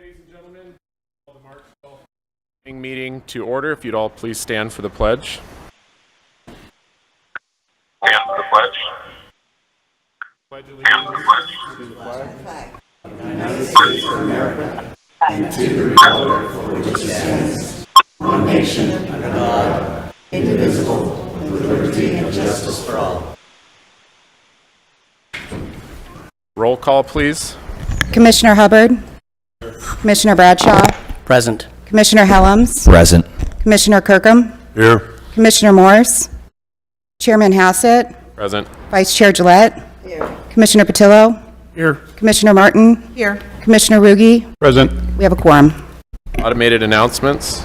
Ladies and gentlemen, call the March 12th meeting to order. If you'd all please stand for the pledge. Stand for the pledge. Pledge allegiance to the flag of the United States of America and to the republic for which it stands, one nation under God, indivisible, with liberty and justice for all. Roll call, please. Commissioner Hubbard. Commissioner Bradshaw. Present. Commissioner Helms. Present. Commissioner Kirkham. Here. Commissioner Morse. Chairman Hassett. Present. Vice Chair Gillette. Here. Commissioner Patillo. Here. Commissioner Martin. Here. Commissioner Ruge. Present. We have a quorum. Automated announcements.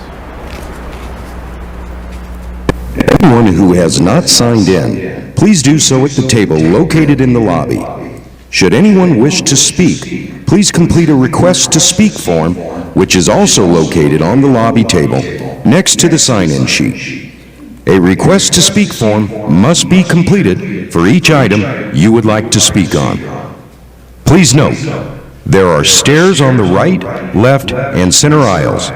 Anyone who has not signed in, please do so at the table located in the lobby. Should anyone wish to speak, please complete a request to speak form, which is also located on the lobby table next to the sign-in sheet. A request to speak form must be completed for each item you would like to speak on. Please note, there are stairs on the right, left, and center aisles,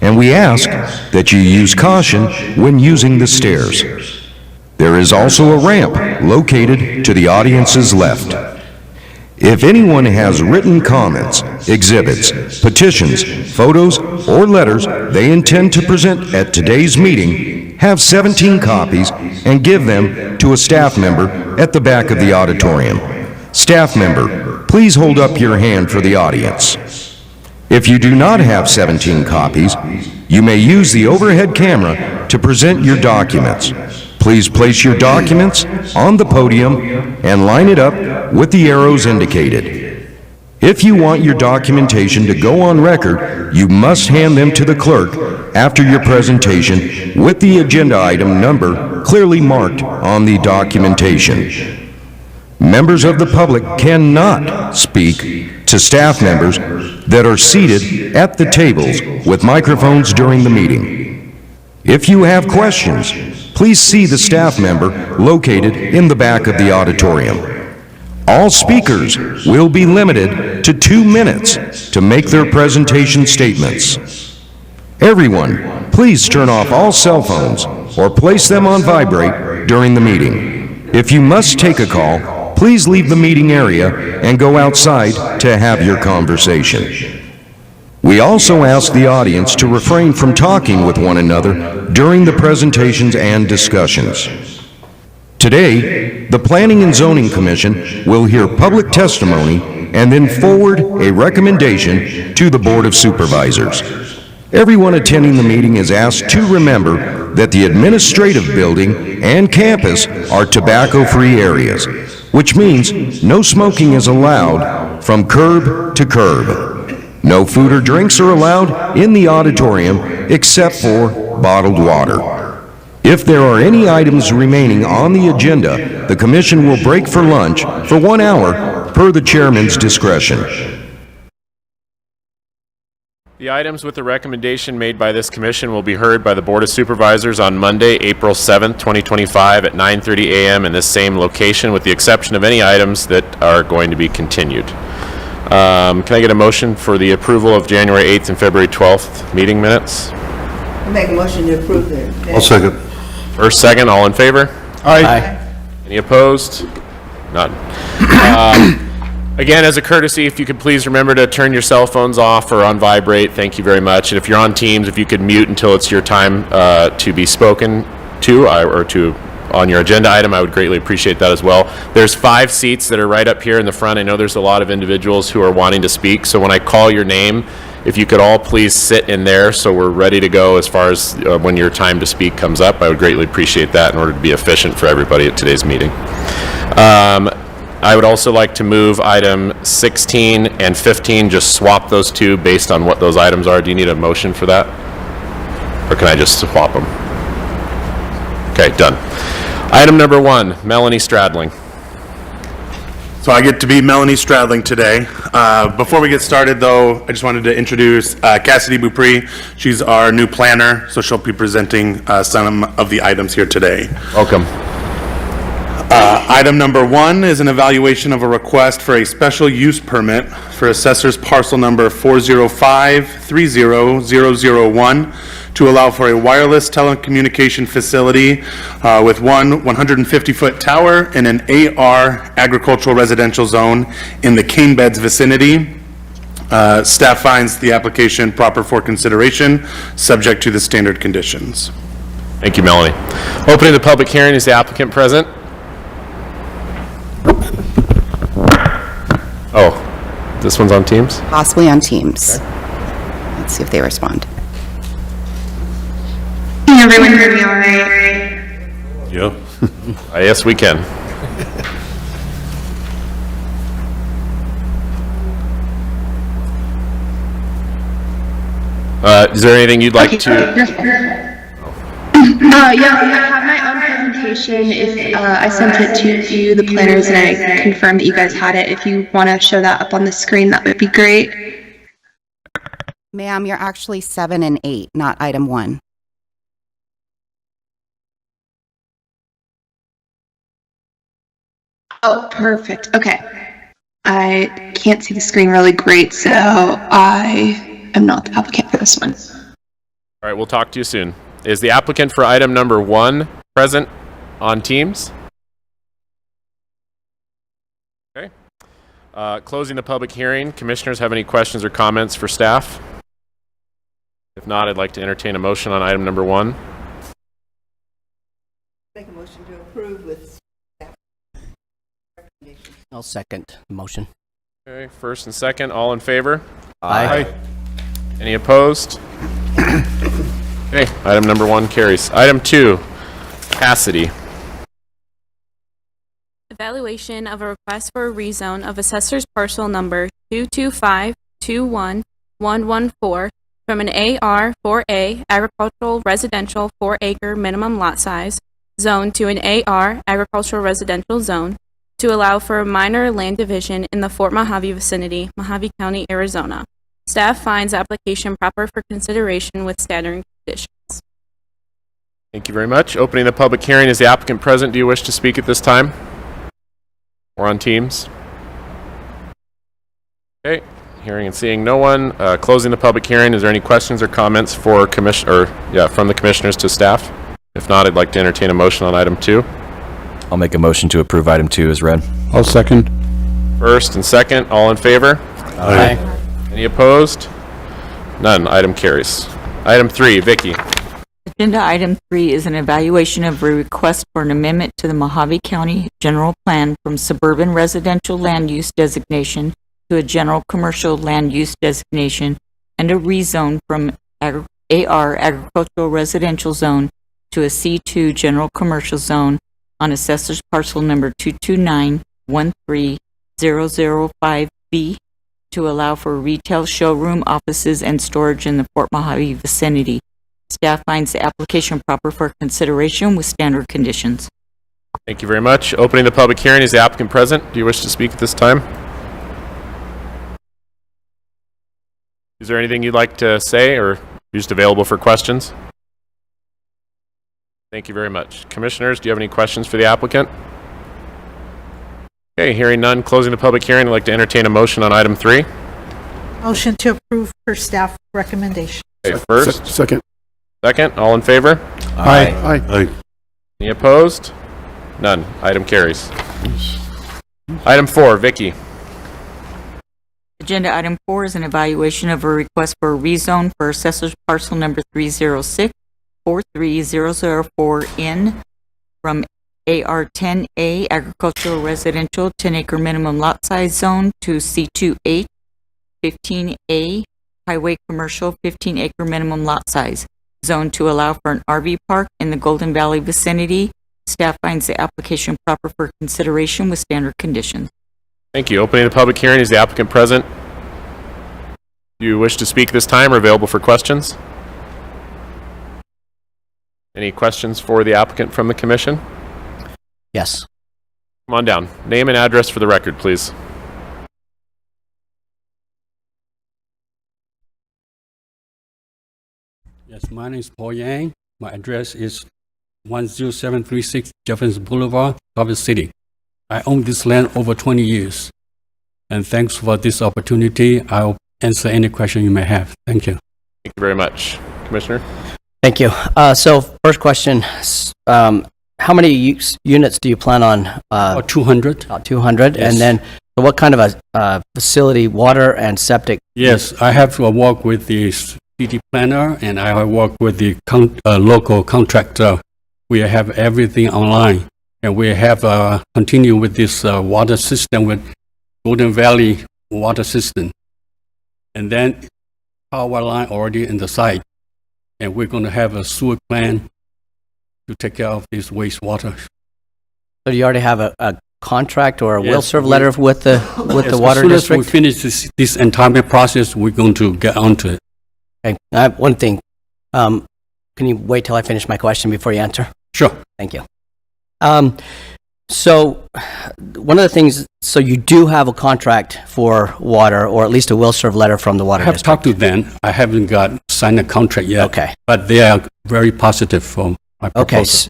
and we ask that you use caution when using the stairs. There is also a ramp located to the audience's left. If anyone has written comments, exhibits, petitions, photos, or letters they intend to present at today's meeting, have 17 copies and give them to a staff member at the back of the auditorium. Staff member, please hold up your hand for the audience. If you do not have 17 copies, you may use the overhead camera to present your documents. Please place your documents on the podium and line it up with the arrows indicated. If you want your documentation to go on record, you must hand them to the clerk after your presentation with the agenda item number clearly marked on the documentation. Members of the public cannot speak to staff members that are seated at the tables with microphones during the meeting. If you have questions, please see the staff member located in the back of the auditorium. All speakers will be limited to 2 minutes to make their presentation statements. Everyone, please turn off all cell phones or place them on vibrate during the meeting. If you must take a call, please leave the meeting area and go outside to have your conversation. We also ask the audience to refrain from talking with one another during the presentations and discussions. Today, the Planning and Zoning Commission will hear public testimony and then forward a recommendation to the Board of Supervisors. Everyone attending the meeting is asked to remember that the administrative building and campus are tobacco-free areas, which means no smoking is allowed from curb to curb. No food or drinks are allowed in the auditorium except for bottled water. If there are any items remaining on the agenda, the Commission will break for lunch for 1 hour per the Chairman's discretion. The items with the recommendation made by this commission will be heard by the Board of Supervisors on Monday, April 7th, 2025 at 9:30 a.m. in this same location, with the exception of any items that are going to be continued. Can I get a motion for the approval of January 8th and February 12th meeting minutes? I make a motion to approve them. I'll second. First, second, all in favor? Aye. Any opposed? None. Again, as a courtesy, if you could please remember to turn your cell phones off or on vibrate, thank you very much. And if you're on Teams, if you could mute until it's your time to be spoken to, or to on your agenda item, I would greatly appreciate that as well. There's 5 seats that are right up here in the front. I know there's a lot of individuals who are wanting to speak, so when I call your name, if you could all please sit in there so we're ready to go as far as when your time to speak comes up, I would greatly appreciate that in order to be efficient for everybody at today's meeting. I would also like to move item 16 and 15, just swap those two based on what those items are. Do you need a motion for that? Or can I just swap them? Okay, done. Item number 1, Melanie Stradling. So I get to be Melanie Stradling today. Before we get started, though, I just wanted to introduce Cassidy Beaupre. She's our new planner, so she'll be presenting some of the items here today. Welcome. Item number 1 is an evaluation of a request for a special use permit for assessor's parcel number 405-30001 to allow for a wireless telecommunication facility with one 150-foot tower in an AR agricultural residential zone in the cane beds vicinity. Staff finds the application proper for consideration, subject to the standard conditions. Thank you, Melanie. Opening the public hearing, is the applicant present? Oh, this one's on Teams? Possibly on Teams. Let's see if they respond. Can everyone hear me all right? Yeah. Yes, we can. Is there anything you'd like to? Yeah, I have my own presentation. If I sent it to the planners and I confirmed that you guys had it, if you want to show that up on the screen, that would be great. Ma'am, you're actually 7 and 8, not item 1. Oh, perfect. Okay. I can't see the screen really great, so I am not the applicant for this one. All right, we'll talk to you soon. Is the applicant for item number 1 present on Teams? Okay. Closing the public hearing. Commissioners have any questions or comments for staff? If not, I'd like to entertain a motion on item number 1. Make a motion to approve with staff recommendations. I'll second the motion. Okay, first and second, all in favor? Aye. Any opposed? Okay, item number 1 carries. Item 2, Cassidy. Evaluation of a request for a rezone of assessor's parcel number 225-21114 from an AR 4A agricultural residential 4-acre minimum lot size zone to an AR agricultural residential zone to allow for a minor land division in the Fort Mojave vicinity, Mojave County, Arizona. Staff finds application proper for consideration with standard conditions. Thank you very much. Opening the public hearing. Is the applicant present? Do you wish to speak at this time? Or on Teams? Okay, hearing and seeing no one. Closing the public hearing. Is there any questions or comments for from the commissioners to staff? If not, I'd like to entertain a motion on item 2. I'll make a motion to approve item 2 as read. I'll second. First and second, all in favor? Aye. Any opposed? None. Item carries. Item 3, Vicky. Agenda item 3 is an evaluation of a request for an amendment to the Mojave County General Plan from suburban residential land use designation to a general commercial land use designation and a rezone from AR agricultural residential zone to a C2 general commercial zone on assessor's parcel number 229-13005B to allow for retail showroom, offices, and storage in the Fort Mojave vicinity. Staff finds the application proper for consideration with standard conditions. Thank you very much. Opening the public hearing. Is the applicant present? Do you wish to speak at this time? Is there anything you'd like to say or just available for questions? Thank you very much. Commissioners, do you have any questions for the applicant? Okay, hearing none. Closing the public hearing. I'd like to entertain a motion on item 3. Motion to approve per staff recommendation. Okay, first. Second. Second, all in favor? Aye. Aye. Any opposed? None. Item carries. Item 4, Vicky. Agenda item 4 is an evaluation of a request for a rezone for assessor's parcel number 306-43004N from AR10A agricultural residential 10-acre minimum lot size zone to C28 15A highway commercial 15-acre minimum lot size zone to allow for an RV park in the Golden Valley vicinity. Staff finds the application proper for consideration with standard conditions. Thank you. Opening the public hearing. Is the applicant present? Do you wish to speak this time or available for questions? Any questions for the applicant from the commission? Yes. Come on down. Name and address for the record, please. Yes, my name is Paul Yang. My address is 10736 Jefferson Boulevard, Traverse City. I own this land over 20 years. And thanks for this opportunity. I'll answer any question you may have. Thank you. Thank you very much. Commissioner? Thank you. So first question, how many units do you plan on? 200. 200. Yes. And then what kind of a facility, water and septic? Yes, I have to work with the city planner and I have worked with the local contractor. We have everything online and we have continue with this water system with Golden Valley water system. And then power line already in the site. And we're going to have a sewer plan to take care of this wastewater. So do you already have a contract or a Yes, will serve letter with the Yes, water as soon district? as we finish this entire process, we're going to get onto it. Okay. I have one thing. Can you wait till I finish my question before you answer? Sure. Thank you. So one of the things, so you do have a contract for water, or at least a will serve letter from the water I have district? talked to them. I haven't signed a contract yet. Okay. But they are very positive for my Okay. proposal.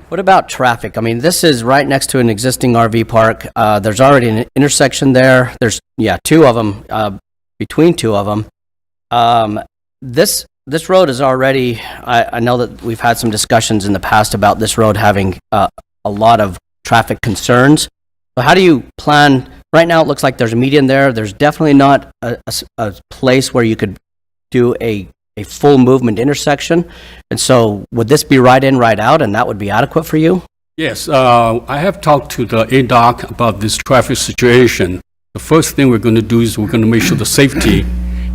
What about traffic? I mean, this is right next to an existing RV park. There's already an intersection there. There's, two of them, between two of them. This road is already, I know that we've had some discussions in the past about this road having a lot of traffic concerns. But how do you plan, right now it looks like there's a median there. There's definitely not a place where you could do a full movement intersection. And so would this be right in, right out, and that would be adequate for you? Yes, I have talked to the ADOC about this traffic situation. The first thing we're going to do is we're going to make sure the safety.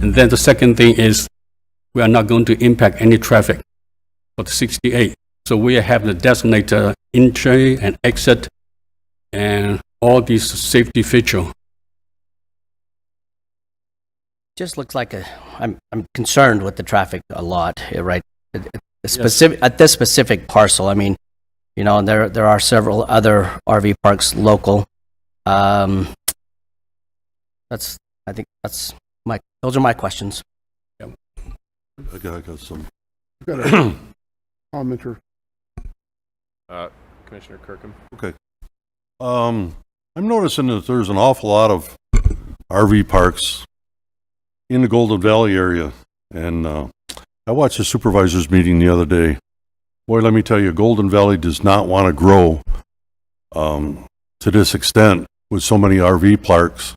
And then the second thing is we are not going to impact any traffic for the 68. So we have the designated entry and exit and all these safety features. Just looks like I'm concerned with the traffic a lot, right? At this specific parcel. I mean, there are several other RV parks local. I think those are my questions. Yeah. I got some. Got a commenter. Commissioner Kirkham. Okay. I'm noticing that there's an awful lot of RV parks in the Golden Valley area, and I watched a supervisors meeting the other day. Boy, let me tell you, Golden Valley does not want to grow to this extent with so many RV parks.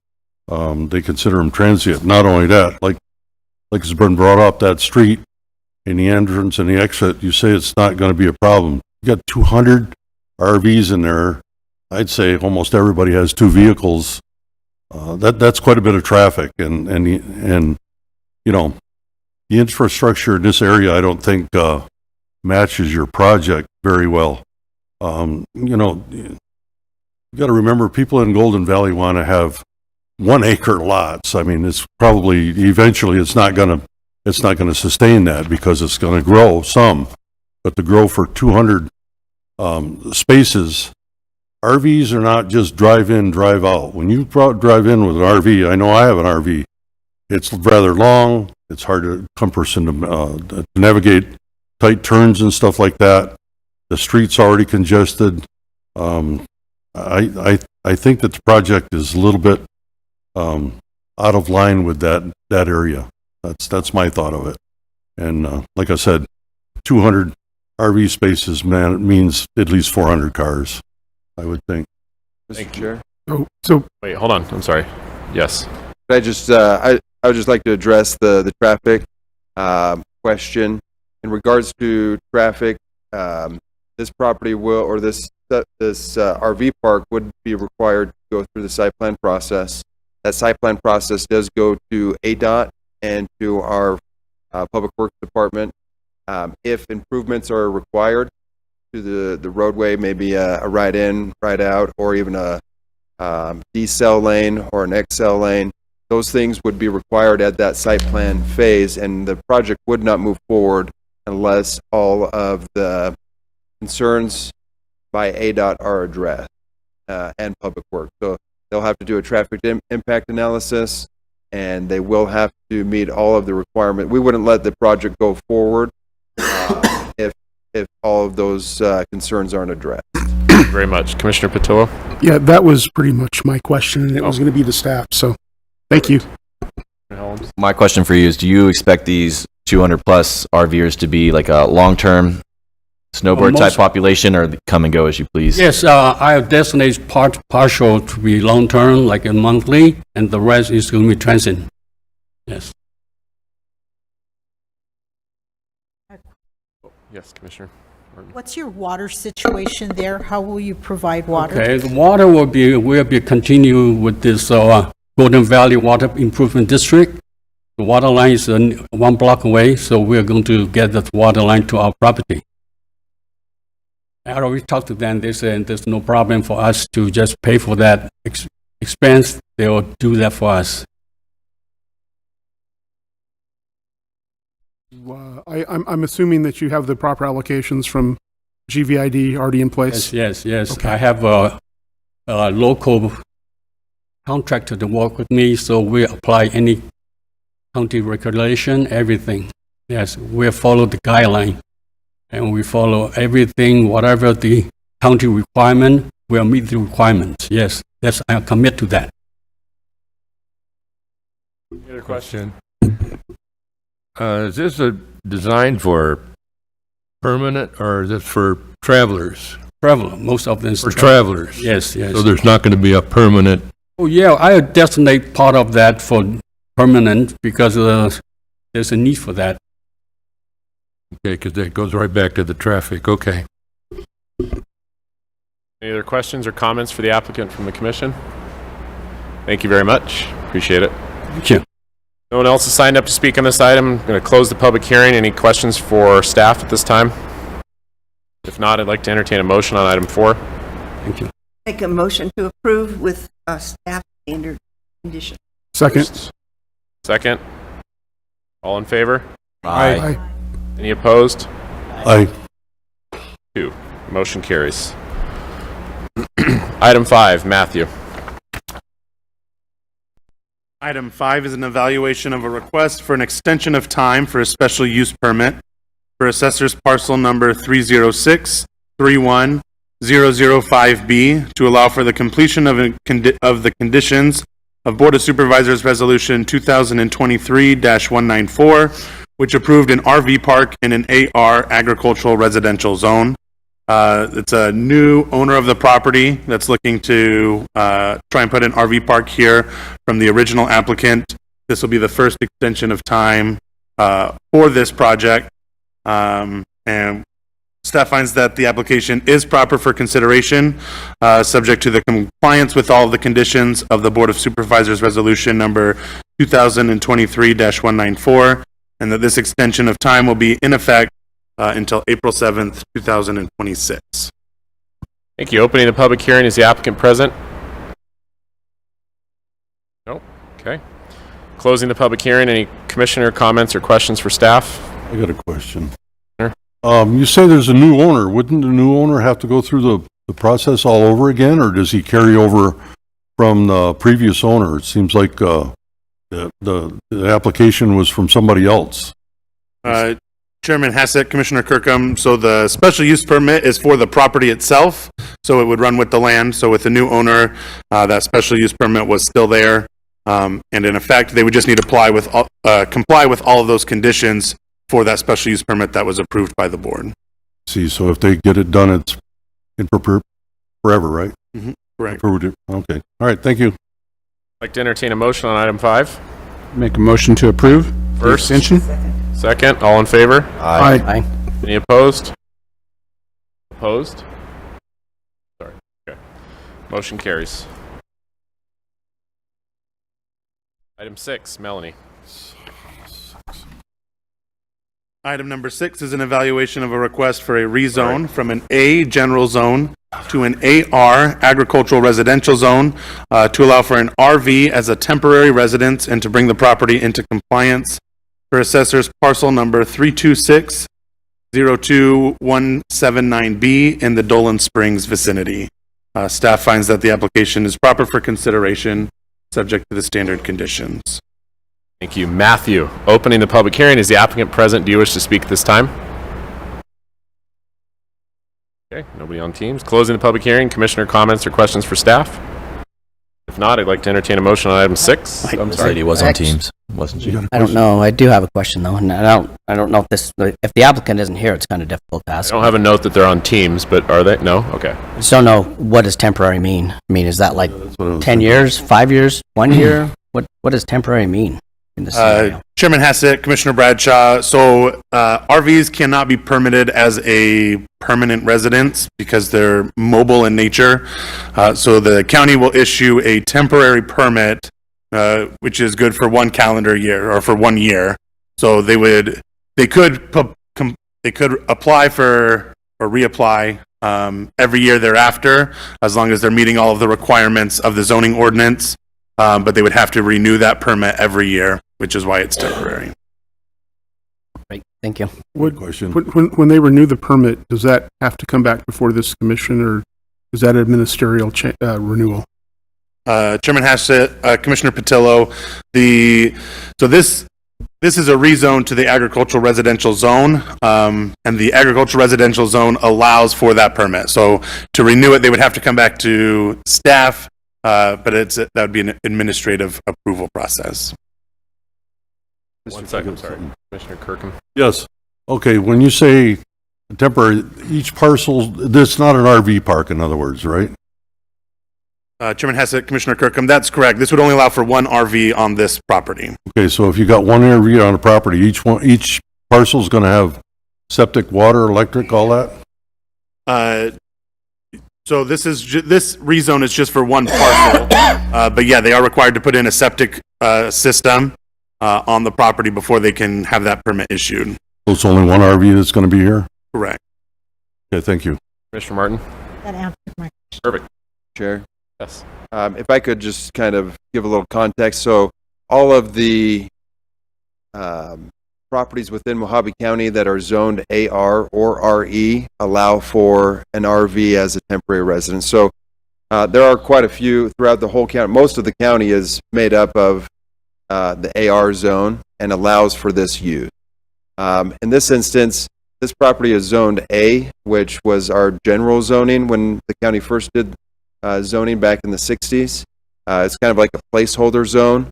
They consider them transient. Not only that, like it's been brought up, that street in the entrance and the exit, you say it's not going to be a problem. You got 200 RVs in there. I'd say almost everybody has two vehicles. That's quite a bit of traffic, and the infrastructure in this area I don't think matches your project very well. You got to remember, people in Golden Valley want to have 1 acre lots. I mean, it's probably eventually it's not going to sustain that because it's going to grow some, but to grow for 200 spaces. RVs are not just drive in, drive out. When you drive in with an RV, I know I have an RV, it's rather long, it's hard to cumbersome to navigate tight turns and stuff like that. The street's already congested. I think that the project is a little bit out of line with that area. That's my thought of it. And like I said, 200 RV spaces means at least 400 cars, I would think. Mr. Chair. So Wait, hold on. I'm sorry. Yes. I just I would just like to address the traffic question in regards to traffic. This property will, or this RV park would be required to go through the site plan process. That site plan process does go to ADOT and to our Public Works Department. If improvements are required to the roadway, maybe a right in, right out, or even a decel lane or an XL lane, those things would be required at that site plan phase, and the project would not move forward unless all of the concerns by ADOT are addressed and Public Works. So they'll have to do a traffic impact analysis, and they will have to meet all of the requirements. We wouldn't let the project go forward if if all of those concerns aren't addressed. Thank you very much. Commissioner Patillo? Yeah, that was pretty much my question, and it was going to be the staff, so thank you. My question for you is, do you expect these 200-plus RVers to be like a long-term snowboard-type population, or come and go as you please? Yes, I have designated partial to be long-term, like a monthly, and the rest is going to be transient. Yes. Yes, Commissioner. What's your water situation there? How will you provide water? Okay, the water will be continue with this Golden Valley Water Improvement District. The water line is 1 block away, so we're going to get the water line to our property. I already talked to them. They said there's no problem for us to just pay for that expense. They will do that for us. I'm assuming that you have the proper allocations from GVID already in place? Yes. Okay. I have a local contractor to work with me, so we apply any county regulation, everything. Yes, we follow the guideline, and we follow everything, whatever the county requirement, we'll meet the requirements. Yes, I commit to that. Any other question? Is this designed for permanent, or is this for travelers? Traveler, most of them. For travelers? Yes. So there's not going to be a permanent? Oh, yeah, I designate part of that for permanent because there's a need for that. Okay, because that goes right back to the traffic. Okay. Any other questions or comments for the applicant from the commission? Thank you very much. Appreciate it. Thank you. No one else has signed up to speak on this item. I'm going to close the public hearing. Any questions for staff at this time? If not, I'd like to entertain a motion on item 4. Thank you. Make a motion to approve with staff standard conditions. Second. Second. All in favor? Aye. Any opposed? Aye. 2. Motion carries. Item 5, Matthew. Item 5 is an evaluation of a request for an extension of time for a special use permit for assessor's parcel number 306-31005B to allow for the completion of the conditions of Board of Supervisors Resolution 2023-194, which approved an RV park in an AR agricultural residential zone. It's a new owner of the property that's looking to try and put an RV park here from the original applicant. This will be the first extension of time for this project. And staff finds that the application is proper for consideration, subject to the compliance with all of the conditions of the Board of Supervisors Resolution number 2023-194, and that this extension of time will be in effect until April 7th, 2026. Thank you. Opening the public hearing. Is the applicant present? Nope. Okay. Closing the public hearing. Any commissioner comments or questions for staff? I got a question. Sure. You say there's a new owner. Wouldn't the new owner have to go through the process all over again, or does he carry over from the previous owner? It seems like the application was from somebody else. Chairman Hassett, Commissioner Kirkham, so the special use permit is for the property itself, so it would run with the land. So with the new owner, that special use permit was still there, and in effect, they would just need to comply with all of those conditions for that special use permit that was approved by the board. See, so if they get it done, it's in forever, right? Mm-hmm. Correct. Okay. All right. Thank you. I'd like to entertain a motion on item 5. Make a motion to approve. First. Extension. Second. All in favor? Aye. Any opposed? Opposed? Sorry. Okay. Motion carries. Item 6, Melanie. Item number 6 is an evaluation of a request for a rezone from an A general zone to an AR agricultural residential zone to allow for an RV as a temporary residence and to bring the property into compliance for assessor's parcel number 326-02179B in the Dolan Springs vicinity. Staff finds that the application is proper for consideration, subject to the standard conditions. Thank you. Matthew, opening the public hearing. Is the applicant present? Do you wish to speak this time? Okay, nobody on Teams. Closing the public hearing. Commissioner comments or questions for staff? If not, I'd like to entertain a motion on item 6. I'm This sorry. lady was on Teams, wasn't she? I don't know. I do have a question though, and I don't know if the applicant isn't here, it's kind of difficult to I ask. don't have a note that they're on Teams, but are they? No? Okay. I just don't know, what does temporary mean? I mean, is that like That's what I was 10 years, 5 years, 1 year? What does temporary mean in this scenario? Chairman Hassett, Commissioner Bradshaw, so RVs cannot be permitted as a permanent residence because they're mobile in nature. So the county will issue a temporary permit, which is good for 1 calendar year or for 1 year. So they could apply for or reapply every year thereafter, as long as they're meeting all of the requirements of the zoning ordinance. But they would have to renew that permit every year, which is why it's temporary. Right, thank you. Question. When they renew the permit, does that have to come back before this commission, or is that a ministerial renewal? Chairman Hassett, Commissioner Patillo, so this is a rezone to the agricultural residential zone, and the agricultural residential zone allows for that permit. So to renew it, they would have to come back to staff, but that would be an administrative approval process. 1 second, sorry. Commissioner Kirkham. Yes. Okay, when you say temporary, each parcel, that's not an RV park, in other words, right? Chairman Hassett, Commissioner Kirkham, that's correct. This would only allow for 1 RV on this property. Okay, so if you got 1 RV on a property, each parcel's gonna have septic, water, electric, all that? So this rezone is just for 1 parcel, but yeah, they are required to put in a septic system on the property before they can have that permit issued. So it's only 1 RV that's gonna be here? Correct. Okay, thank you. Commissioner Martin. That answered my question. Perfect. Chair. Yes. If I could just kind of give a little context. So all of the properties within Mojave County that are zoned AR or RE allow for an RV as a temporary residence. So there are quite a few throughout the whole county. Most of the county is made up of the AR zone and allows for this use. In this instance, this property is zoned A, which was our general zoning when the county first did zoning back in the 60s. It's kind of like a placeholder zone.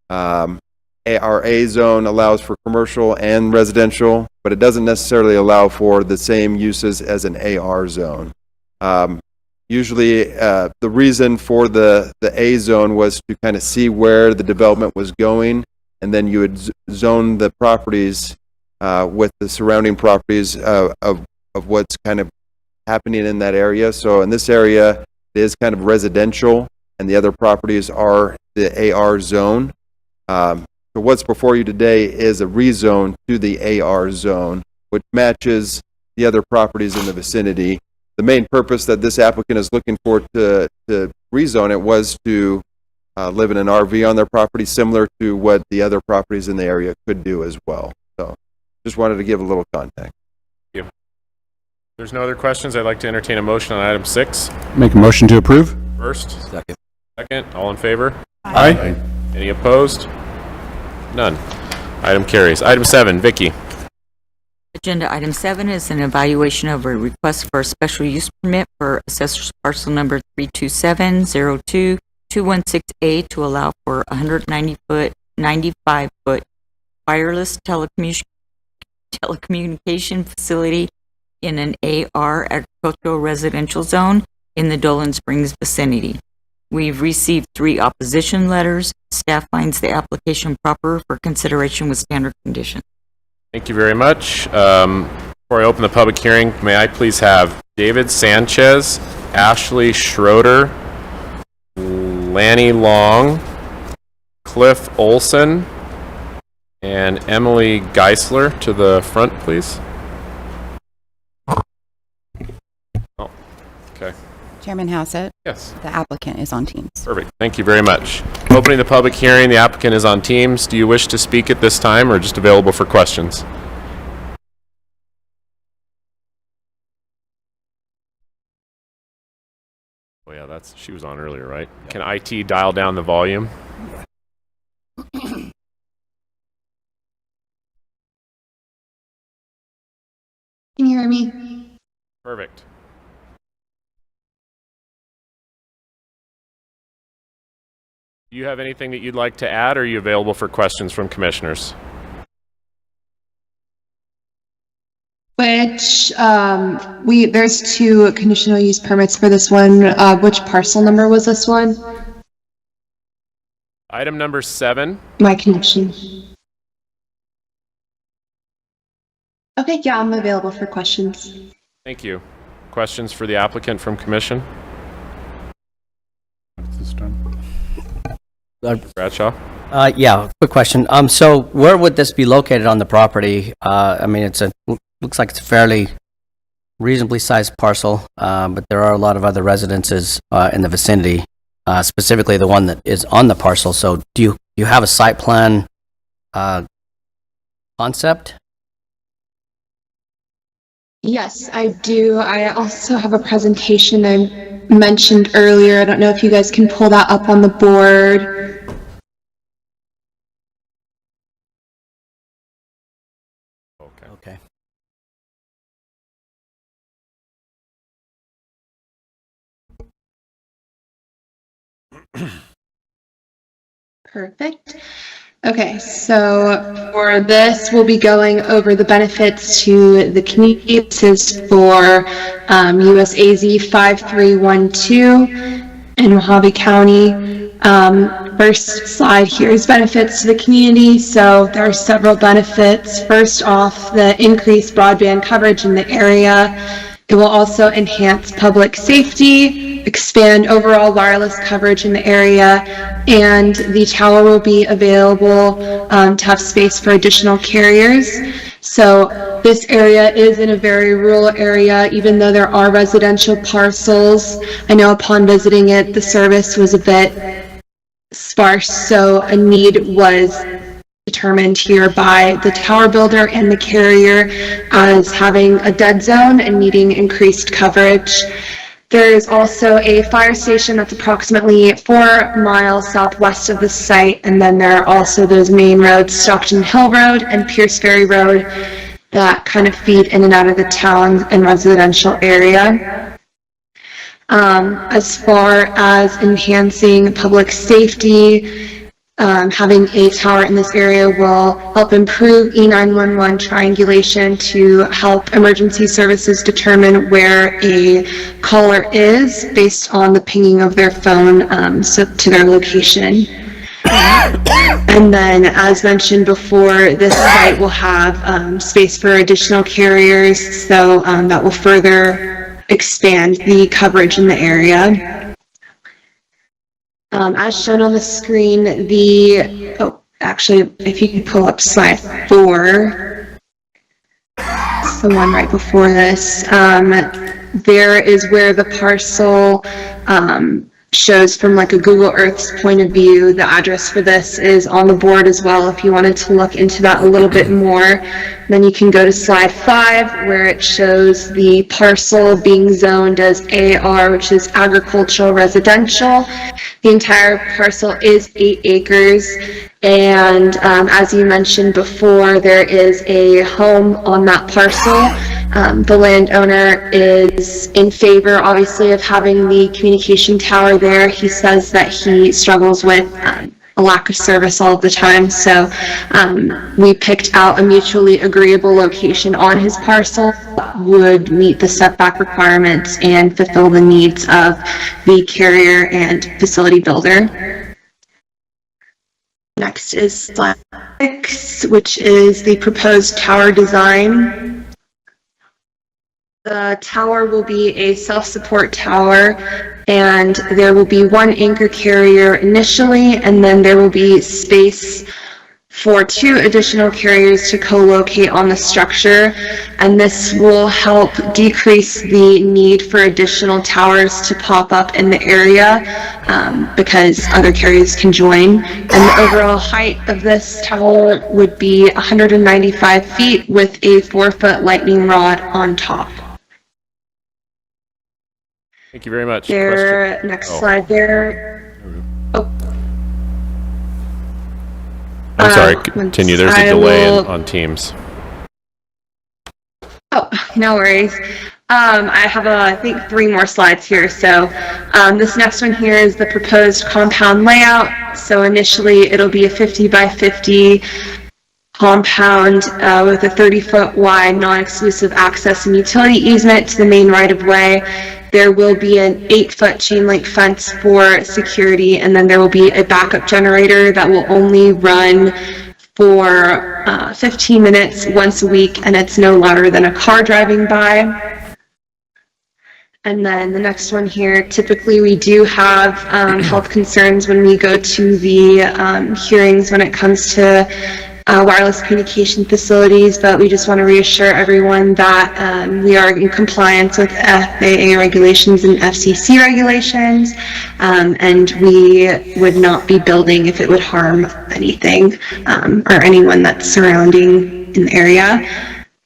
Our A zone allows for commercial and residential, but it doesn't necessarily allow for the same uses as an AR zone. Usually, the reason for the A zone was to kind of see where the development was going, and then you would zone the properties with the surrounding properties of what's kind of happening in that area. So in this area, it is kind of residential, and the other properties are the AR zone. So what's before you today is a rezone to the AR zone, which matches the other properties in the vicinity. The main purpose that this applicant is looking for to rezone it was to live in an RV on their property, similar to what the other properties in the area could do as well. So just wanted to give a little context. Thank you. If there's no other questions, I'd like to entertain a motion on item 6. Make a motion to approve? First. Second. Second. All in favor? Aye. Any opposed? None. Item carries. Item 7, Vicky. Agenda item 7 is an evaluation of a request for a special use permit for assessor's parcel number 32702-216A to allow for a 190-foot, 95-foot wireless telecommunication facility in an AR agricultural residential zone in the Dolan Springs vicinity. We've received 3 opposition letters. Staff finds the application proper for consideration with standard conditions. Thank you very much. Before I open the public hearing, may I please have David Sanchez, Ashley Schroeder, Lanny Long, Cliff Olson, and Emily Geisler to the front, please. Oh, okay. Chairman Hassett? Yes. The applicant is on Teams. Perfect. Thank you very much. Opening the public hearing, the applicant is on Teams. Do you wish to speak at this time or just available for questions? Oh yeah, she was on earlier, right? Can IT dial down the volume? Can you hear me? Perfect. Do you have anything that you'd like to add, or are you available for questions from commissioners? Which, there's 2 conditional use permits for this one. Which parcel number was this one? Item number 7. My connection. Okay, yeah, I'm available for questions. Thank you. Questions for the applicant from commission? Bradshaw? Yeah, quick question. So where would this be located on the property? I mean, looks like it's a fairly reasonably sized parcel, but there are a lot of other residences in the vicinity, specifically the one that is on the parcel. So do you have a site plan concept? Yes, I do. I also have a presentation I mentioned earlier. I don't know if you guys can pull that up on the board. Okay. Perfect. Okay, so for this, we'll be going over the benefits to the community. This is for USAZ 5312 in Mojave County. First slide here is benefits to the community. So there are several benefits. First off, the increased broadband coverage in the area. It will also enhance public safety, expand overall wireless coverage in the area, and the tower will be available to have space for additional carriers. So this area is in a very rural area, even though there are residential parcels. I know upon visiting it, the service was a bit sparse, so a need was determined here by the tower builder and the carrier as having a dead zone and needing increased coverage. There is also a fire station that's approximately 4 miles southwest of the site, and then there are also those main roads, Stockton Hill Road and Pierce Ferry Road, that kind of feed in and out of the town and residential area. As far as enhancing public safety, having a tower in this area will help improve E911 triangulation to help emergency services determine where a caller is based on the pinging of their phone to their location. And then, as mentioned before, this site will have space for additional carriers, so that will further expand the coverage in the area. As shown on the screen, actually, if you can pull up slide 4, it's the one right before this, there is where the parcel shows from like a Google Earth's point of view. The address for this is on the board as well. If you wanted to look into that a little bit more, then you can go to slide 5, where it shows the parcel being zoned as AR, which is agricultural residential. The entire parcel is 8 acres. And as you mentioned before, there is a home on that parcel. The landowner is in favor, obviously, of having the communication tower there. He says that he struggles with a lack of service all of the time. So we picked out a mutually agreeable location on his parcel that would meet the setback requirements and fulfill the needs of the carrier and facility builder. Next is slide 6, which is the proposed tower design. The tower will be a self-support tower, and there will be 1 anchor carrier initially, and then there will be space for 2 additional carriers to co-locate on the structure, and this will help decrease the need for additional towers to pop up in the area because other carriers can join. And the overall height of this tower would be 195 feet with a 4-foot lightning rod on top. Thank you very much. Next slide there. Oh. I'm sorry, continue. There's a delay on Teams. Oh, no worries. I have, I think, 3 more slides here. So this next one here is the proposed compound layout. So initially, it'll be a 50 by 50 compound with a 30-foot wide non-exclusive access and utility easement to the main right-of-way. There will be an 8-foot chain link fence for security, and then there will be a backup generator that will only run for 15 minutes once a week, and it's no louder than a car driving by. And then the next one here, typically we do have health concerns when we go to the hearings when it comes to wireless communication facilities, but we just want to reassure everyone that we are in compliance with FAA regulations and FCC regulations, and we would not be building if it would harm anything or anyone that's surrounding in the area.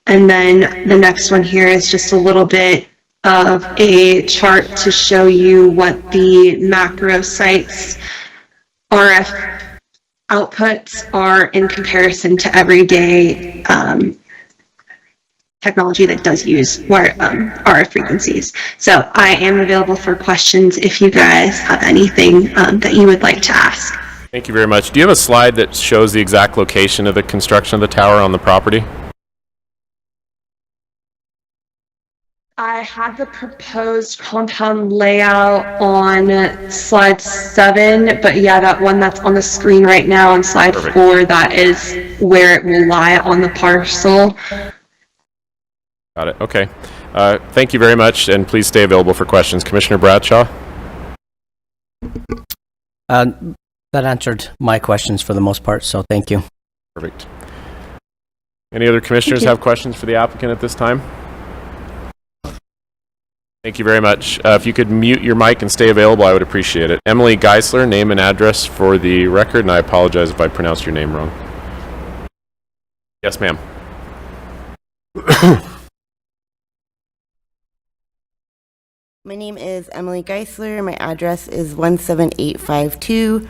And then the next one here is just a little bit of a chart to show you what the macro sites RF outputs are in comparison to everyday technology that does use RF frequencies. So I am available for questions if you guys have anything that you would like to ask. Thank you very much. Do you have a slide that shows the exact location of the construction of the tower on the property? I have the proposed compound layout on slide 7, but yeah, that one that's on the screen right now on slide 4, that is where it will lie on the parcel. Got it. Okay. Thank you very much, and please stay available for questions. Commissioner Bradshaw? That answered my questions for the most part, so thank you. Perfect. Any other commissioners have questions for the applicant at this time? Thank you very much. If you could mute your mic and stay available, I would appreciate it. Emily Geisler, name and address for the record, and I apologize if I pronounced your name wrong. Yes, ma'am. My name is Emily Geisler. My address is 17852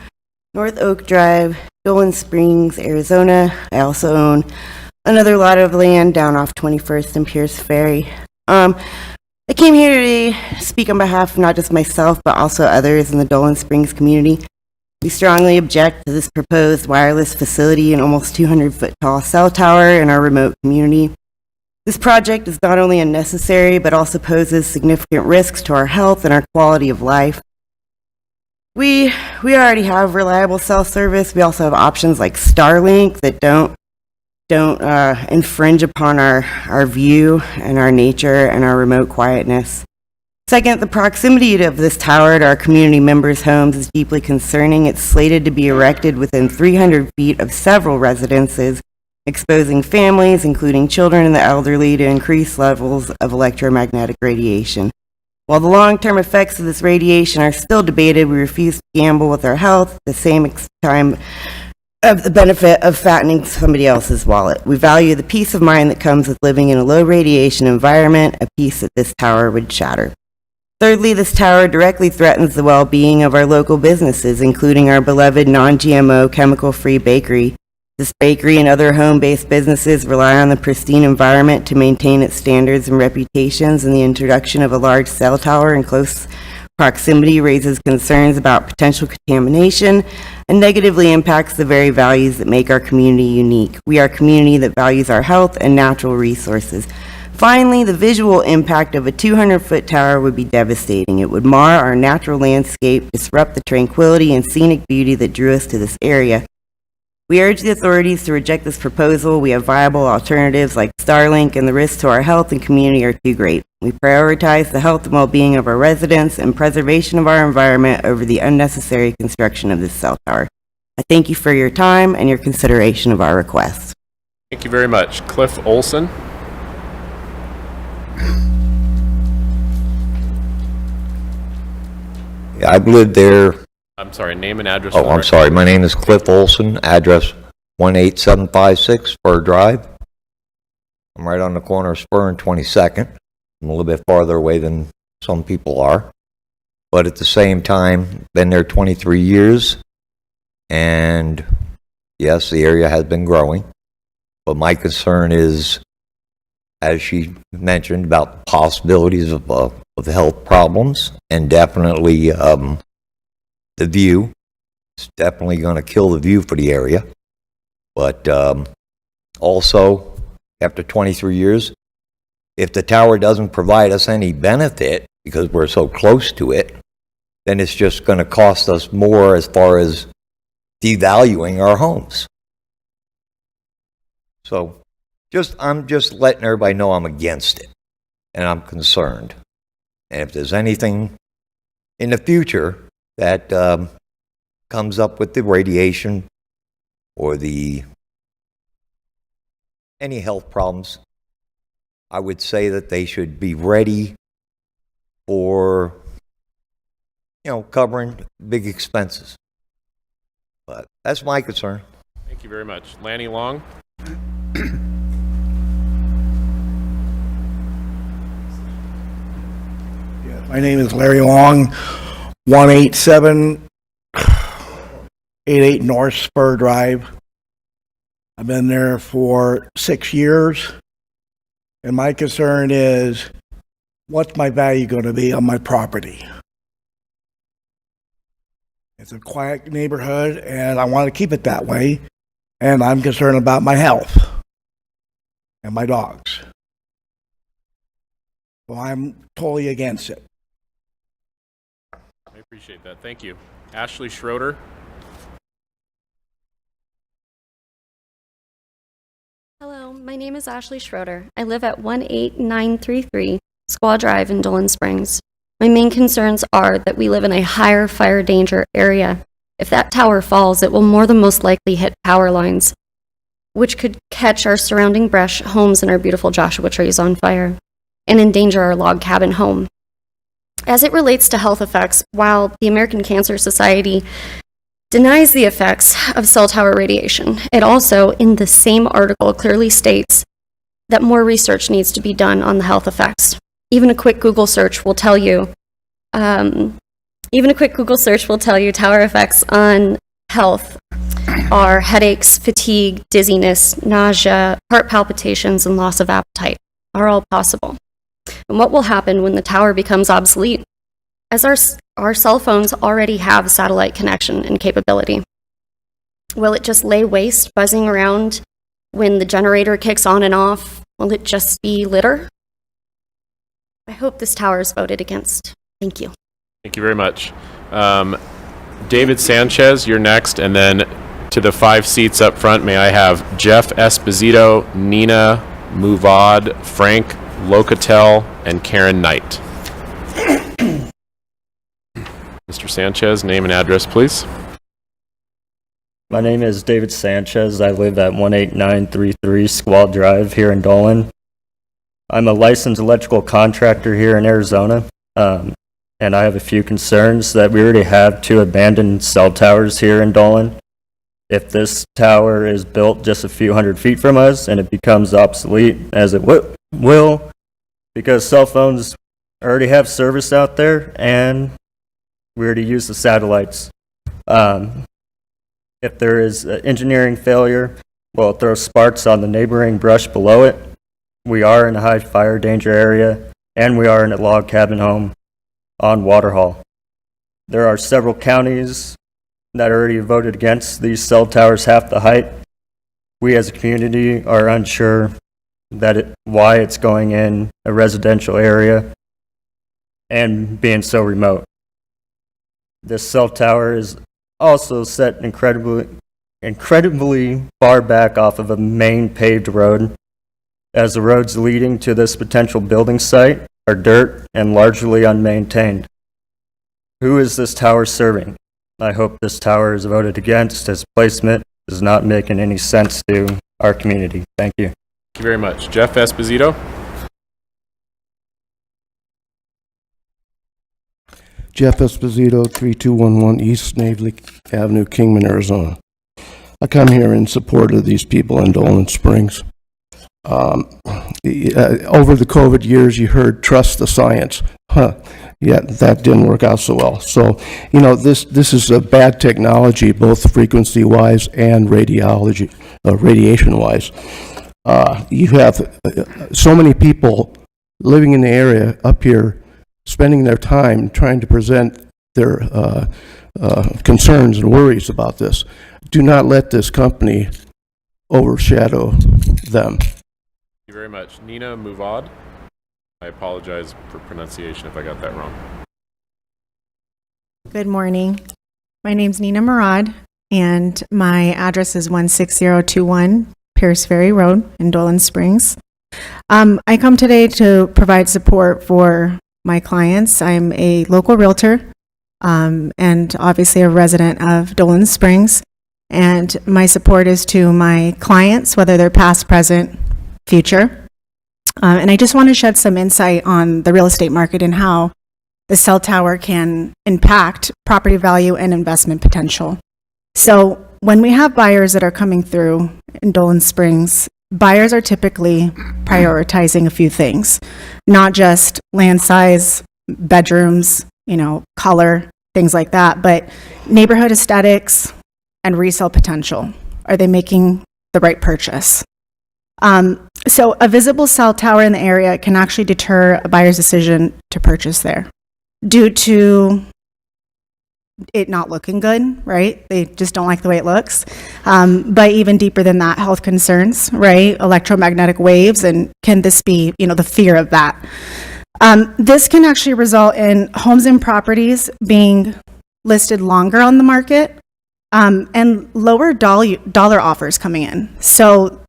North Oak Drive, Dolan Springs, Arizona. I also own another lot of land down off 21st and Pierce Ferry. I came here today to speak on behalf of not just myself, but also others in the Dolan Springs community. We strongly object to this proposed wireless facility and almost 200-foot tall cell tower in our remote community. This project is not only unnecessary, but also poses significant risks to our health and our quality of life. We already have reliable cell service. We also have options like Starlink that don't infringe upon our view and our nature and our remote quietness. Second, the proximity of this tower to our community members' homes is deeply concerning. It's slated to be erected within 300 feet of several residences, exposing families, including children and the elderly, to increased levels of electromagnetic radiation. While the long-term effects of this radiation are still debated, we refuse to gamble with our health at the same time of the benefit of fattening somebody else's wallet. We value the peace of mind that comes with living in a low radiation environment, a peace that this tower would shatter. Thirdly, this tower directly threatens the well-being of our local businesses, including our beloved non-GMO chemical-free bakery. This bakery and other home-based businesses rely on the pristine environment to maintain its standards and reputations, and the introduction of a large cell tower in close proximity raises concerns about potential contamination and negatively impacts the very values that make our community unique. We are a community that values our health and natural resources. Finally, the visual impact of a 200-foot tower would be devastating. It would mar our natural landscape, disrupt the tranquility and scenic beauty that drew us to this area. We urge the authorities to reject this proposal. We have viable alternatives like Starlink, and the risks to our health and community are too great. We prioritize the health and well-being of our residents and preservation of our environment over the unnecessary construction of this cell tower. I thank you for your time and your consideration of our request. Thank you very much. Cliff Olson. I've lived there. I'm sorry, name and address. Oh, I'm sorry. My name is Cliff Olson, address 18756 Spur Drive. I'm right on the corner of Spur and 22nd. I'm a little bit farther away than some people are. But at the same time, been there 23 years. And yes, the area has been growing. But my concern is as she mentioned, about the possibilities of health problems, and definitely the view. It's definitely going to kill the view for the area. But also, after 23 years, if the tower doesn't provide us any benefit because we're so close to it, then it's just going to cost us more as far as devaluing our homes. So I'm just letting everybody know I'm against it, and I'm concerned. And if there's anything in the future that comes up with the radiation or any health problems, I would say that they should be ready for, covering big expenses. But that's my concern. Thank you very much. Lanny Long? My name is Larry Long, 18788 North Spur Drive. I've been there for 6 years, and my concern is, what's my value going to be on my property? It's a quiet neighborhood, and I want to keep it that way, and I'm concerned about my health and my dogs. So I'm totally against it. I appreciate that. Thank you. Ashley Schroeder? Hello, my name is Ashley Schroeder. I live at 18933 Squaw Drive in Dolan Springs. My main concerns are that we live in a higher fire danger area. If that tower falls, it will more than most likely hit power lines, which could catch our surrounding brush, homes, and our beautiful Joshua trees on fire, and endanger our log cabin home. As it relates to health effects, while the American Cancer Society denies the effects of cell tower radiation, it also, in the same article, clearly states that more research needs to be done on the health effects. Even a quick Google search will tell you, tower effects on health are headaches, fatigue, dizziness, nausea, heart palpitations, and loss of appetite are all possible. And what will happen when the tower becomes obsolete? As our cell phones already have satellite connection and capability, will it just lay waste, buzzing around when the generator kicks on and off? Will it just be litter? I hope this tower is voted against. Thank you. Thank you very much. David Sanchez, you're next, and then to the 5 seats up front, may I have Jeff Esposito, Nina Muvad, Frank Locatel, and Karen Knight. Mr. Sanchez, name and address, please. My name is David Sanchez. I live at 18933 Squaw Drive here in Dolan. I'm a licensed electrical contractor here in Arizona, and I have a few concerns that we already have 2 abandoned cell towers here in Dolan. If this tower is built just a few hundred feet from us and it becomes obsolete, as it will, because cell phones already have service out there and we already use the satellites. If there is engineering failure, well, it throws sparks on the neighboring brush below it. We are in a high fire danger area, and we are in a log cabin home on Waterhall. There are several counties that already voted against these cell towers half the height. We as a community are unsure why it's going in a residential area and being so remote. This cell tower is also set incredibly far back off of a main paved road, as the roads leading to this potential building site are dirt and largely unmaintained. Who is this tower serving? I hope this tower is voted against, as placement is not making any sense to our community. Thank you. Thank you very much. Jeff Esposito. Jeff Esposito, 3211 East Snavely Avenue, Kingman, Arizona. I come here in support of these people in Dolan Springs. Over the COVID years, you heard trust the science. Yeah, that didn't work out so well. So, this is a bad technology, both frequency-wise and radiation-wise. You have so many people living in the area up here, spending their time trying to present their concerns and worries about this. Do not let this company overshadow them. Thank you very much. Nina Muvod. I apologize for pronunciation if I got that wrong. Good morning. My name's Nina Murad, and my address is 16021 Pierce Ferry Road in Dolan Springs. I come today to provide support for my clients. I'm a local realtor and obviously a resident of Dolan Springs. And my support is to my clients, whether they're past, present, future. And I just want to shed some insight on the real estate market and how the cell tower can impact property value and investment potential. So when we have buyers that are coming through in Dolan Springs, buyers are typically prioritizing a few things, not just land size, bedrooms, color, things like that, but neighborhood aesthetics and resale potential. Are they making the right purchase? So a visible cell tower in the area can actually deter a buyer's decision to purchase there due to it not looking good, right? They just don't like the way it looks. But even deeper than that, health concerns, right? Electromagnetic waves, and can this be, the fear of that? This can actually result in homes and properties being listed longer on the market, and lower dollar offers coming in. So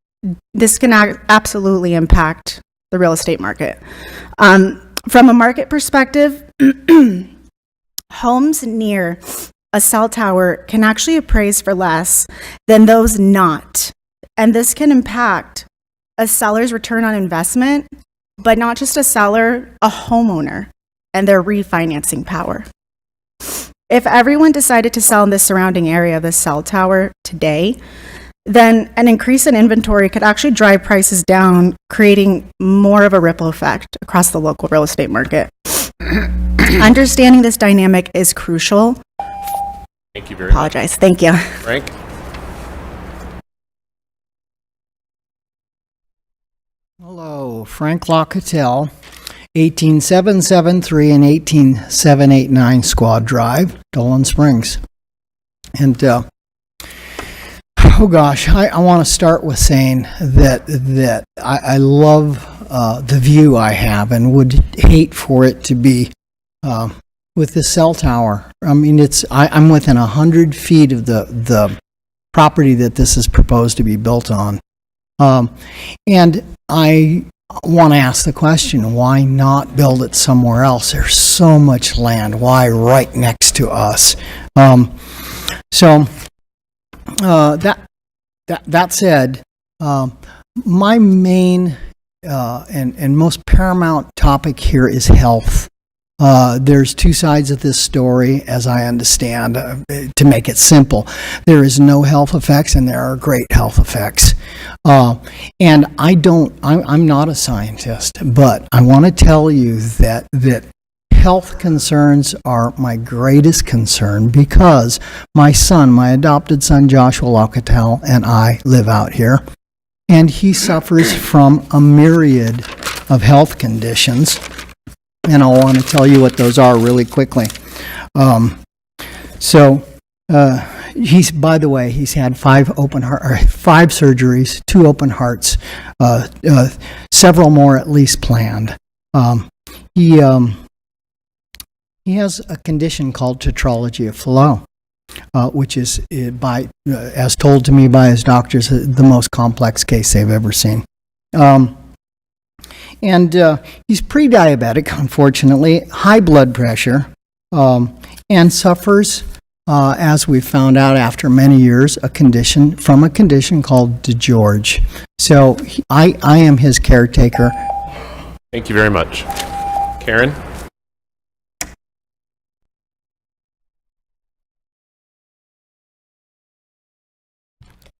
this can absolutely impact the real estate market. From a market perspective, homes near a cell tower can actually appraise for less than those not. And this can impact a seller's return on investment, but not just a seller, a homeowner, and their refinancing power. If everyone decided to sell in the surrounding area of the cell tower today, then an increase in inventory could actually drive prices down, creating more of a ripple effect across the local real estate market. Understanding this dynamic is crucial. Thank you very much. Apologize. Thank you. Frank? Hello, Frank Locatell, 18773 and 18789 Squad Drive, Dolan Springs. And oh gosh, I want to start with saying that I love the view I have and would hate for it to be with the cell tower. I mean, I'm within 100 feet of the property that this is proposed to be built on. And I want to ask the question, why not build it somewhere else? There's so much land. Why right next to us? That said, my main and most paramount topic here is health. There's two sides of this story, as I understand. To make it simple, there is no health effects, and there are great health effects. And I'm not a scientist, but I want to tell you that health concerns are my greatest concern because my adopted son, Joshua Locatell, and I live out here, and he suffers from a myriad of health conditions. And I want to tell you what those are really quickly. By the way, he's had 5 surgeries, 2 open hearts, several more at least planned. He has a condition called tetralogy of Fallot, which is, as told to me by his doctors, the most complex case they've ever seen. And he's pre-diabetic, unfortunately, high blood pressure, and suffers, as we found out after many years, a condition called DeGeorge. So I am his caretaker. Thank you very much. Karen?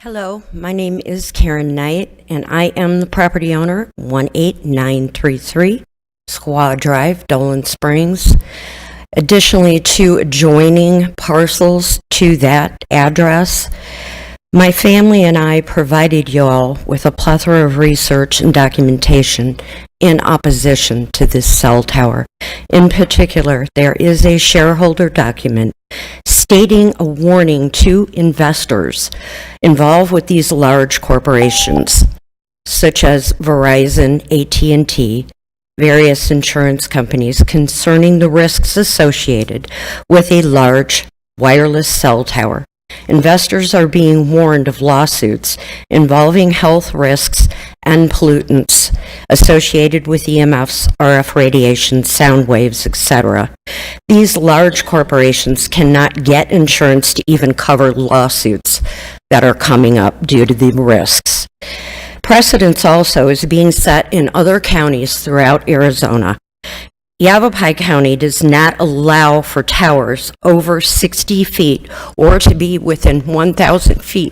Hello, my name is Karen Knight, and I am the property owner, 18933 Squaw Drive, Dolan Springs. Additionally, 2 adjoining parcels to that address. My family and I provided y'all with a plethora of research and documentation in opposition to this cell tower. In particular, there is a shareholder document stating a warning to investors involved with these large corporations, such as Verizon, AT&T, various insurance companies, concerning the risks associated with a large wireless cell tower. Investors are being warned of lawsuits involving health risks and pollutants associated with EMFs, RF radiation, sound waves, etc. These large corporations cannot get insurance to even cover lawsuits that are coming up due to the risks. Precedence also is being set in other counties throughout Arizona. Yavapai County does not allow for towers over 60 feet or to be within 1,000 feet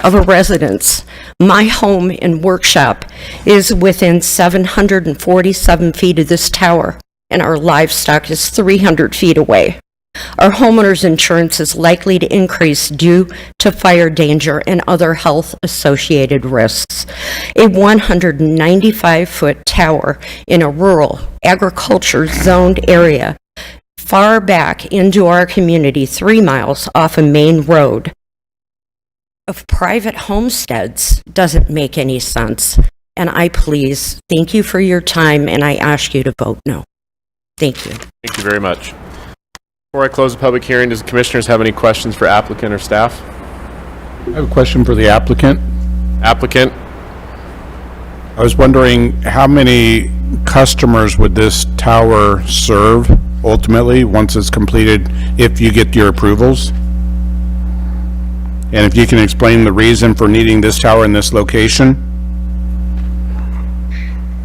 of a residence. My home and workshop is within 747 feet of this tower, and our livestock is 300 feet away. Our homeowner's insurance is likely to increase due to fire danger and other health-associated risks. A 195-foot tower in a rural, agriculture-zoned area far back into our community, 3 miles off a main road of private homesteads doesn't make any sense. And I please thank you for your time, and I ask you to vote no. Thank you. Thank you very much. Before I close the public hearing, does the commissioners have any questions for applicant or staff? I have a question for the applicant. Applicant? I was wondering how many customers would this tower serve ultimately once it's completed, if you get your approvals? And if you can explain the reason for needing this tower in this location?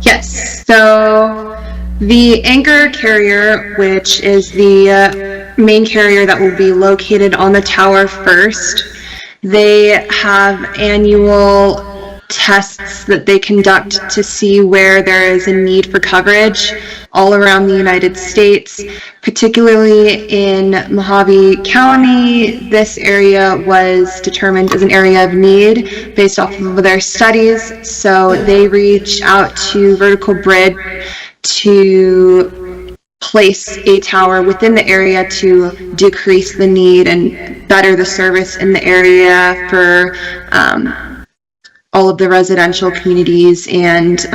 Yes, so the anchor carrier, which is the main carrier that will be located on the tower first, they have annual tests that they conduct to see where there is a need for coverage all around the United States, particularly in Mojave County. This area was determined as an area of need based off of their studies, so they reached out to Vertical Bridge to place a tower within the area to decrease the need and better the service in the area for all of the residential communities and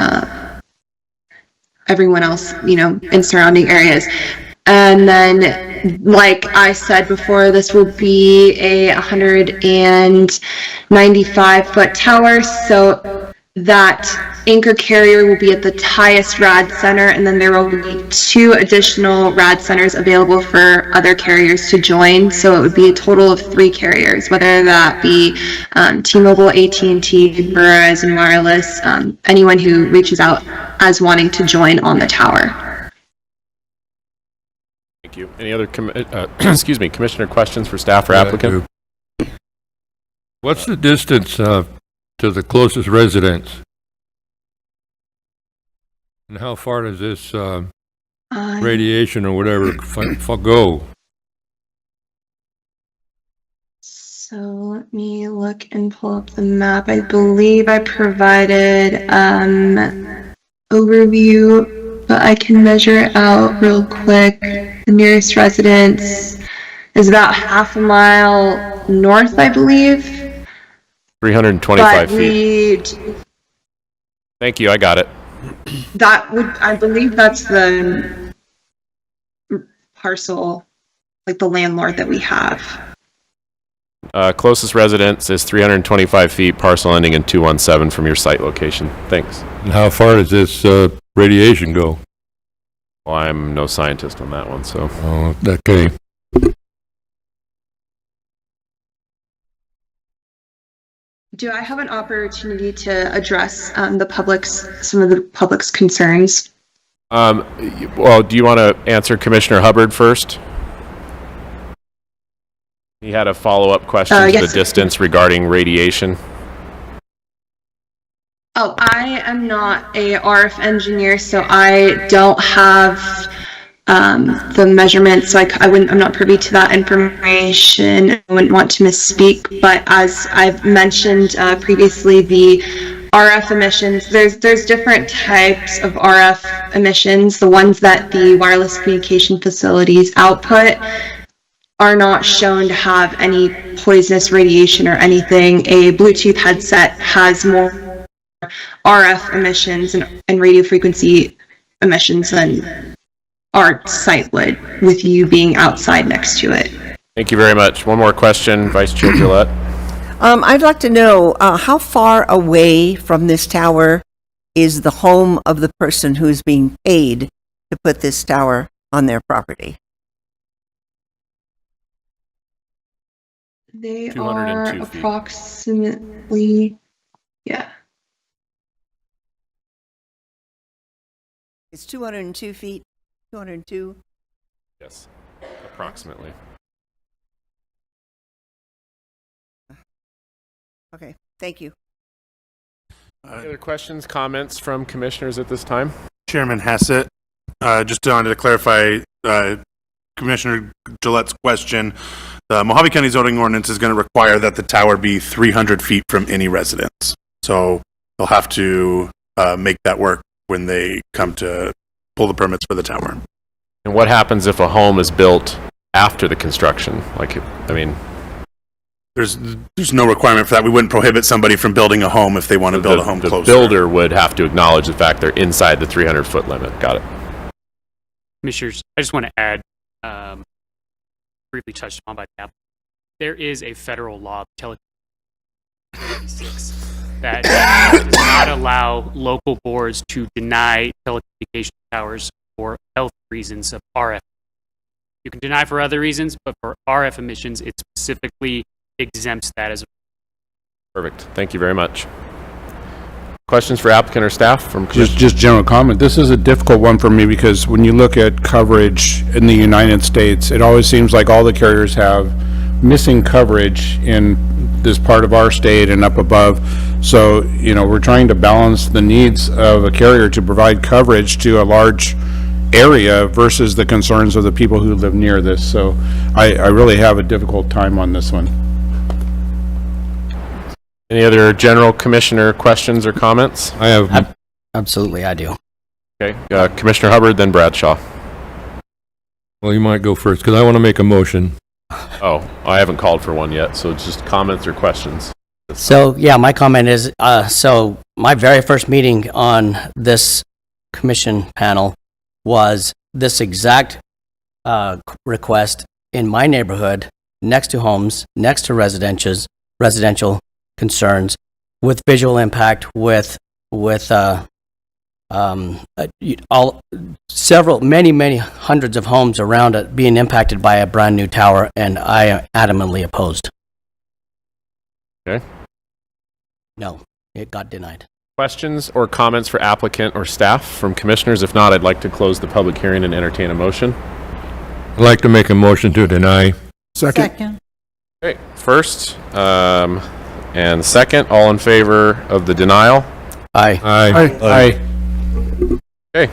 everyone else, in surrounding areas. And then, like I said before, this will be a 195-foot tower, so that anchor carrier will be at the highest rad center, and then there will be 2 additional rad centers available for other carriers to join. So it would be a total of 3 carriers, whether that be T-Mobile, AT&T, Verizon Wireless, anyone who reaches out as wanting to join on the tower. Thank you. Any other commissioner questions for staff or applicant? What's the distance to the closest residence? And how far does this radiation or whatever go? So let me look and pull up the map. I believe I provided overview, but I can measure it out real quick. The nearest residence is about half a mile north, I believe. 325 feet. Thank you, I got it. That would, I believe that's the parcel, like the landlord that we have. Closest residence is 325 feet, parcel ending in 217 from your site location. Thanks. And how far does this radiation go? Well, I'm no scientist on that one, so. Oh, okay. Do I have an opportunity to address some of the public's concerns? Well, do you want to answer Commissioner Hubbard first? He had a follow-up question to yes. the distance regarding radiation. Oh, I am not a RF engineer, so I don't have the measurements, so I'm not privy to that information. I wouldn't want to misspeak, but as I've mentioned previously, the RF emissions, there's different types of RF emissions. The ones that the wireless communication facilities output are not shown to have any poisonous radiation or anything. A Bluetooth headset has more RF emissions and radio frequency emissions than our site would, with you being outside next to it. Thank you very much. One more question, Vice Chair Gillette. I'd like to know how far away from this tower is the home of the person who's being paid to put this tower on their property? They are 202 feet. approximately, yeah. It's 202 feet, 202? Yes, approximately. Okay, thank you. Any other questions, comments from commissioners at this time? Chairman Hassett, just wanted to clarify Commissioner Gillette's question. The Mojave County zoning ordinance is going to require that the tower be 300 feet from any residence. So they'll have to make that work when they come to pull the permits for the tower. And what happens if a home is built after the construction? There's no requirement for that. We wouldn't prohibit somebody from building a home if they want to build a home closer. The builder would have to acknowledge the fact they're inside the 300-foot limit. Got it. Commissioners, I just want to add, briefly touched upon by the applicant, there is a federal law, that does not allow local boards to deny telecommunication towers for health reasons of RF. You can deny for other reasons, but for RF emissions, it specifically exempts that as a... Perfect. Thank you very much. Questions for applicant or staff from Just general comment. This is a difficult one for me because when you look at coverage in the United States, it always seems like all the carriers have missing coverage in this part of our state and up above. So, we're trying to balance the needs of a carrier to provide coverage to a large area versus the concerns of the people who live near this. So I really have a difficult time on this one. Any other general commissioner questions or comments? I have. Absolutely, I do. Okay, Commissioner Hubbard, then Bradshaw. Well, you might go first, because I want to make a motion. Oh, I haven't called for one yet, so it's just comments or questions. So, yeah, my comment is, so my very first meeting on this commission panel was this exact request in my neighborhood, next to homes, next to residential concerns, with visual impact, with many hundreds of homes around it being impacted by a brand new tower, and I adamantly opposed. Okay. No, it got denied. Questions or comments for applicant or staff from commissioners? If not, I'd like to close the public hearing and entertain a motion. I'd like to make a motion to deny. Second. Okay, first and second, all in favor of the denial? Aye. Aye. Okay,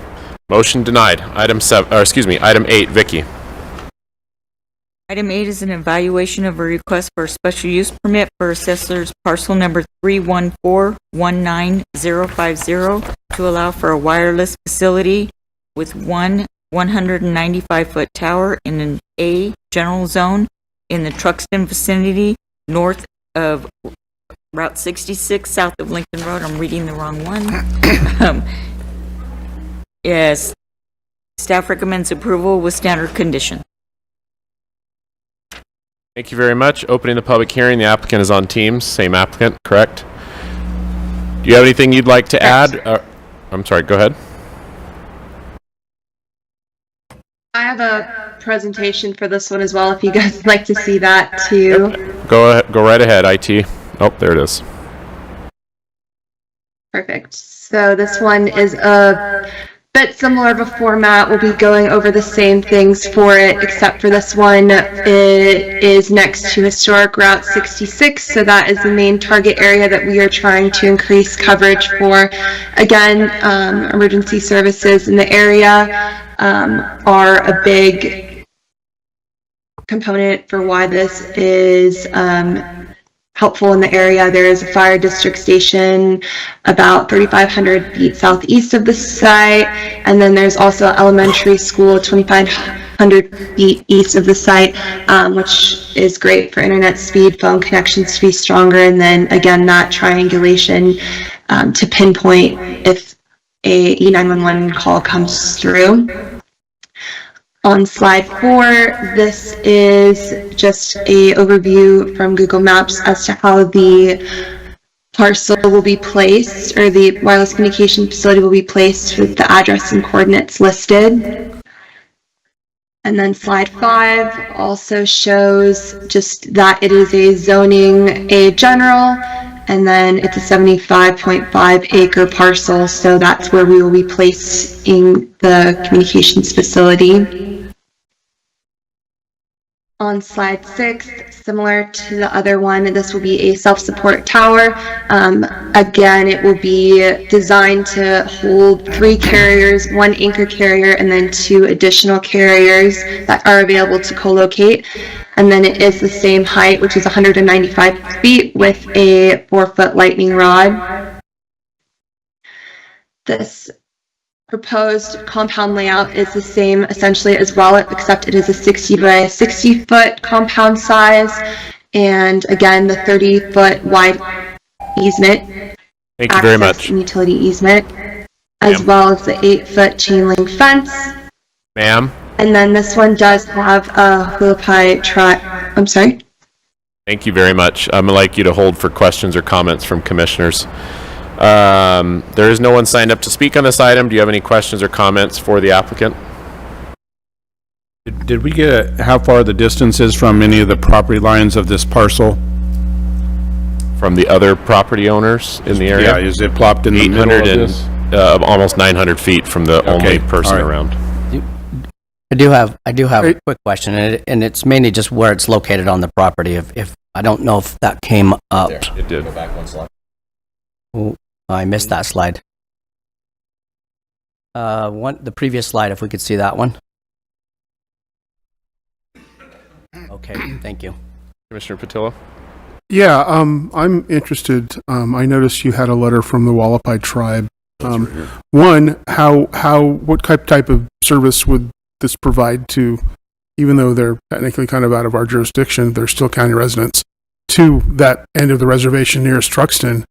motion denied. Item 8, Vicky. Item 8 is an evaluation of a request for a special use permit for assessor's parcel number 314-19050 to allow for a wireless facility with one 195-foot tower in an A general zone in the Truxton vicinity, north of Route 66, south of Lincoln Road. I'm reading the wrong one. Yes. Staff recommends approval with standard condition. Thank you very much. Opening the public hearing. The applicant is on Teams. Same applicant, correct? Do you have anything you'd like to add? I'm sorry, go ahead. I have a presentation for this one as well, if you guys would like to see that too. Go right ahead, IT. Oh, there it is. Perfect. So this one is a bit similar of a format. We'll be going over the same things for it, except for this one, it is next to historic Route 66, so that is the main target area that we are trying to increase coverage for. Again, emergency services in the area are a big component for why this is helpful in the area. There is a fire district station about 3,500 feet southeast of the site, and then there's also an elementary school 2,500 feet east of the site, which is great for internet speed, phone connections to be stronger, and then again that triangulation to pinpoint if a E911 call comes through. On slide 4, this is just a overview from Google Maps as to how the parcel will be placed, or the wireless communication facility will be placed with the address and coordinates listed. And then slide 5 also shows just that it is a zoning A general, and then it's a 75.5 acre parcel, so that's where we will be placing the communications facility. On slide 6, similar to the other one, this will be a self-support tower. Again, it will be designed to hold 3 carriers, 1 anchor carrier, and then 2 additional carriers that are available to co-locate. And then it is the same height, which is 195 feet, with a 4-foot lightning rod. This proposed compound layout is the same essentially as well, except it is a 60 by 60 foot compound size, and again the 30-foot wide easement. Thank you very much. And utility easement, as well as the 8-foot chain link fence. Ma'am? And then this one does have a Hualapai I'm sorry? Thank you very much. I'm going to like you to hold for questions or comments from commissioners. There is no one signed up to speak on this item. Do you have any questions or comments for the applicant? Did we get how far the distance is from any of the property lines of this parcel? From the other property owners in the area? Yeah, is it plopped in the middle of this? Almost 900 feet from the only person around. I do have a quick question, and it's mainly just where it's located on the property. If I don't know if that came up. It did. Go back one slide. Oh, I missed that slide. The previous slide, if we could see that one. Okay, thank you. Commissioner Patillo? Yeah, I'm interested. I noticed you had a letter from the Hualapai tribe. One, what type of service would this provide to, even though they're technically kind of out of our jurisdiction, they're still county residents, to that end of the reservation nearest Truxton?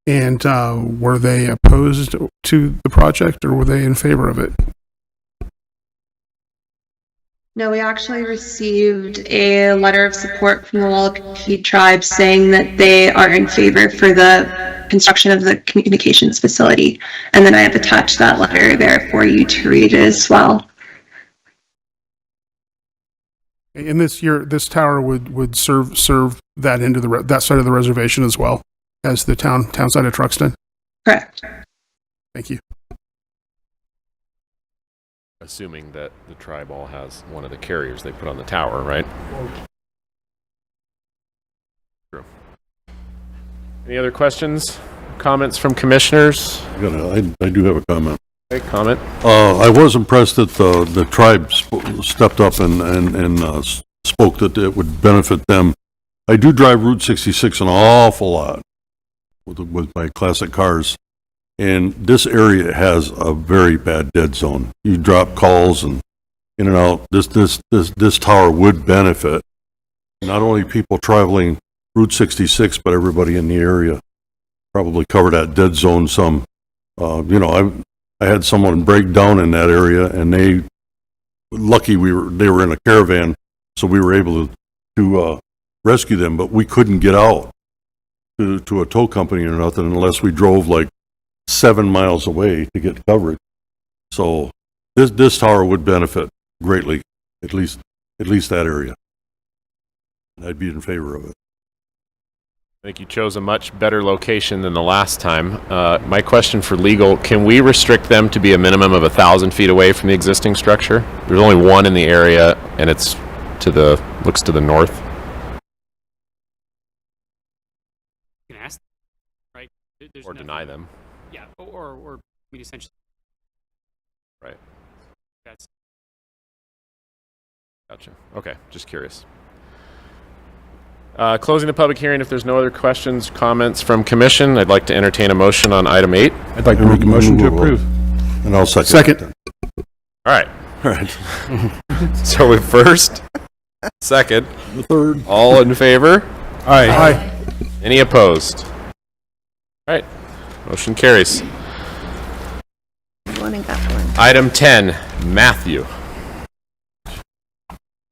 And were they opposed to the project, or were they in favor of it? No, we actually received a letter of support from the Hualapai tribe saying that they are in favor for the construction of the communications facility. And then I have attached that letter there for you to read as well. And this tower would serve that end of that side of the reservation as well as the town side of Truxton? Correct. Thank you. Assuming that the tribe all has one of the carriers they put on the tower, right? True. Any other questions, comments from commissioners? I do have a comment. Okay, comment. I was impressed that the tribe stepped up and spoke that it would benefit them. I do drive Route 66 an awful lot with my classic cars, and this area has a very bad dead zone. You drop calls and in and out. This tower would benefit not only people traveling Route 66, but everybody in the area. Probably cover that dead zone some. I had someone break down in that area, and they were in a caravan, so we were able to rescue them, but we couldn't get out to a tow company or nothing unless we drove like 7 miles away to get coverage. So this tower would benefit greatly, at least that area. And I'd be in favor of it. think you chose a much better location than the last time. My question for legal, can we restrict them to be a minimum of 1,000 feet away from the existing structure? There's only one in the area, and it's looks to the north. You can ask, right? There's Or deny them. Yeah, or I mean, essentially. Right. That's Gotcha. Okay, just curious. Closing the public hearing. If there's no other questions, comments from commission, I'd like to entertain a motion on item 8. I'd like to make a motion to approve. And I'll second. Second. All right. All right. So we first, second, The third. all in favor? Aye. Any opposed? All right. Motion carries. One and got one. Item 10, Matthew.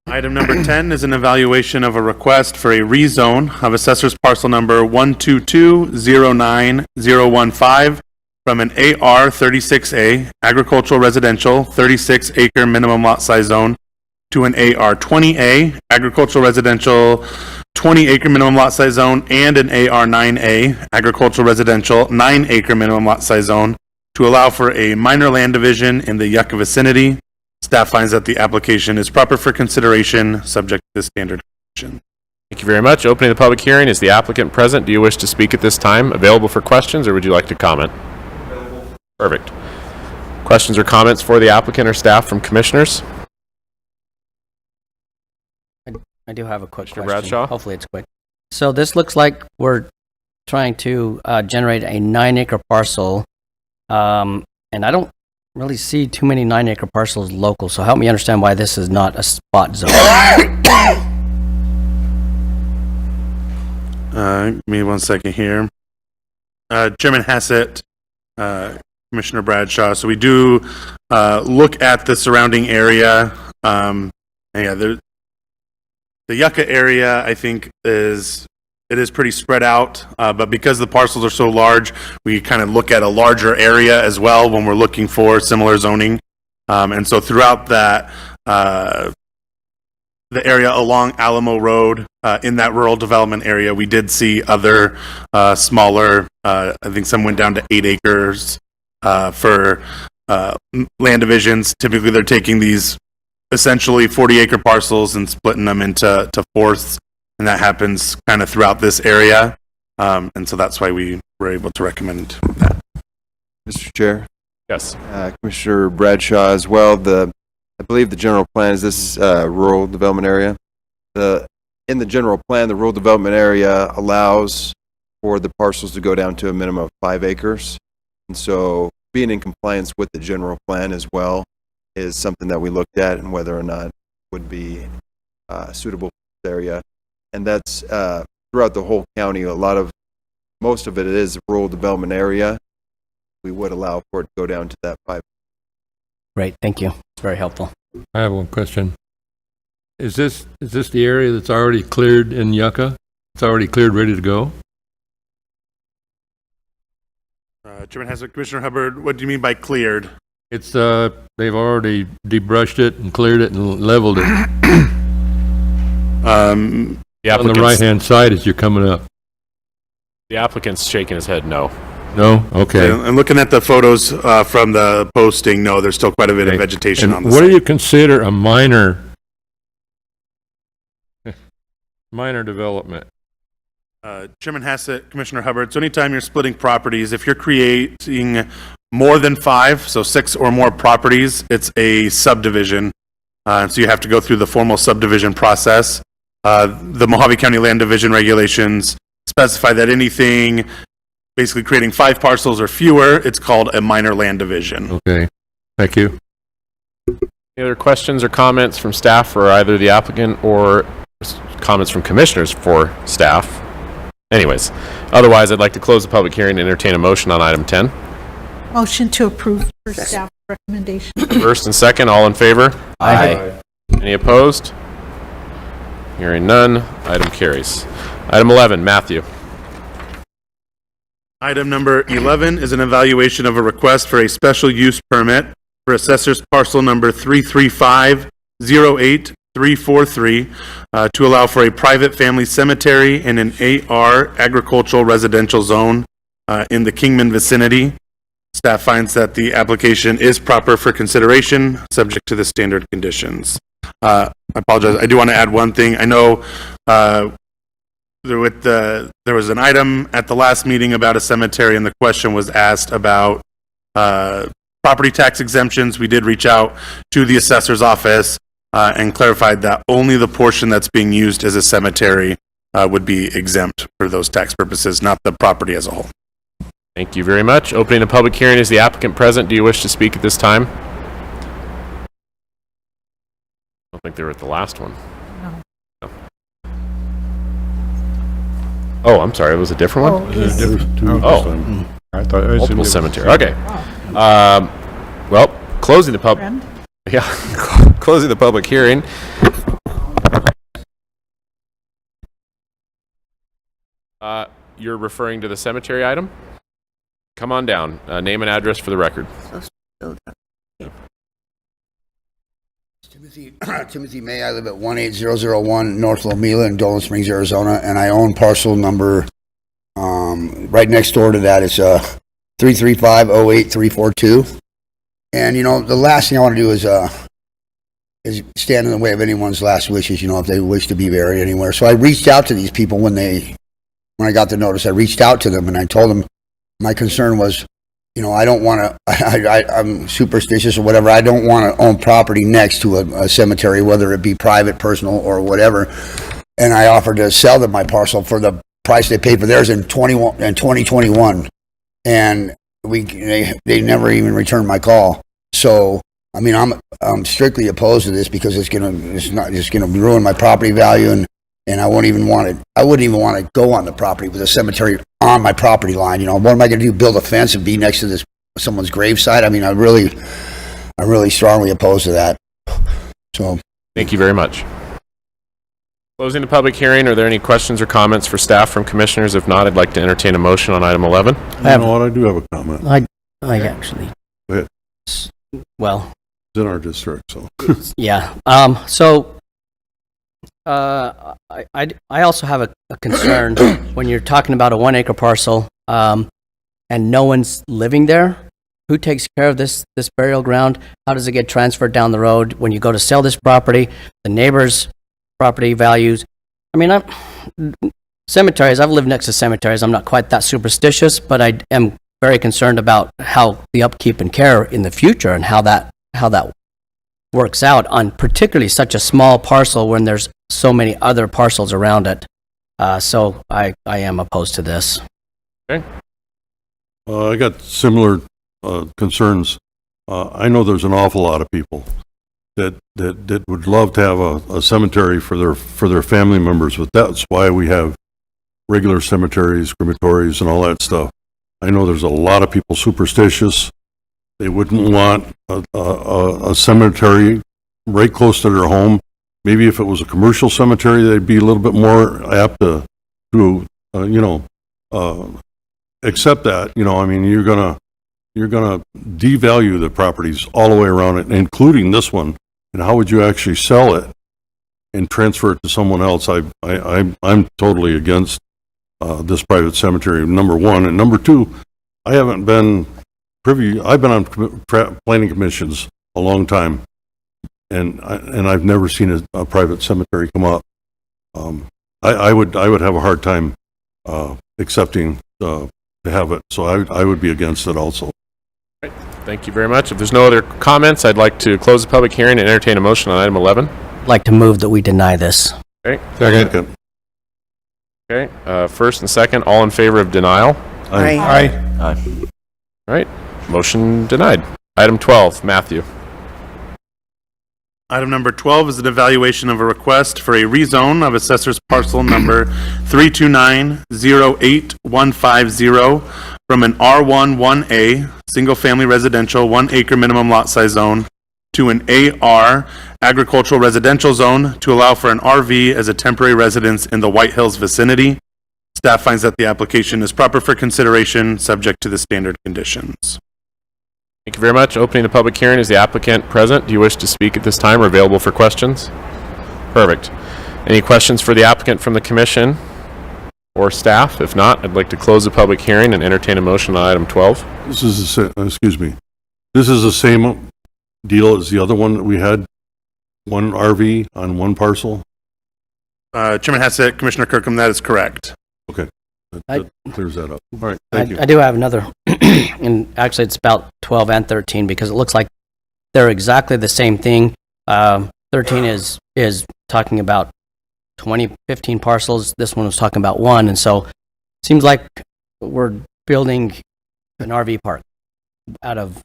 Item number 10 is an evaluation of a request for a rezone of assessor's parcel number 122-09015 from an AR 36A agricultural residential 36-acre minimum lot size zone to an AR 20A agricultural residential 20-acre minimum lot size zone and an AR 9A agricultural residential 9-acre minimum lot size zone to allow for a minor land division in the Yucca vicinity. Staff finds that the application is proper for consideration, subject to the standard conditions. Thank you very much. Opening the public hearing. Is the applicant present? Do you wish to speak at this time? Available for questions, or would you like to comment? Perfect. Questions or comments for the applicant or staff from commissioners? I do have a quick Mr. question. Bradshaw? Hopefully it's quick. So this looks like we're trying to generate a 9-acre parcel, and I don't really see too many 9-acre parcels local, so help me understand why this is not a spot zone. Give me 1 second here. Chairman Hassett, Commissioner Bradshaw. So we do look at the surrounding area. The Yucca area, I think, is pretty spread out, but because the parcels are so large, we kind of look at a larger area as well when we're looking for similar zoning. And so throughout that, the area along Alamo Road, in that rural development area, we did see other smaller, I think some went down to 8 acres for land divisions. Typically, they're taking these essentially 40-acre parcels and splitting them into fourths. And that happens kind of throughout this area. And so that's why we were able to recommend that. Mr. Chair? Yes. Commissioner Bradshaw as well. I believe the general plan is this rural development area. In the general plan, the rural development area allows for the parcels to go down to a minimum of 5 acres. And so being in compliance with the general plan as well is something that we looked at and whether or not would be suitable for this area. And that's throughout the whole county. Most of it is rural development area. We would allow for it to go down to that 5. Great, thank you. It's very helpful. I have one question. Is this the area that's already cleared in Yucca? It's already cleared, ready to go? Chairman Hassett, Commissioner Hubbard, what do you mean by cleared? It's they've already debrushed it and cleared it and leveled it. On the right-hand side as you're coming up. The applicant's shaking his head no. No? Okay. And looking at the photos from the posting, no, there's still quite a bit of vegetation on the What site. do you consider a minor development? Chairman Hassett, Commissioner Hubbard, so anytime you're splitting properties, if you're creating more than 5, so 6 or more properties, it's a subdivision. So you have to go through the formal subdivision process. The Mojave County Land Division regulations specify that anything basically creating 5 parcels or fewer, it's called a minor land division. Okay, thank you. Any other questions or comments from staff for either the applicant or comments from commissioners for staff? Anyways, otherwise, I'd like to close the public hearing and entertain a motion on item 10. Motion to approve for staff recommendation. First and second, all in favor? Aye. Any opposed? Hearing none, item carries. Item 11, Matthew. Item number 11 is an evaluation of a request for a special use permit for assessor's parcel number 33508 343 to allow for a private family cemetery in an AR agricultural residential zone in the Kingman vicinity. Staff finds that the application is proper for consideration, subject to the standard conditions. I apologize. I do want to add one thing. I know there was an item at the last meeting about a cemetery, and the question was asked about property tax exemptions. We did reach out to the assessor's office and clarified that only the portion that's being used as a cemetery would be exempt for those tax purposes, not the property as a whole. Thank you very much. Opening the public hearing, is the applicant present? Do you wish to speak at this time? I don't think they were at the last one. No. Oh, I'm sorry. It was a different one? I thought, I assumed Multiple it was- cemetery. Okay. Well, closing the closing the public hearing. You're referring to the cemetery item? Come on down. Name and address for the record. Timothy May. I live at 18001 North Lomela in Dolan Springs, Arizona, and I own parcel number right next door to that. It's 335-08342. And, you know, the last thing I want to do is stand in the way of anyone's last wishes, you know, if they wish to be buried anywhere. So I reached out to these people when I got the notice. I reached out to them and I told them my concern was, you know, I don't want to, I'm superstitious or whatever. I don't want to own property next to a cemetery, whether it be private, personal, or whatever. And I offered to sell them my parcel for the price they paid for theirs in 2021. And they never even returned my call. So, I mean, I'm strictly opposed to this because it's gonna ruin my property value, and I wouldn't even want to go on the property with a cemetery on my property line. You know, what am I going to do? Build a fence and be next to someone's gravesite? I mean, I'm really strongly opposed to that. So, thank you very much. Closing the public hearing. Are there any questions or comments for staff from commissioners? If not, I'd like to entertain a motion on item 11. You know what? I do have a comment. I actually. Go ahead. Well. It's in our district, so. Yeah. I also have a concern when you're talking about a 1 acre parcel, and no one's living there. Who takes care of this burial ground? How does it get transferred down the road? When you go to sell this property, the neighbor's property values. I mean, cemeteries, I've lived next to cemeteries. I'm not quite that superstitious, but I am very concerned about how the upkeep and care in the future and how that works out on particularly such a small parcel when there's so many other parcels around it. So I am opposed to this. Okay. I got similar concerns. I know there's an awful lot of people that would love to have a cemetery for their family members, but that's why we have regular cemeteries, crematories, and all that stuff. I know there's a lot of people superstitious. They wouldn't want a cemetery right close to their home. Maybe if it was a commercial cemetery, they'd be a little bit more apt to accept that. You know, I mean, you're gonna devalue the properties all the way around it, including this one. And how would you actually sell it and transfer it to someone else? I'm totally against this private cemetery, number one. And number two, I haven't been privy. I've been on planning commissions a long time, and I've never seen a private cemetery come up. I would have a hard time accepting to have it, so I would be against it also. Right. Thank you very much. If there's no other comments, I'd like to close the public hearing and entertain a motion on item 11. I'd like to move that we deny this. Okay. Second. Okay. First and second, all in favor of denial? Aye. All right. Motion denied. Item 12, Matthew. Item number 12 is an evaluation of a request for a rezone of assessor's parcel number 329-08150 from an R1-1A, single-family residential, 1 acre minimum lot size zone to an AR, agricultural residential zone to allow for an RV as a temporary residence in the White Hills vicinity. Staff finds that the application is proper for consideration, subject to the standard conditions. Thank you very much. Opening the public hearing. Is the applicant present? Do you wish to speak at this time or available for questions? Perfect. Any questions for the applicant from the commission or staff? If not, I'd like to close the public hearing and entertain a motion on item 12. This is excuse me. This is the same deal as the other one that we had, one RV on one parcel? Chairman Hassett, Commissioner Kirkham, that is correct. Okay. That clears that up. All right, thank you. I do have another, and actually it's about 12 and 13 because it looks like they're exactly the same thing. 13 is talking about 15 parcels. This one was talking about one, and so it seems like we're building an RV park out of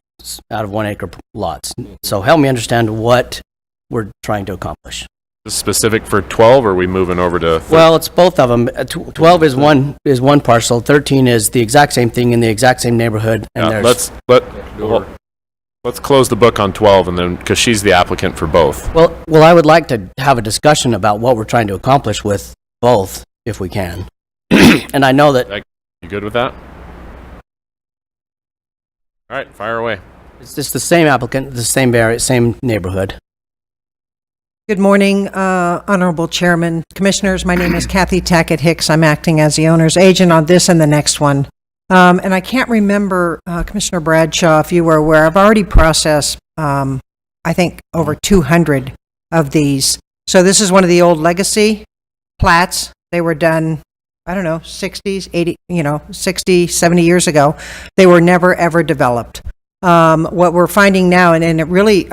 1 acre lots. So help me understand what we're trying to accomplish. Specific for 12, or are we moving over to 13? Well, it's both of them. 12 is one parcel. 13 is the exact same thing in the exact same neighborhood. And let's close the book on 12, and then because she's the applicant for both. Well, I would like to have a discussion about what we're trying to accomplish with both, if we can. And I know that. You good with that? All right, fire away. It's just the same applicant, the same area, same neighborhood. Good morning, Honorable Chairman, Commissioners. My name is Kathy Tackett Hicks. I'm acting as the owner's agent on this and the next one. And I can't remember, Commissioner Bradshaw, if you were aware, I've already processed, I think, over 200 of these. So this is one of the old legacy plats. They were done, I don't know, 60s, 80, 60, 70 years ago. They were never, ever developed. What we're finding now, and it really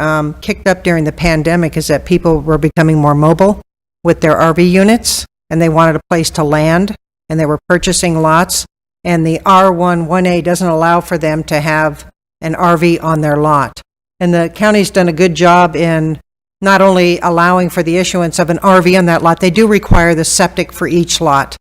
kicked up during the pandemic, is that people were becoming more mobile with their RV units, and they wanted a place to land, and they were purchasing lots, and the R1 1A doesn't allow for them to have an RV on their lot. And the county's done a good job in not only allowing for the issuance of an RV on that lot, they do require the septic for each lot.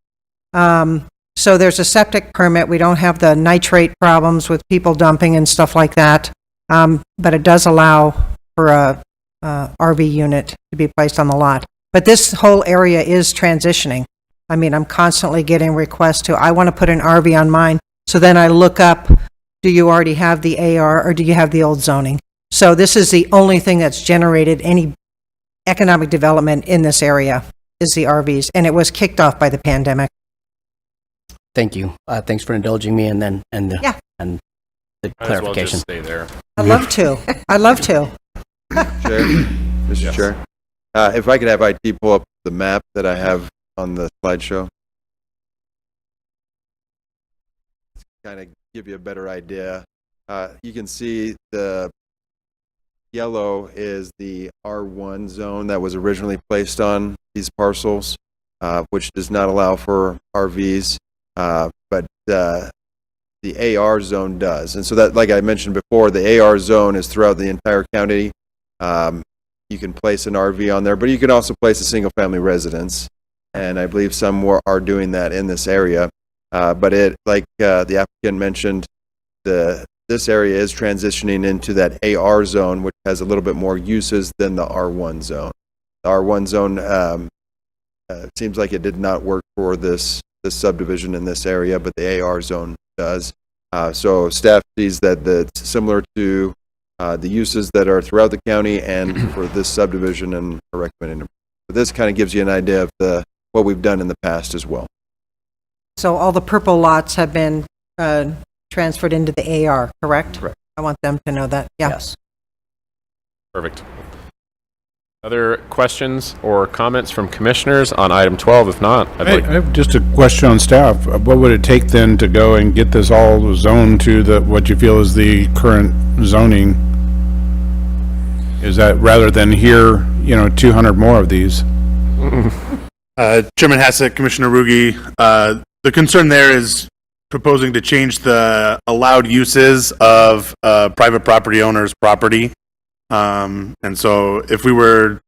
So there's a septic permit. We don't have the nitrate problems with people dumping and stuff like that. But it does allow for a RV unit to be placed on the lot. But this whole area is transitioning. I mean, I'm constantly getting requests I want to put an RV on mine. So then I look up, do you already have the AR or do you have the old zoning? So this is the only thing that's generated any economic development in this area is the RVs. And it was kicked off by the pandemic. Thank you. Thanks for indulging me and the clarification. Well just stay there. I'd love to. I'd love to. Chair, Mr. Chair, if I could have IT pull up the map that I have on the slideshow. Kind of give you a better idea. You can see the yellow is the R1 zone that was originally placed on these parcels, which does not allow for RVs. But the AR zone does. And so that, like I mentioned before, the AR zone is throughout the entire county. You can place an RV on there, but you can also place a single-family residence. And I believe some are doing that in this area. But it, like the applicant mentioned, this area is transitioning into that AR zone, which has a little bit more uses than the R1 zone. The R1 zone seems like it did not work for this subdivision in this area, but the AR zone does. So staff sees that it's similar to the uses that are throughout the county and for this subdivision, and are recommending it. But this kind of gives you an idea of what we've done in the past as well. So all the purple lots have been transferred into the AR, correct? Correct. I want them to know that. Yeah. Yes. Perfect. Other questions or comments from commissioners on item 12? If not, I have just a question on staff. What would it take then to go and get this all zoned to what you feel is the current zoning? Is that rather than here, 200 more of these? Chairman Hassett, Commissioner Ruge, the concern there is proposing to change the allowed uses of private property owners' property. And so if we were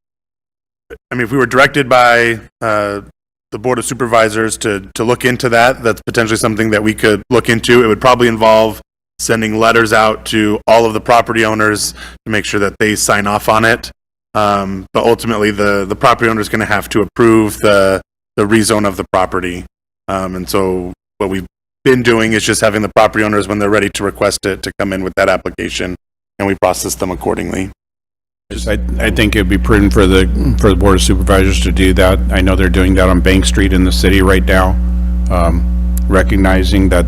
directed by the Board of Supervisors to look into that, that's potentially something that we could look into. It would probably involve sending letters out to all of the property owners to make sure that they sign off on it. But ultimately, the property owner is going to have to approve the rezone of the property. And so what we've been doing is just having the property owners, when they're ready to request it, to come in with that application, and we process them accordingly. I think it'd be prudent for the Board of Supervisors to do that. I know they're doing that on Bank Street in the city right now, recognizing that,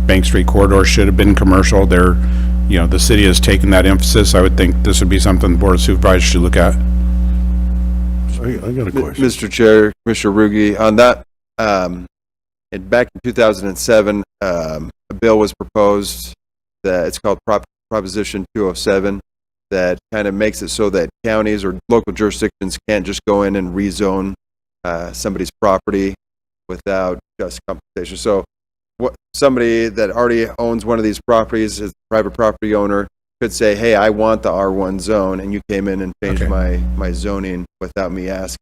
Bank Street corridor should have been commercial. The city has taken that emphasis. I would think this would be something the Board of Supervisors should look at. I got a question. Mr. Chair, Commissioner Ruge, on that, back in 2007, a bill was proposed that it's called Proposition 207, that kind of makes it so that counties or local jurisdictions can't just go in and rezone somebody's property without just compensation. So somebody that already owns one of these properties, as a private property owner, could say, hey, I want the R1 zone, and you came in and changed my zoning without me asking.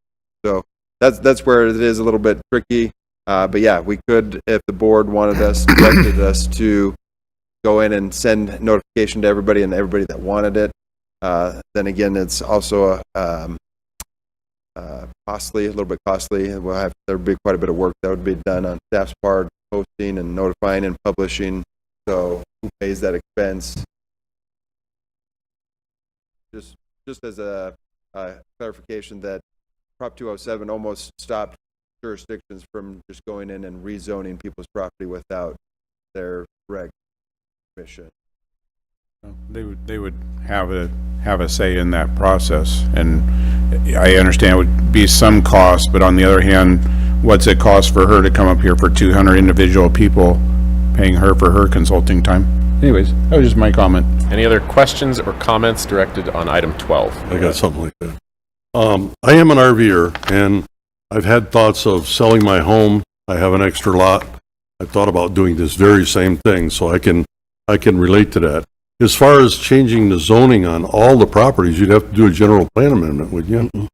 So that's where it is a little bit tricky. But yeah, we could, if the board directed us to go in and send notification to everybody and everybody that wanted it. Then again, it's also costly, a little bit costly. There would be quite a bit of work that would be done on staff's part, posting and notifying and publishing. So who pays that expense? Just as a clarification, that Prop 207 almost stopped jurisdictions from just going in and rezoning people's property without their reg permission. They would have a say in that process, and I understand it would be some cost, but on the other hand, what's it cost for her to come up here for 200 individual people, paying her for her consulting time? Anyways, that was just my comment. Any other questions or comments directed on item 12? I got something like that. I am an RVer, and I've had thoughts of selling my home. I have an extra lot. I've thought about doing this very same thing, so I can relate to that. As far as changing the zoning on all the properties, you'd have to do a general plan amendment, wouldn't you?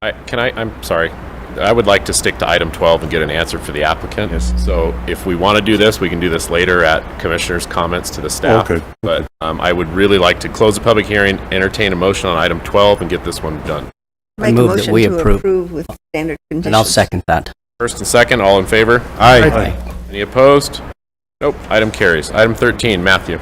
I'm sorry. I would like to stick to item 12 and get an answer for the applicant. Yes. So if we want to do this, we can do this later at commissioners' comments to the staff. Okay. But I would really like to close the public hearing, entertain a motion on item 12, and get this one done. I move that we approve. with standard conditions. And I'll second that. First and second, all in favor? Aye. Any opposed? Nope. Item carries. Item 13, Matthew.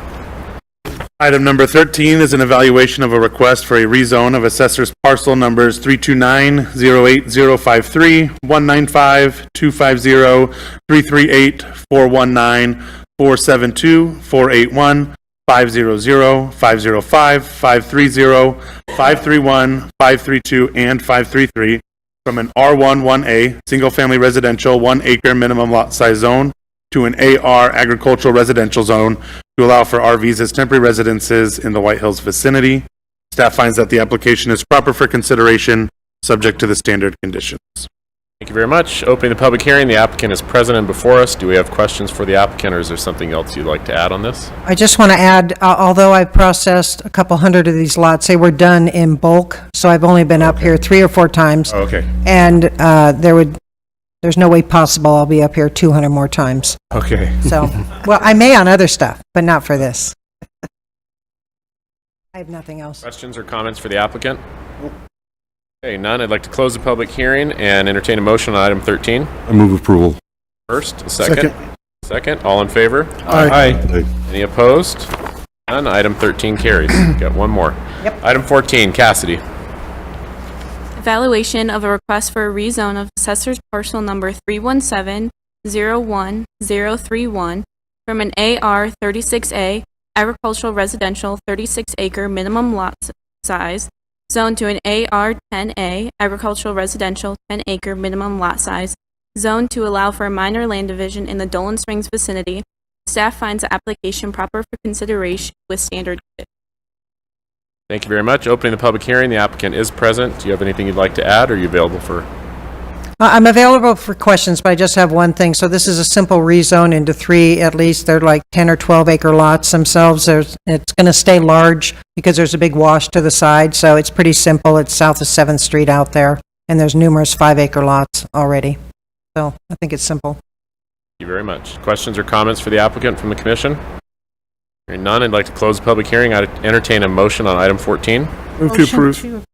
Item number 13 is an evaluation of a request for a rezone of assessor's parcel numbers 329-08053, 195, 250, 338, 419, 472, 481, 500, 505, 530, 531, 532, and 533 from an R1-1A, single-family residential, 1 acre minimum lot size zone to an AR agricultural residential zone to allow for RVs as temporary residences in the White Hills vicinity. Staff finds that the application is proper for consideration, subject to the standard conditions. Thank you very much. Opening the public hearing, the applicant is present and before us. Do we have questions for the applicant, or is there something else you'd like to add on this? I just want to add, although I've processed a couple hundred of these lots, they were done in bulk, so I've only been up here 3 or 4 times. Oh, okay. And there's no way possible I'll be up here 200 more times. Okay. So, well, I may on other stuff, but not for this. I have nothing else. Questions or comments for the applicant? Okay, none. I'd like to close the public hearing and entertain a motion on item 13. I move approval. First, second. Second, all in favor? Aye. Any opposed? None. Item 13 carries. Got one more. Yep. Item 14, Cassidy. Evaluation of a request for a rezone of assessor's parcel number 317-01031 from an AR 36A agricultural residential 36 acre minimum lot size zone to an AR 10A agricultural residential 10 acre minimum lot size zone to allow for a minor land division in the Dolan Springs vicinity. Staff finds the application proper for consideration with standard conditions. Thank you very much. Opening the public hearing, the applicant is present. Do you have anything you'd like to add, or are you available for? I'm available for questions, but I just have one thing. So this is a simple rezone into 3, at least. They're like 10 or 12 acre lots themselves. It's going to stay large because there's a big wash to the side. So it's pretty simple. It's south of 7th Street out there, and there's numerous 5 acre lots already. So I think it's simple. Thank you very much. Questions or comments for the applicant from the commission? Hearing none, I'd like to close the public hearing. I'd entertain a motion on item 14. Move to approve.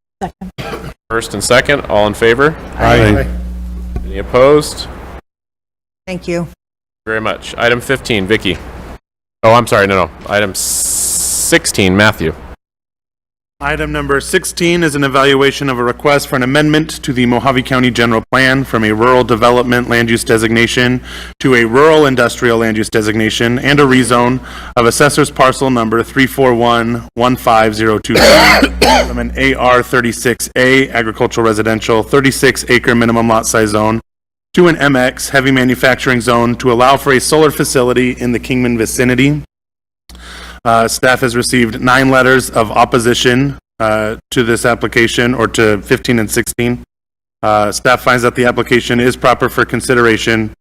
First and second, all in favor? Aye. Any opposed? Thank you. Very much. Item 15, Vicky. Oh, I'm sorry, no. Item 16, Matthew. Item number 16 is an evaluation of a request for an amendment to the Mojave County General Plan from a rural development land use designation to a rural industrial land use designation and a rezone of assessor's parcel number 341-15023 from an AR 36A agricultural residential 36-acre minimum lot size zone to an MX heavy manufacturing zone to allow for a solar facility in the Kingman vicinity. Staff has received 9 letters of opposition to this application, or to 15 and 16. Staff finds that the application is proper for consideration,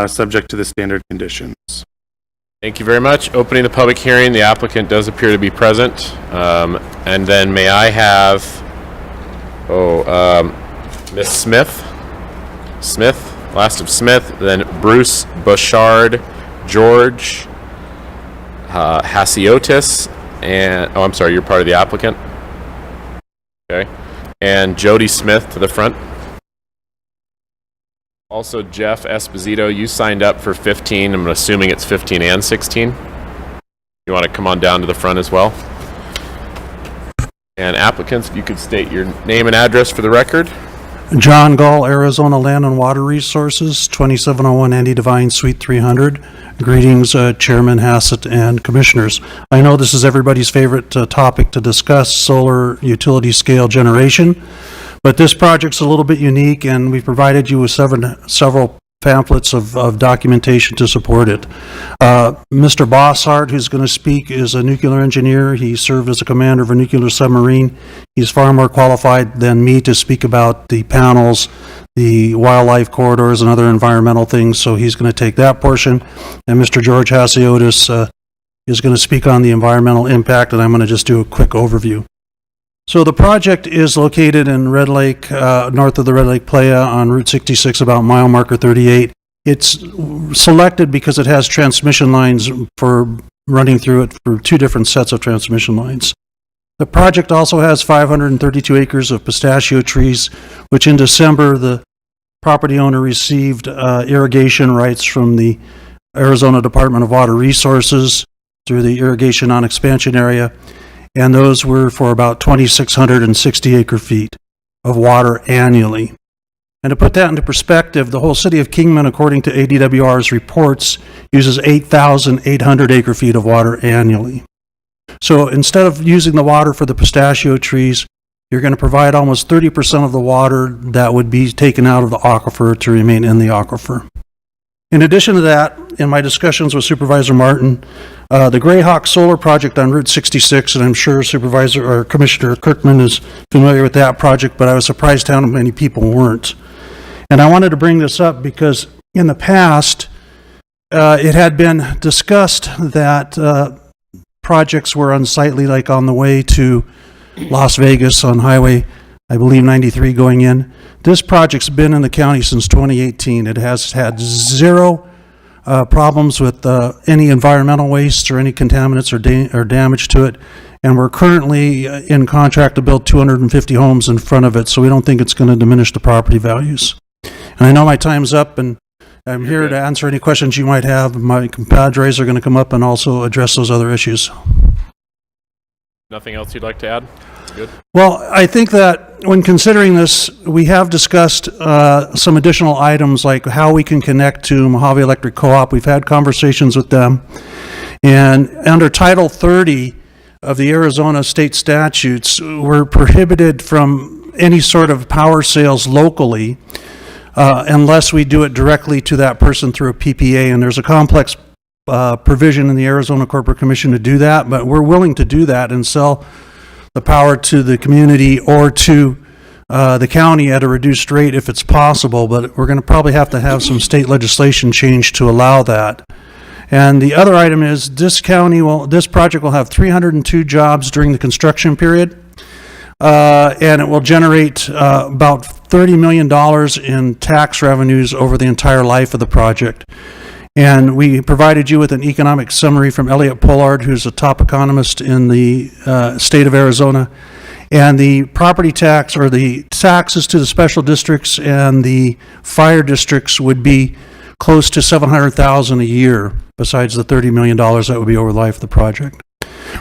subject to the standard conditions. Thank you very much. Opening the public hearing, the applicant does appear to be present. And then may I have, Ms. Smith, last of Smith, then Bruce Bouchard, George Hasiotis, and, I'm sorry, you're part of the applicant? Okay. And Jody Smith to the front. Also, Jeff Esposito, you signed up for 15. I'm assuming it's 15 and 16. You want to come on down to the front as well? And applicants, if you could state your name and address for the record. John Gall, Arizona Land and Water Resources, 2701 Andy Devine, Suite 300. Greetings, Chairman Hassett and Commissioners. I know this is everybody's favorite topic to discuss, solar utility scale generation, but this project's a little bit unique, and we've provided you with several pamphlets of documentation to support it. Mr. Bossart, who's going to speak, is a nuclear engineer. He served as a commander of a nuclear submarine. He's far more qualified than me to speak about the panels, the wildlife corridors, and other environmental things, so he's going to take that portion. And Mr. George Hasiotis is going to speak on the environmental impact, and I'm going to just do a quick overview. So the project is located in Red Lake, north of the Red Lake Playa on Route 66, about mile marker 38. It's selected because it has transmission lines for running through it for 2 different sets of transmission lines. The project also has 532 acres of pistachio trees, which in December the property owner received irrigation rights from the Arizona Department of Water Resources through the irrigation on expansion area. And those were for about 2,660 acre feet of water annually. And to put that into perspective, the whole city of Kingman, according to ADWR's reports, uses 8,800 acre feet of water annually. So instead of using the water for the pistachio trees, you're going to provide almost 30% of the water that would be taken out of the aquifer to remain in the aquifer. In addition to that, in my discussions with Supervisor Martin, the Greyhawk Solar Project on Route 66, and I'm sure Supervisor or Commissioner Kirkman is familiar with that project, but I was surprised how many people weren't. And I wanted to bring this up because in the past, it had been discussed that projects were unsightly, like on the way to Las Vegas on Highway, I believe 93 going in. This project's been in the county since 2018. It has had 0 problems with any environmental wastes or any contaminants or damage to it. And we're currently in contract to build 250 homes in front of it, so we don't think it's going to diminish the property values. And I know my time's up, and I'm here to answer any questions you might have. My compadres are going to come up and also address those other issues. Nothing else you'd like to add? Good. Well, I think that when considering this, we have discussed some additional items like how we can connect to Mojave Electric Co-op. We've had conversations with them. And under Title 30 of the Arizona state statutes, we're prohibited from any sort of power sales locally unless we do it directly to that person through a PPA. And there's a complex provision in the Arizona Corporate Commission to do that, but we're willing to do that and sell the power to the community or to the county at a reduced rate if it's possible, but we're going to probably have to have some state legislation change to allow that. And the other item is this project will have 302 jobs during the construction period, and it will generate about $30 million in tax revenues over the entire life of the project. And we provided you with an economic summary from Elliot Pollard, who's a top economist in the state of Arizona. And the property tax, or the taxes to the special districts and the fire districts, would be close to $700,000 a year, besides the $30 million that would be over the life of the project.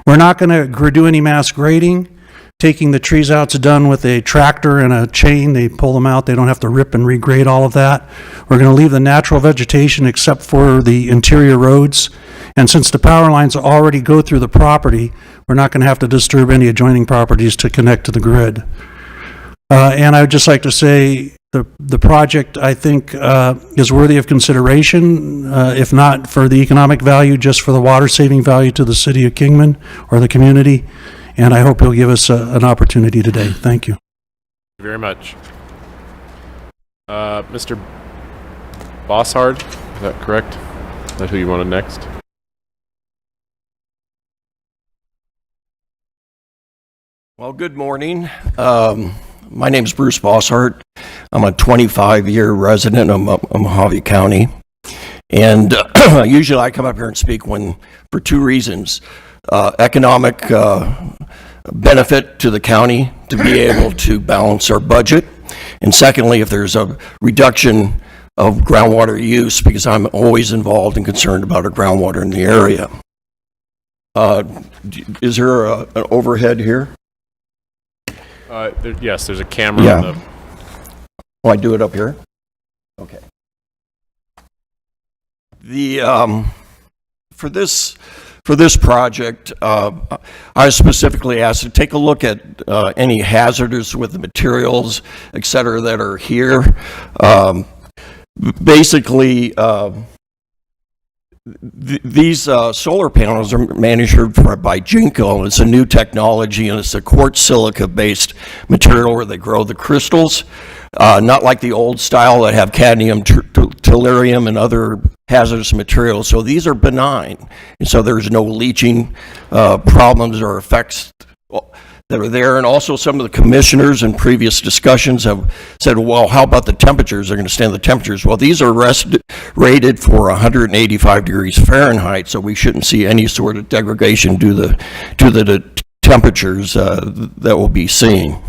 We're not going to do any mass grading. taking the trees out's done with a tractor and a chain. They pull them out. They don't have to rip and regrade all of that. We're going to leave the natural vegetation except for the interior roads. And since the power lines already go through the property, we're not going to have to disturb any adjoining properties to connect to the grid. And I would just like to say the project, I think, is worthy of consideration, if not for the economic value, just for the water saving value to the city of Kingman or the community. And I hope you'll give us an opportunity today. Thank you. Thank you very much. Mr. Bossard, is that correct? Is that who you wanted next? Well, good morning. My name is Bruce Bossart. I'm a 25-year resident of Mojave County. And usually I come up here and speak for two reasons. Economic benefit to the county to be able to balance our budget. And secondly, if there's a reduction of groundwater use, because I'm always involved and concerned about our groundwater in the area. Is there an overhead here? Yes, there's a camera. Yeah. On the... Oh, I do it up here? Okay. For this project, I was specifically asked to take a look at any hazardous with the materials, et cetera, that are here. Basically, these solar panels are manufactured by Jinko. It's a new technology, and it's a quartz silica-based material where they grow the crystals. Not like the old style that have cadmium, tellurium, and other hazardous materials. So these are benign, and so there's no leaching problems or effects that are there. And also some of the commissioners in previous discussions have said, well, how about the temperatures? They're going to stand the temperatures. Well, these are rated for 185 degrees Fahrenheit, so we shouldn't see any sort of degradation due to the temperatures that will be seen.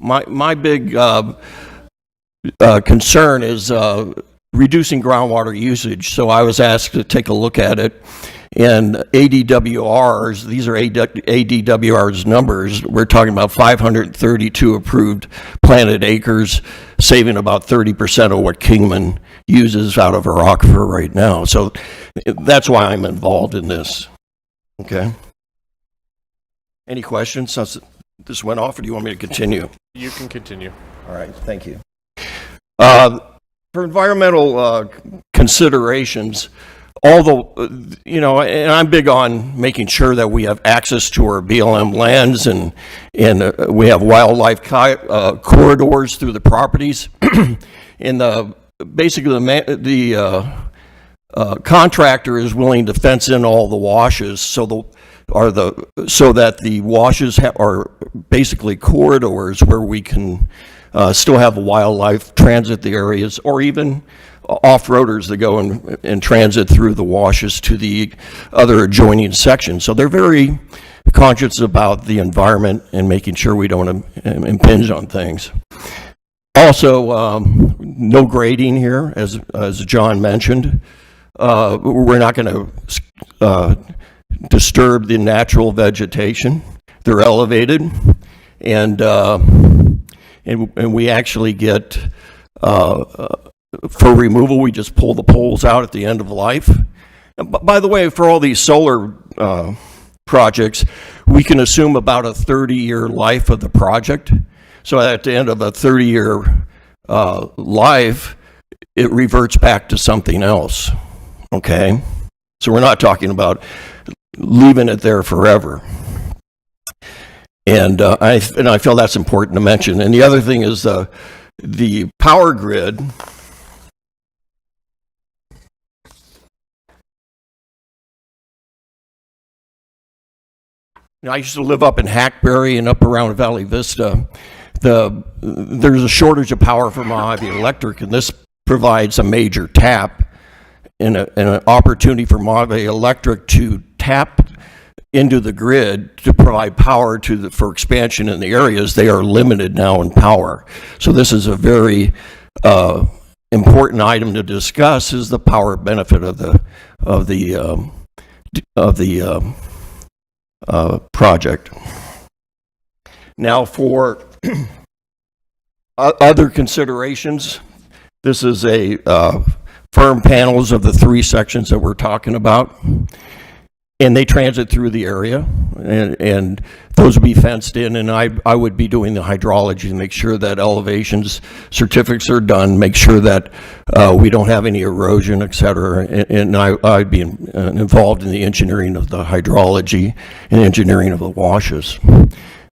My big concern is reducing groundwater usage. So I was asked to take a look at it. And ADWRs, these are ADWRs numbers. We're talking about 532 approved planted acres, saving about 30% of what Kingman uses out of our aquifer right now. So that's why I'm involved in this. Okay. Any questions since this went off, or do you want me to continue? You can continue. All right, thank you. For environmental considerations, although, and I'm big on making sure that we have access to our BLM lands and we have wildlife corridors through the properties. And basically the contractor is willing to fence in all the washes so that the washes are basically corridors where we can still have wildlife transit the areas, or even off-roaders that go and transit through the washes to the other adjoining sections. So they're very conscious about the environment and making sure we don't impinge on things. Also, no grading here, as John mentioned. We're not going to disturb the natural vegetation. They're elevated, and we actually get, for removal, we just pull the poles out at the end of life. By the way, for all these solar projects, we can assume about a 30-year life of the project. So at the end of a 30-year life, it reverts back to something else, okay? So we're not talking about leaving it there forever. And I feel that's important to mention. And the other thing is the power grid. I used to live up in Hackberry and up around Valley Vista. There's a shortage of power for Mojave Electric, and this provides a major tap and an opportunity for Mojave Electric to tap into the grid to provide power for expansion in the areas. They are limited now in power. So this is a very important item to discuss is the power benefit of the project. Now, for other considerations, this is a firm panels of the 3 sections that we're talking about, and they transit through the area, and those would be fenced in, and I would be doing the hydrology to make sure that elevations certificates are done, make sure that we don't have any erosion, et cetera, and I'd be involved in the engineering of the hydrology and engineering of the washes.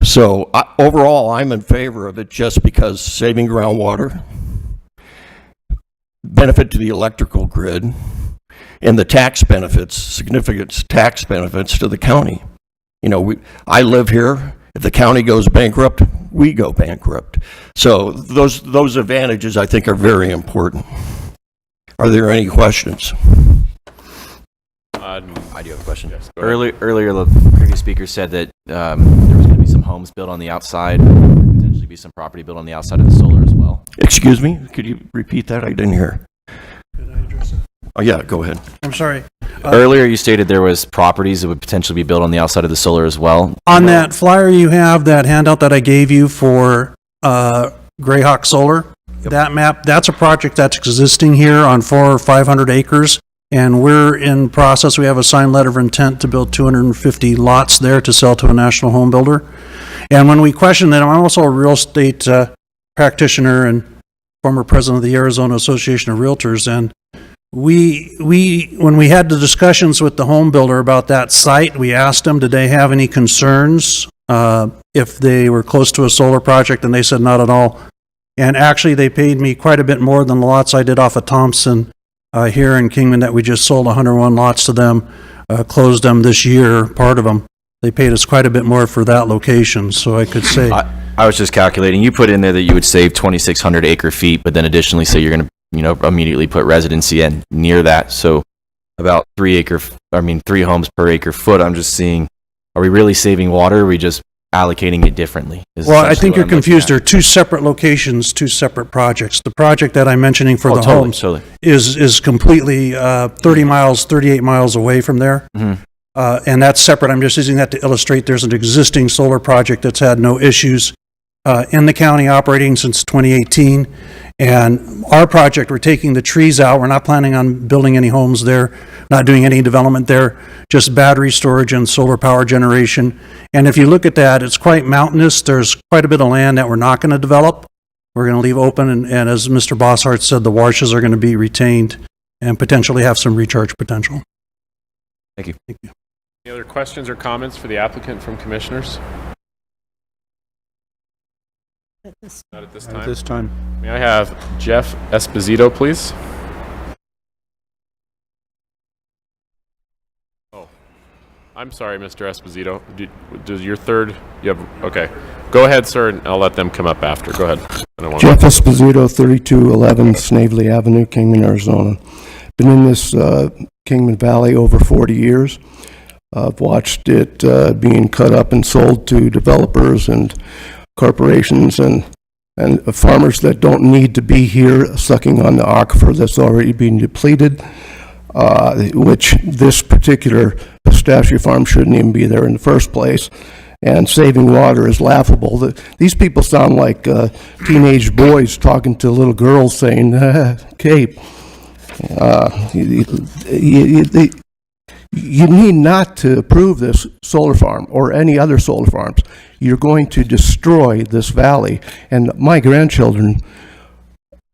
So overall, I'm in favor of it just because saving groundwater, benefit to the electrical grid, and the tax benefits, significant tax benefits to the county. You know, I live here. If the county goes bankrupt, we go bankrupt. So those advantages, I think, are very important. Are there any questions? I do have a question. Yes, earlier, the previous speaker said that there was going to be some homes built on the outside, potentially be some property built on the outside of the solar as well. Excuse me? Could you repeat that? I didn't hear. Could I address it? Oh, yeah, go ahead. I'm sorry. Earlier, you stated there was properties that would potentially be built on the outside of the solar as well. On that flyer you have, that handout that I gave you for Greyhawk Solar, that map, that's a project that's existing here on 400 or 500 acres. And we're in process, we have a signed letter of intent to build 250 lots there to sell to a national home builder. And when we question that, I'm also a real estate practitioner and former president of the Arizona Association of Realtors. And when we had the discussions with the home builder about that site, we asked them, did they have any concerns if they were close to a solar project? And they said not at all. And actually, they paid me quite a bit more than the lots I did off of Thompson here in Kingman that we just sold 101 lots to them, closed them this year, part of them. They paid us quite a bit more for that location, so I could say. I was just calculating. You put in there that you would save 2,600 acre feet, but then additionally say you're going to, immediately put residency in near that. So about 3 homes per acre foot. I'm just seeing, are we really saving water? Or are we just allocating it differently? Well, I think you're confused. There are 2 separate locations, 2 separate projects. The project that I'm mentioning for the homes is completely 38 miles away from there. Mm-hmm. And that's separate. I'm just using that to illustrate there's an existing solar project that's had no issues in the county operating since 2018. And our project, we're taking the trees out. We're not planning on building any homes there, not doing any development there, just battery storage and solar power generation. And if you look at that, it's quite mountainous. There's quite a bit of land that we're not going to develop. We're going to leave open. And as Mr. Bosshart said, the washes are going to be retained and potentially have some recharge potential. Thank you. Thank you. Any other questions or comments for the applicant from commissioners? Not at this time. At this time. May I have Jeff Esposito, please? Oh, I'm sorry, Mr. Esposito. Does your third? You have okay. Go ahead, sir, and I'll let them come up after. Go ahead. Jeff Esposito, 3211 Snavely Avenue, Kingman, Arizona. Been in this Kingman Valley over 40 years. I've watched it being cut up and sold to developers and corporations and farmers that don't need to be here, sucking on the aquifer that's already being depleted, which this particular pistachio farm shouldn't even be there in the first place. And saving water is laughable. These people sound like teenage boys talking to little girls saying, Cape. You need not to approve this solar farm or any other solar farms. You're going to destroy this valley. And my grandchildren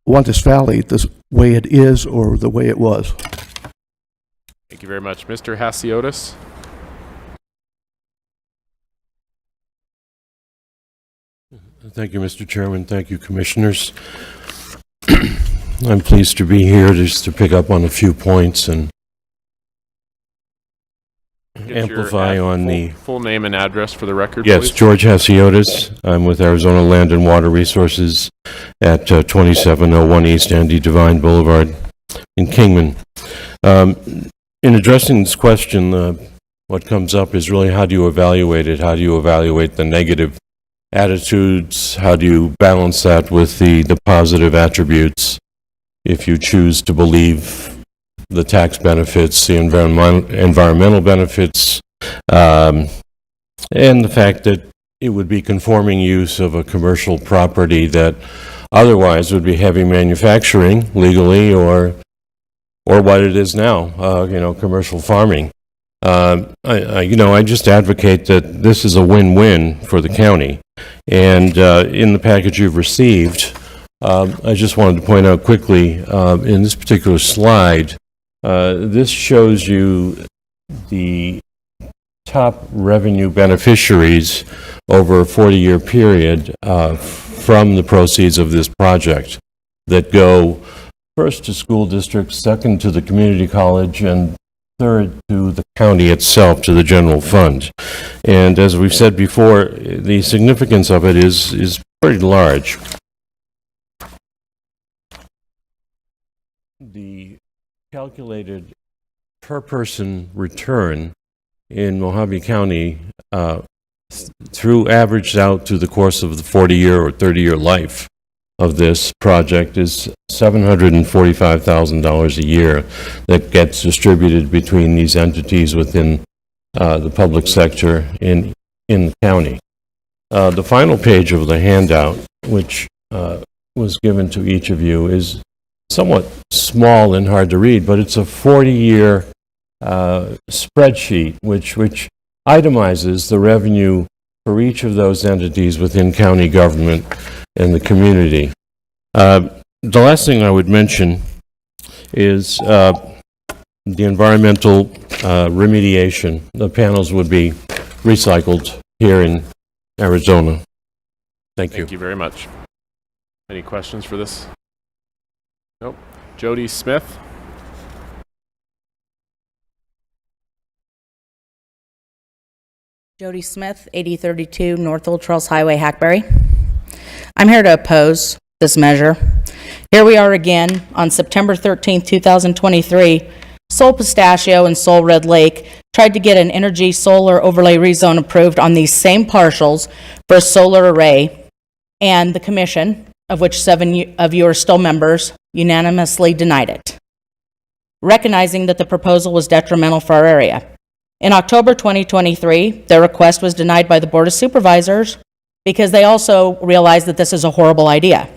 want this valley the way it is or the way it was. Thank you very much. Mr. Hasiotis? Thank you, Mr. Chairman. Thank you, Commissioners. I'm pleased to be here just to pick up on a few points and amplify on the full name and address for the record, yes, please. George Hasiotis. I'm with Arizona Land and Water Resources at 2701 East Andy Devine Boulevard in Kingman. In addressing this question, what comes up is really how do you evaluate it? How do you evaluate the negative attitudes? How do you balance that with the positive attributes? if you choose to believe the tax benefits, the environmental benefits, and the fact that it would be conforming use of a commercial property that otherwise would be heavy manufacturing legally, or what it is now, commercial farming. I just advocate that this is a win-win for the county. And in the package you've received, I just wanted to point out quickly, in this particular slide, this shows you the top revenue beneficiaries over a 40-year period from the proceeds of this project that go first to school districts, second to the community college, and third to the county itself, to the general fund. And as we've said before, the significance of it is pretty large. The calculated per person return in Mojave County through averaged out through the course of the 40-year or 30-year life of this project is $745,000 a year that gets distributed between these entities within the public sector in the county. The final page of the handout, which was given to each of you, is somewhat small and hard to read, but it's a 40-year spreadsheet which itemizes the revenue for each of those entities within county government and the community. The last thing I would mention is the environmental remediation. The panels would be recycled here in Arizona. Thank you. Thank you very much. Any questions for this? Nope. Jody Smith? Jody Smith, 8032 North Old Trails Highway, Hackberry. I'm here to oppose this measure. Here we are again on September 13th, 2023. Sol Pistachio and Sol Red Lake tried to get an energy solar overlay rezone approved on these same parcels for a solar array, and the commission, of which 7 of you are still members, unanimously denied it, recognizing that the proposal was detrimental for our area. In October 2023, their request was denied by the Board of Supervisors because they also realized that this is a horrible idea.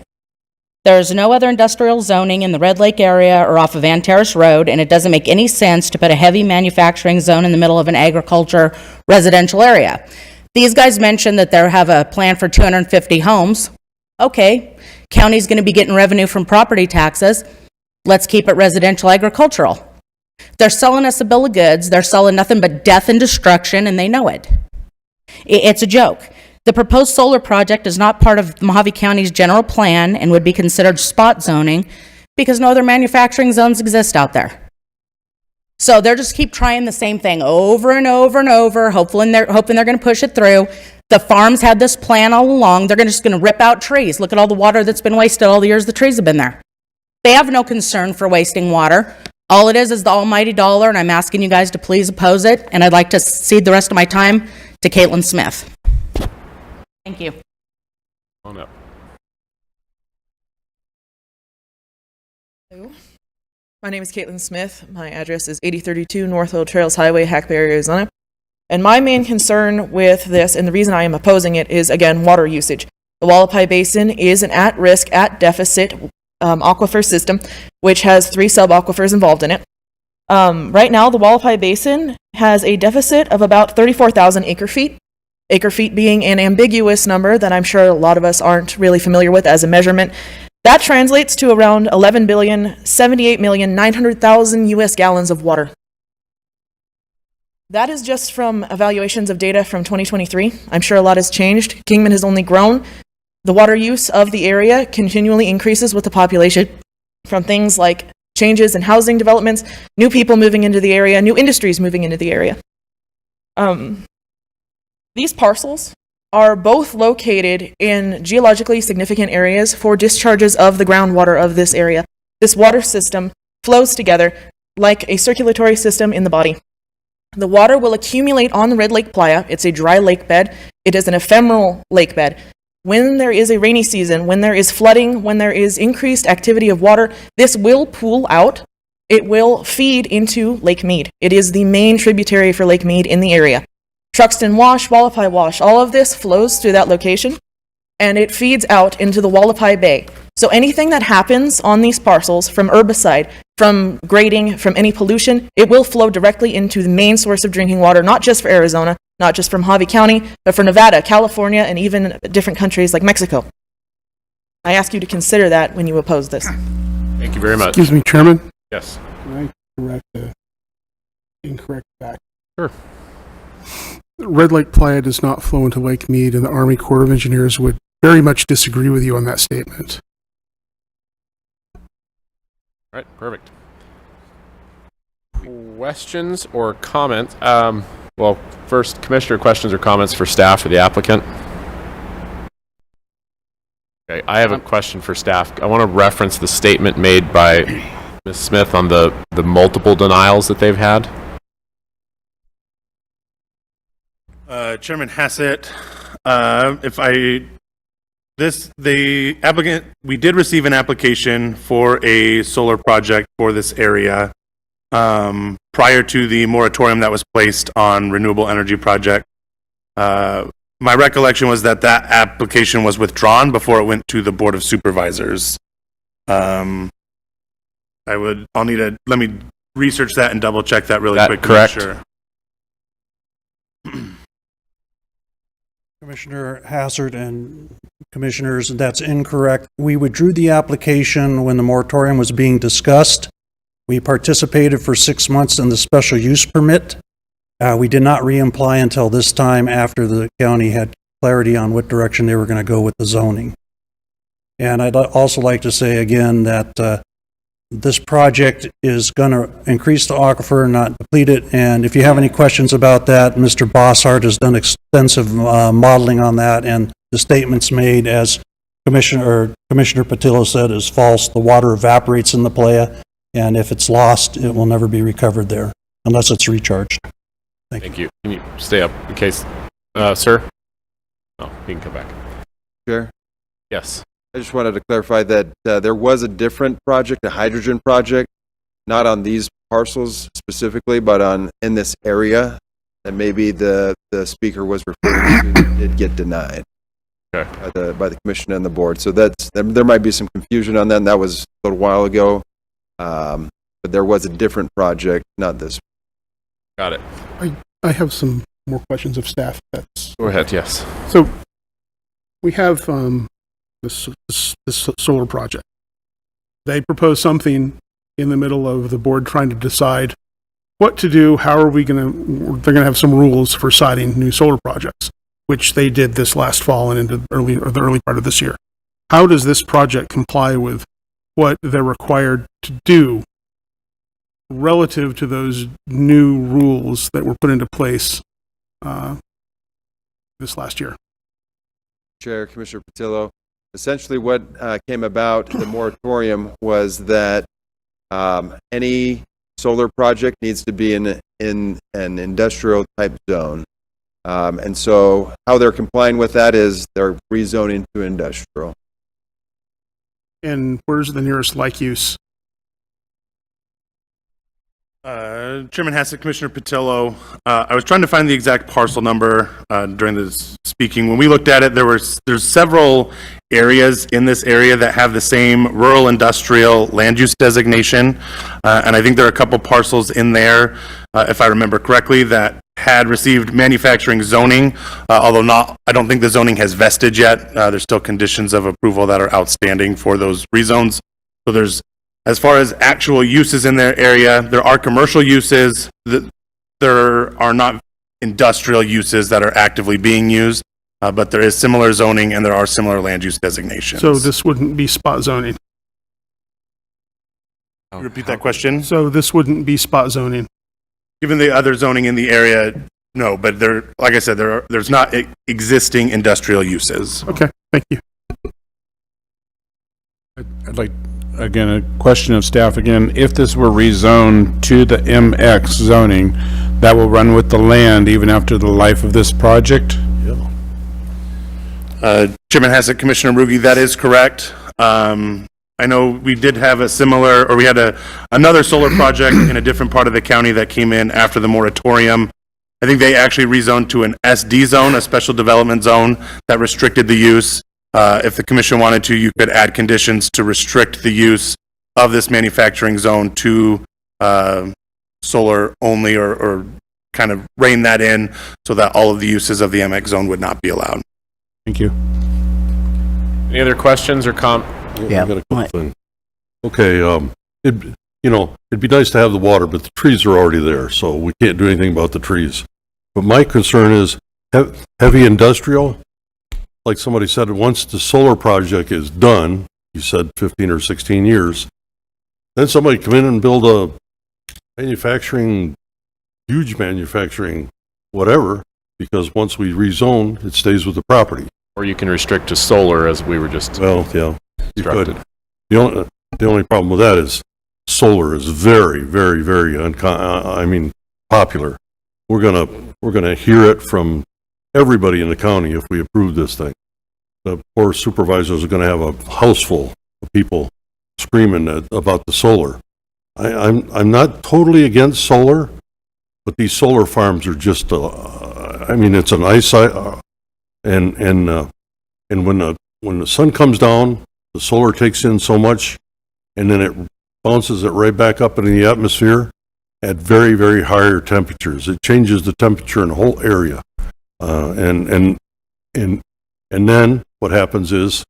There is no other industrial zoning in the Red Lake area or off of Van Terrace Road, and it doesn't make any sense to put a heavy manufacturing zone in the middle of an agriculture residential area. These guys mentioned that they have a plan for 250 homes. Okay, county's going to be getting revenue from property taxes. Let's keep it residential agricultural. They're selling us a bill of goods. They're selling nothing but death and destruction, and they know it. It's a joke. The proposed solar project is not part of Mojave County's general plan and would be considered spot zoning because no other manufacturing zones exist out there. So they're just keep trying the same thing over and over and over, hoping they're going to push it through. The farms had this plan all along. They're just going to rip out trees. Look at all the water that's been wasted all the years the trees have been there. They have no concern for wasting water. All it is the almighty dollar, and I'm asking you guys to please oppose it, and I'd like to cede the rest of my time to Caitlin Smith. Thank you. On up. Hello. My name is Caitlin Smith. My address is 8032 North Old Trails Highway, Hackberry, Arizona. And my main concern with this, and the reason I am opposing it, is, again, water usage. The Wallapai Basin is an at-risk, at-deficit aquifer system, which has 3 sub-aquifers involved in it. Right now, the Wallapai Basin has a deficit of about 34,000 acre-feet. Acre-feet being an ambiguous number that I'm sure a lot of us aren't really familiar with as a measurement. That translates to around 11,078,900,000 US gallons of water. That is just from evaluations of data from 2023. I'm sure a lot has changed. Kingman has only grown. The water use of the area continually increases with the population, from things like changes in housing developments, new people moving into the area, new industries moving into the area. These parcels are both located in geologically significant areas for discharges of the groundwater of this area. This water system flows together like a circulatory system in the body. The water will accumulate on the Red Lake Playa. It's a dry lake bed. It is an ephemeral lake bed. when there is a rainy season, when there is flooding, when there is increased activity of water, this will pool out. It will feed into Lake Mead. It is the main tributary for Lake Mead in the area. Truxton Wash, Wallapai Wash, all of this flows through that location, and it feeds out into the Wallapai Bay. So anything that happens on these parcels, from herbicide, from grading, from any pollution, it will flow directly into the main source of drinking water, not just for Arizona, not just from Mojave County, but for Nevada, California, and even different countries like Mexico. I ask you to consider that when you oppose this. Thank you very much. Excuse me, Chairman? Yes. Can I correct the incorrect fact? Sure. Red Lake Playa does not flow into Lake Mead, and the Army Corps of Engineers would very much disagree with you on that statement. All right, perfect. Questions or comments? Well, first, Commissioner, questions or comments for staff or the applicant? Okay, I have a question for staff. I want to reference the statement made by Ms. Smith on the multiple denials that they've had. Chairman Hassett, the applicant, we did receive an application for a solar project for this area prior to the moratorium that was placed on renewable energy project. My recollection was that application was withdrawn before it went to the Board of Supervisors. Let me research that and double check that really quick. Correct? Sure. Commissioner Hassard and Commissioners, that's incorrect. We withdrew the application when the moratorium was being discussed. We participated for 6 months in the special use permit. We did not reapply until this time after the county had clarity on what direction they were going to go with the zoning. And I'd also like to say again that this project is going to increase the aquifer, not deplete it. And if you have any questions about that, Mr. Bossart has done extensive modeling on that, and the statements made, as Commissioner Patillo said, is false. The water evaporates in the playa, and if it's lost, it will never be recovered there unless it's recharged. Thank you. Can you stay up in case, sir? Oh, you can come back. Chair? Yes. I just wanted to clarify that there was a different project, a hydrogen project, not on these parcels specifically, but in this area that maybe the speaker was referring to did get denied. Okay. By the commission and the board. So there might be some confusion on that, and that was a little while ago. But there was a different project, not this. Got it. I have some more questions of staff. Go ahead, yes. So we have this solar project. They propose something in the middle of the board trying to decide what to do. How are we they're going to have some rules for siting new solar projects, which they did this last fall and into the early part of this year. How does this project comply with what they're required to do relative to those new rules that were put into place this last year? Chair, Commissioner Patillo, essentially what came about the moratorium was that any solar project needs to be in an industrial type zone. And so how they're complying with that is they're rezoning to industrial. And where's the nearest like use? Chairman Hassett, Commissioner Patillo, I was trying to find the exact parcel number during this speaking. When we looked at it, there's several areas in this area that have the same rural industrial land use designation, and I think there are a couple parcels in there, if I remember correctly, that had received manufacturing zoning, although I don't think the zoning has vested yet. There's still conditions of approval that are outstanding for those rezones. So as far as actual uses in their area, there are commercial uses. There are not industrial uses that are actively being used, but there is similar zoning and there are similar land use designations. So this wouldn't be spot zoning. Repeat that question. So this wouldn't be spot zoning. Given the other zoning in the area, no, but like I said, there's not existing industrial uses. Okay, thank you. I'd like, again, a question of staff again. If this were rezoned to the MX zoning, that will run with the land even after the life of this project? Chairman Hassett, Commissioner Rugi, that is correct. I know we did have a similar, or we had another solar project in a different part of the county that came in after the moratorium. I think they actually rezoned to an SD zone, a special development zone that restricted the use. If the commission wanted to, you could add conditions to restrict the use of this manufacturing zone to solar only, or kind of rein that in so that all of the uses of the MX zone would not be allowed. Thank you. Any other questions or I got a quick thing. Okay, it'd be nice to have the water, but the trees are already there, so we can't do anything about the trees. But my concern is heavy industrial. Like somebody said, once the solar project is done, you said 15 or 16 years, then somebody come in and build a huge manufacturing, whatever, because once we rezone, it stays with the property. Or you can restrict to solar, as we were just Well, yeah, you could. The only problem with that is solar is very, very, very popular. We're gonna hear it from everybody in the county if we approve this thing. The poor supervisors are gonna have a house full of people screaming about the solar. I'm not totally against solar, but these solar farms are just, it's an eyesight, and when the sun comes down, the solar takes in so much, and then it bounces it right back up into the atmosphere at very, very higher temperatures. It changes the temperature in the whole area, and then what happens is,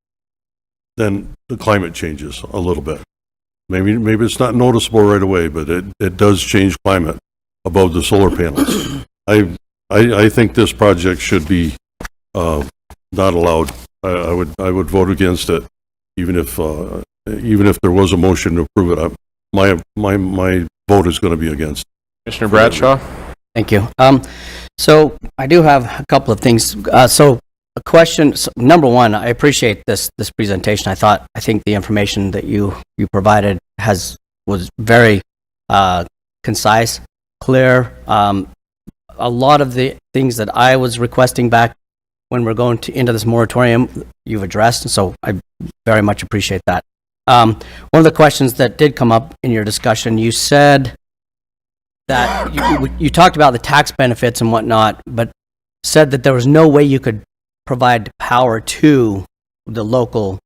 then the climate changes a little bit. Maybe it's not noticeable right away, but it does change climate above the solar panels. I think this project should be not allowed. I would vote against it, even if there was a motion to approve it. My vote is going to be against. Commissioner Bradshaw. Thank you. So I do have a couple of things. So a question, number one, I appreciate this presentation. I think the information that you provided was very concise, clear. A lot of the things that I was requesting back when we're going into this moratorium, you've addressed, and so I very much appreciate that. One of the questions that did come up in your discussion, you said that you talked about the tax benefits and whatnot, but said that there was no way you could provide power to the local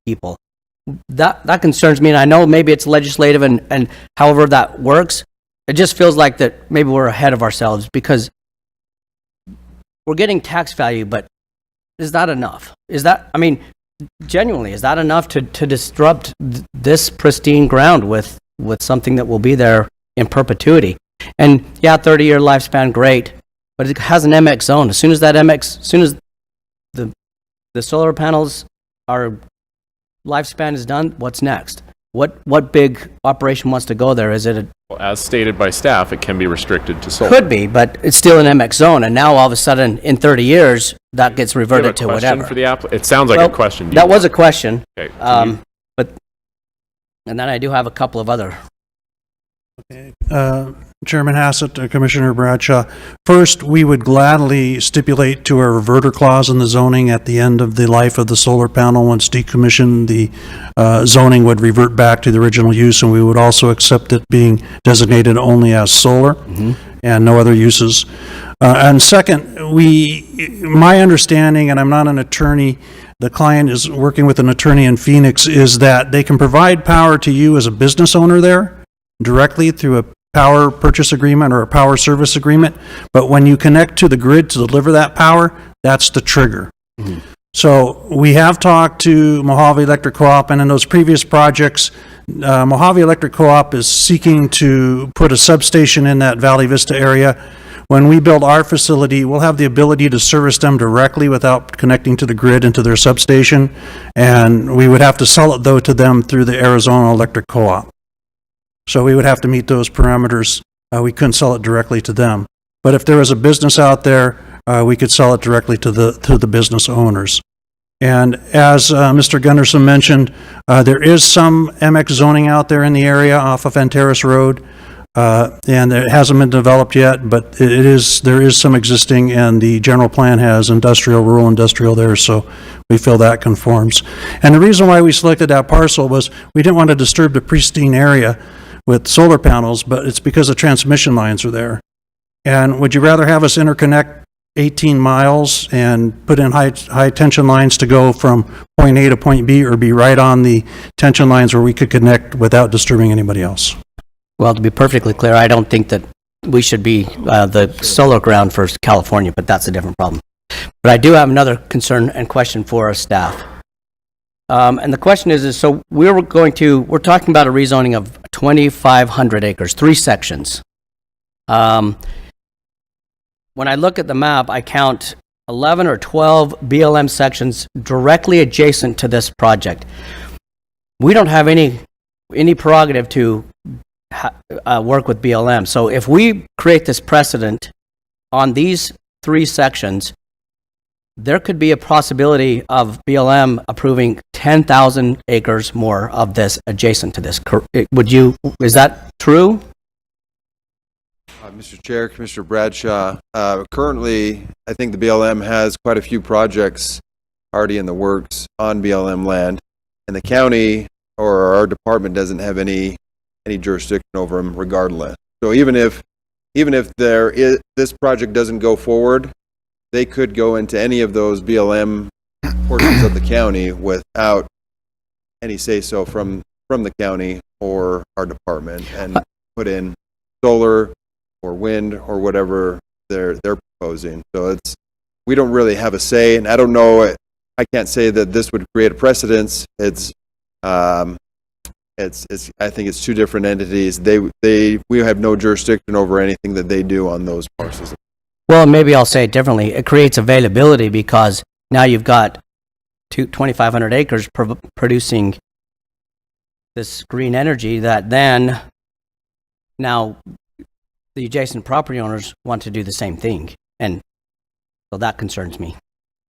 people. That concerns me, and I know maybe it's legislative and however that works. It just feels like that maybe we're ahead of ourselves because we're getting tax value, but is that enough? Genuinely, is that enough to disrupt this pristine ground with something that will be there in perpetuity? And yeah, 30-year lifespan, great, but it has an MX zone. As soon as the solar panels, our lifespan is done, what's next? What big operation wants to go there? Is it as stated by staff, it can be restricted to solar. Could be, but it's still an MX zone, and now all of a sudden, in 30 years, that gets reverted to whatever. For the it sounds like a question. That was a question. Okay. And then I do have a couple of other. Chairman Hassett, Commissioner Bradshaw. First, we would gladly stipulate to a reverter clause in the zoning at the end of the life of the solar panel. Once decommissioned, the zoning would revert back to the original use, and we would also accept it being designated only as solar and no other uses. And second, my understanding, and I'm not an attorney, the client is working with an attorney in Phoenix, is that they can provide power to you as a business owner there directly through a power purchase agreement or a power service agreement, but when you connect to the grid to deliver that power, that's the trigger. So we have talked to Mojave Electric Co-op, and in those previous projects, Mojave Electric Co-op is seeking to put a substation in that Valley Vista area. When we build our facility, we'll have the ability to service them directly without connecting to the grid into their substation, and we would have to sell it, though, to them through the Arizona Electric Co-op. So we would have to meet those parameters. We couldn't sell it directly to them. But if there was a business out there, we could sell it directly to the business owners. And as Mr. Gunderson mentioned, there is some MX zoning out there in the area off of Antares Road. And it hasn't been developed yet, but there is some existing, and the general plan has industrial, rural industrial there, so we feel that conforms. And the reason why we selected that parcel was we didn't want to disturb the pristine area with solar panels, but it's because the transmission lines are there. And would you rather have us interconnect 18 miles and put in high tension lines to go from point A to point B, or be right on the tension lines where we could connect without disturbing anybody else? Well, to be perfectly clear, I don't think that we should be the solar ground for California, but that's a different problem. But I do have another concern and question for our staff. And the question is so we're talking about a rezoning of 2,500 acres, 3 sections. When I look at the map, I count 11 or 12 BLM sections directly adjacent to this project. We don't have any prerogative to work with BLM. So if we create this precedent on these 3 sections, there could be a possibility of BLM approving 10,000 acres more of this adjacent to this. Is that true? Mr. Chair, Commissioner Bradshaw, currently, I think the BLM has quite a few projects already in the works on BLM land, and the county or our department doesn't have any jurisdiction over them regardless. So even if this project doesn't go forward, they could go into any of those BLM portions of the county without any say-so from the county or our department, and put in solar or wind or whatever they're proposing. So we don't really have a say, and I don't know, I can't say that this would create a precedence. I think it's 2 different entities. We have no jurisdiction over anything that they do on those parcels. Well, maybe I'll say it differently. It creates availability because now you've got 2,500 acres producing this green energy that then now the adjacent property owners want to do the same thing. And so that concerns me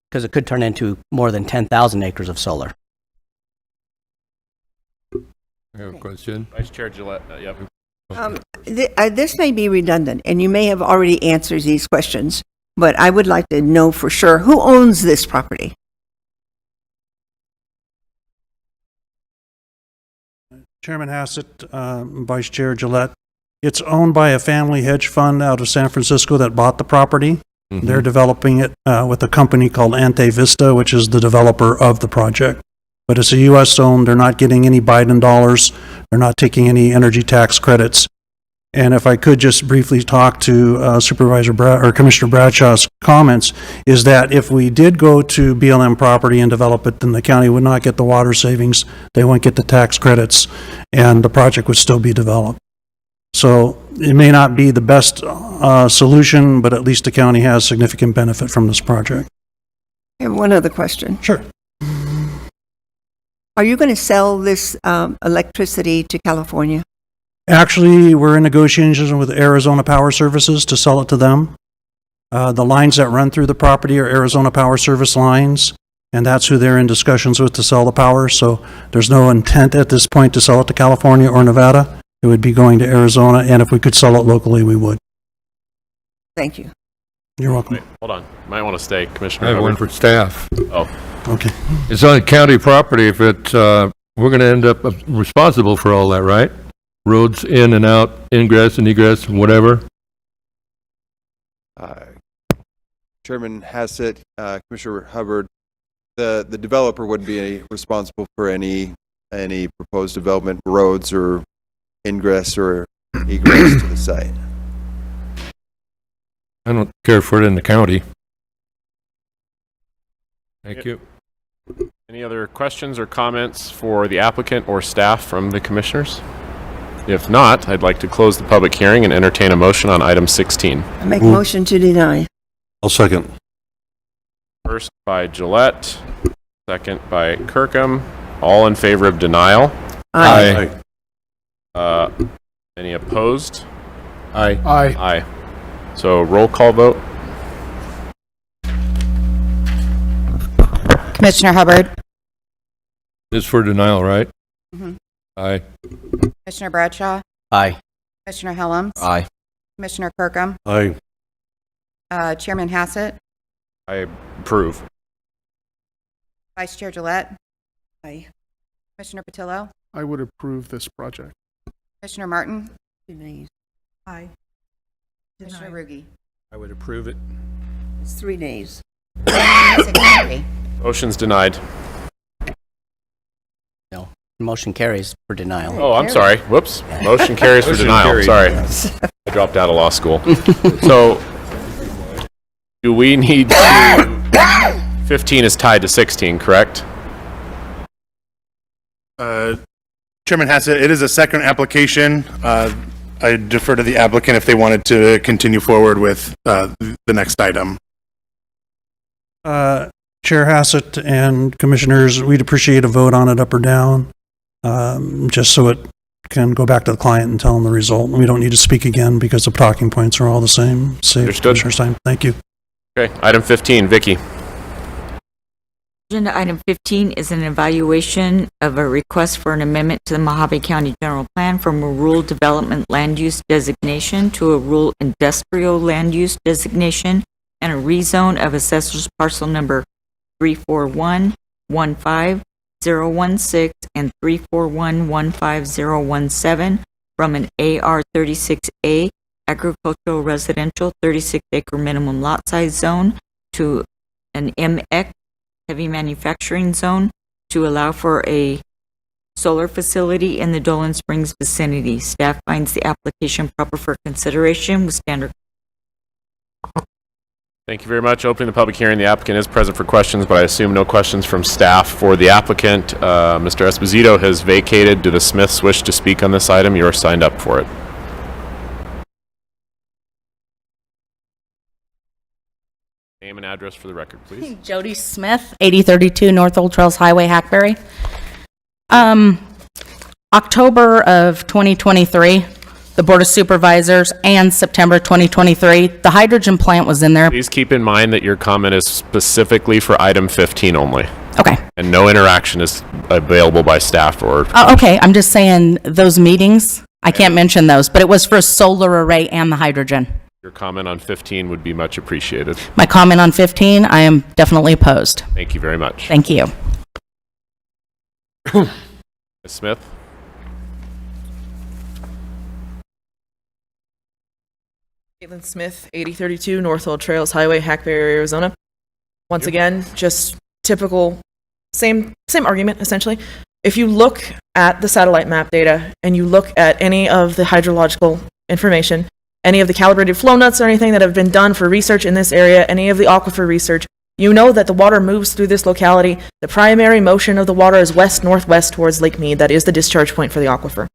because it could turn into more than 10,000 acres of solar. I have a question. Vice Chair Gillette, yep. This may be redundant, and you may have already answered these questions, but I would like to know for sure, who owns this property? Chairman Hassett, Vice Chair Gillette. It's owned by a family hedge fund out of San Francisco that bought the property. Mm-hmm. They're developing it with a company called Ante Vista, which is the developer of the project. But it's a U.S. owned. They're not getting any Biden dollars. They're not taking any energy tax credits. And if I could just briefly talk to Commissioner Bradshaw's comments, is that if we did go to BLM property and develop it, then the county would not get the water savings. They wouldn't get the tax credits, and the project would still be developed. So it may not be the best solution, but at least the county has significant benefit from this project. I have one other question. Sure. Are you going to sell this electricity to California? Actually, we're in negotiations with Arizona Power Services to sell it to them. The lines that run through the property are Arizona Power Service lines, and that's who they're in discussions with to sell the power. So there's no intent at this point to sell it to California or Nevada. It would be going to Arizona, and if we could sell it locally, we would. Thank you. You're welcome. Wait, hold on. Might want to stay, Commissioner. I have one for staff. Oh. Okay. It's on county property. If it's, we're going to end up responsible for all that, right? Roads in and out, ingress and egress, whatever. Chairman Hassett, Commissioner Hubbard, the developer would be responsible for any proposed development, roads or ingress or egress to the site. I don't care for it in the county. Thank you. Any other questions or comments for the applicant or staff from the commissioners? If not, I'd like to close the public hearing and entertain a motion on item 16. I make a motion to deny. I'll second. First by Gillette, second by Kirkham. All in favor of denial? Aye. Any opposed? Aye. Aye. So roll call vote. Commissioner Hubbard? This for denial, right? Mm-hmm. Aye. Commissioner Bradshaw? Aye. Commissioner Helms, Aye. Commissioner Kirkham, Aye. Chairman Hassett, I approve. Vice Chair Gillette, Aye. Commissioner Patillo, I would approve this project. Commissioner Martin, 2 nays. Aye. Commissioner Ruge. I would approve it. It's 3 nays. 6-3. Motion's denied. No. Motion carries for denial. Oh, I'm sorry. Whoops. Motion carries for Motion denial. carried. Sorry. I dropped out of law school. So, do we need to, 15 is tied to 16, correct? Chairman Hassett, it is a second application. I defer to the applicant if they wanted to continue forward with the next item. Chair Hassett and Commissioners, we'd appreciate a vote on it up or down, just so it can go back to the client and tell them the result. We don't need to speak again because the talking points are all the same. Save Understood. Commissioner's time. Thank you. Okay, item 15, Vicky. Agenda item 15 is an evaluation of a request for an amendment to the Mojave County General Plan from a rural development land use designation to a rural industrial land use designation and a rezone of assessor's parcel number 341-15016 and 341-15017 from an AR 36A agricultural residential 36-acre minimum lot size zone to an MX heavy manufacturing zone to allow for a solar facility in the Dolan Springs vicinity. Staff finds the application proper for consideration with standard. Thank you very much. Opening the public hearing, the applicant is present for questions, but I assume no questions from staff for the applicant. Mr. Esposito has vacated. Do the Smiths wish to speak on this item? You're signed up for it. Name and address for the record, please. Jody Smith, 8032 North Old Trails Highway, Hackberry. October of 2023, the Board of Supervisors, and September 2023, the hydrogen plant was in there. Please keep in mind that your comment is specifically for item 15 only. Okay. And no interaction is available by staff or... Okay, I'm just saying those meetings, I can't mention those, but it was for a solar array and the hydrogen. Your comment on 15 would be much appreciated. My comment on 15, I am definitely opposed. Thank you very much. Thank you. Ms. Smith? Caitlin Smith, 8032 North Old Trails Highway, Hackberry, Arizona. Once again, just typical, same argument, essentially. If you look at the satellite map data and you look at any of the hydrological information, any of the calibrated flow nuts or anything that have been done for research in this area, any of the aquifer research, you know that the water moves through this locality. The primary motion of the water is west-northwest towards Lake Mead. That is the discharge point for the aquifer.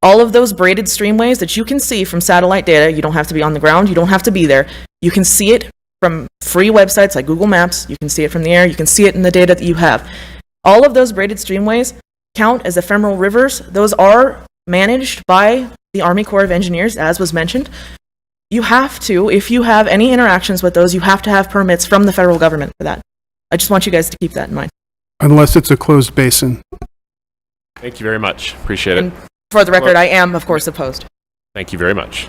All of those braided streamways that you can see from satellite data, you don't have to be on the ground, you don't have to be there. You can see it from free websites like Google Maps, you can see it from the air, you can see it in the data that you have. All of those braided streamways count as ephemeral rivers. Those are managed by the Army Corps of Engineers, as was mentioned. You have to, if you have any interactions with those, you have to have permits from the federal government for that. I just want you guys to keep that in mind. Unless it's a closed basin. Thank you very much. Appreciate it. And for the record, I am, of course, opposed. Thank you very much.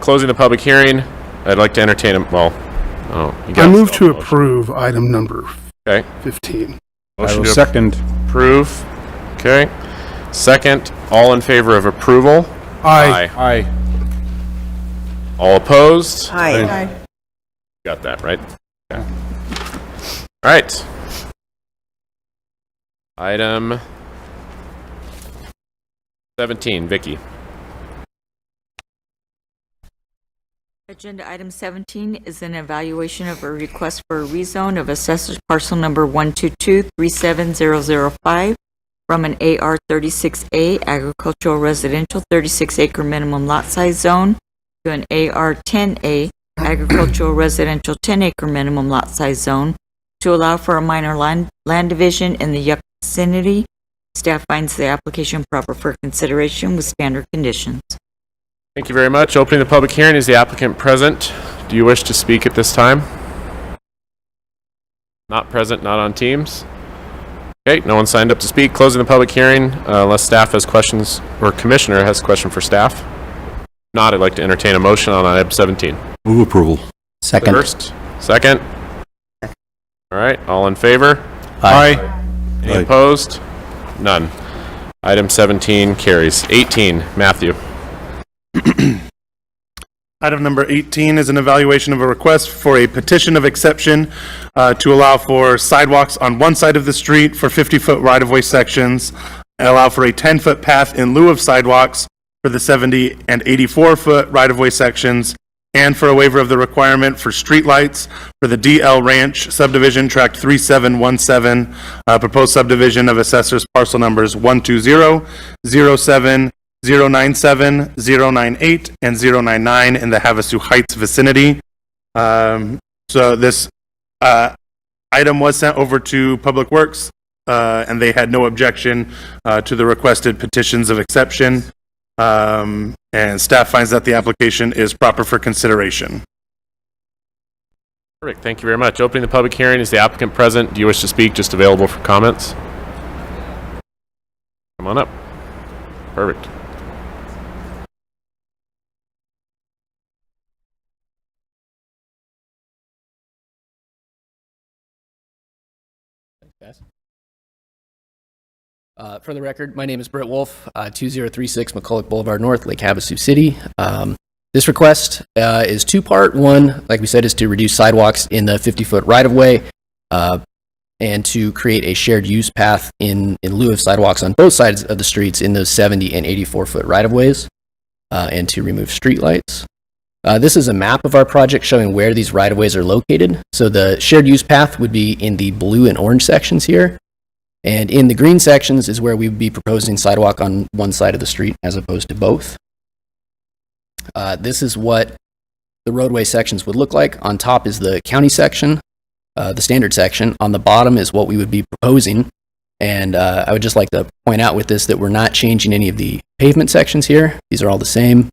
Closing the public hearing, I'd like to entertain you I move to approve item number 15. Motion I will to second. approve. Okay. Second, all in favor of approval? Aye. Aye. All opposed? Aye. Got that, right? Okay. All right. Item 17, Vicky. Agenda item 17 is an evaluation of a request for a rezone of assessor's parcel number 122-37005 from an AR 36A agricultural residential 36-acre minimum lot size zone to an AR 10A agricultural residential 10-acre minimum lot size zone to allow for a minor land division in the Yucca vicinity. Staff finds the application proper for consideration with standard conditions. Thank you very much. Opening the public hearing, is the applicant present? Do you wish to speak at this time? Not present, not on Teams. Okay, no one signed up to speak. Closing the public hearing, unless staff has questions, or commissioner has a question for staff. Not, I'd like to entertain a motion on item 17. Move approval. Second. First, second. All right, all in favor? Aye. Any opposed? None. Item 17 carries. 18, Matthew. Item number 18 is an evaluation of a request for a petition of exception to allow for sidewalks on one side of the street for 50-foot right-of-way sections, and allow for a 10-foot path in lieu of sidewalks for the 70 and 84-foot right-of-way sections, and for a waiver of the requirement for streetlights for the DL Ranch Subdivision Tract 3717, proposed subdivision of assessors parcel numbers 120, 07, 097, 098, and 099 in the Havasu Heights vicinity. So this item was sent over to Public Works, and they had no objection to the requested petitions of exception. And staff finds that the application is proper for consideration. Perfect, thank you very much. Opening the public hearing, is the applicant present? Do you wish to speak? Just available for comments? Come on up. Perfect. For the record, my name is Britt Wolf, 2036 McCulloch Boulevard North, Lake Havasu City. This request is two-part. One, like we said, is to reduce sidewalks in the 50-foot right-of-way and to create a shared use path in lieu of sidewalks on both sides of the streets in those 70 and 84-foot right-of-ways and to remove streetlights. This is a map of our project showing where these right-of-ways are located. So the shared use path would be in the blue and orange sections here. And in the green sections is where we would be proposing sidewalk on one side of the street as opposed to both. This is what the roadway sections would look like. On top is the county section, the standard section. On the bottom is what we would be proposing. And I would just like to point out with this that we're not changing any of the pavement sections here. These are all the same.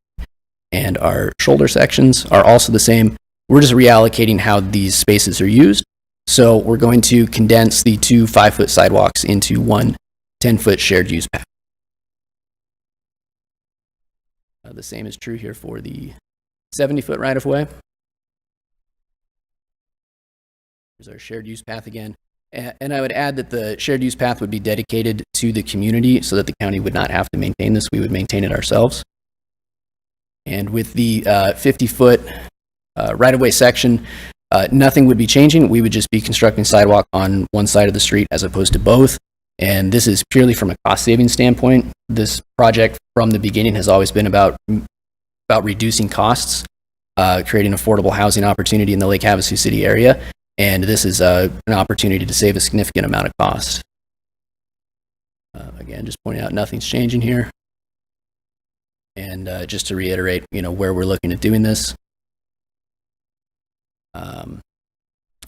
And our shoulder sections are also the same. We're just reallocating how these spaces are used. So we're going to condense the two 5-foot sidewalks into one 10-foot shared use path. The same is true here for the 70-foot right-of-way. Here's our shared use path again. And I would add that the shared use path would be dedicated to the community so that the county would not have to maintain this. We would maintain it ourselves. And with the 50-foot right-of-way section, nothing would be changing. We would just be constructing sidewalk on one side of the street as opposed to both. And this is purely from a cost-saving standpoint. This project from the beginning has always been about reducing costs, creating affordable housing opportunity in the Lake Havasu City area. And this is an opportunity to save a significant amount of cost. Again, just pointing out nothing's changing here. And just to reiterate, where we're looking at doing this.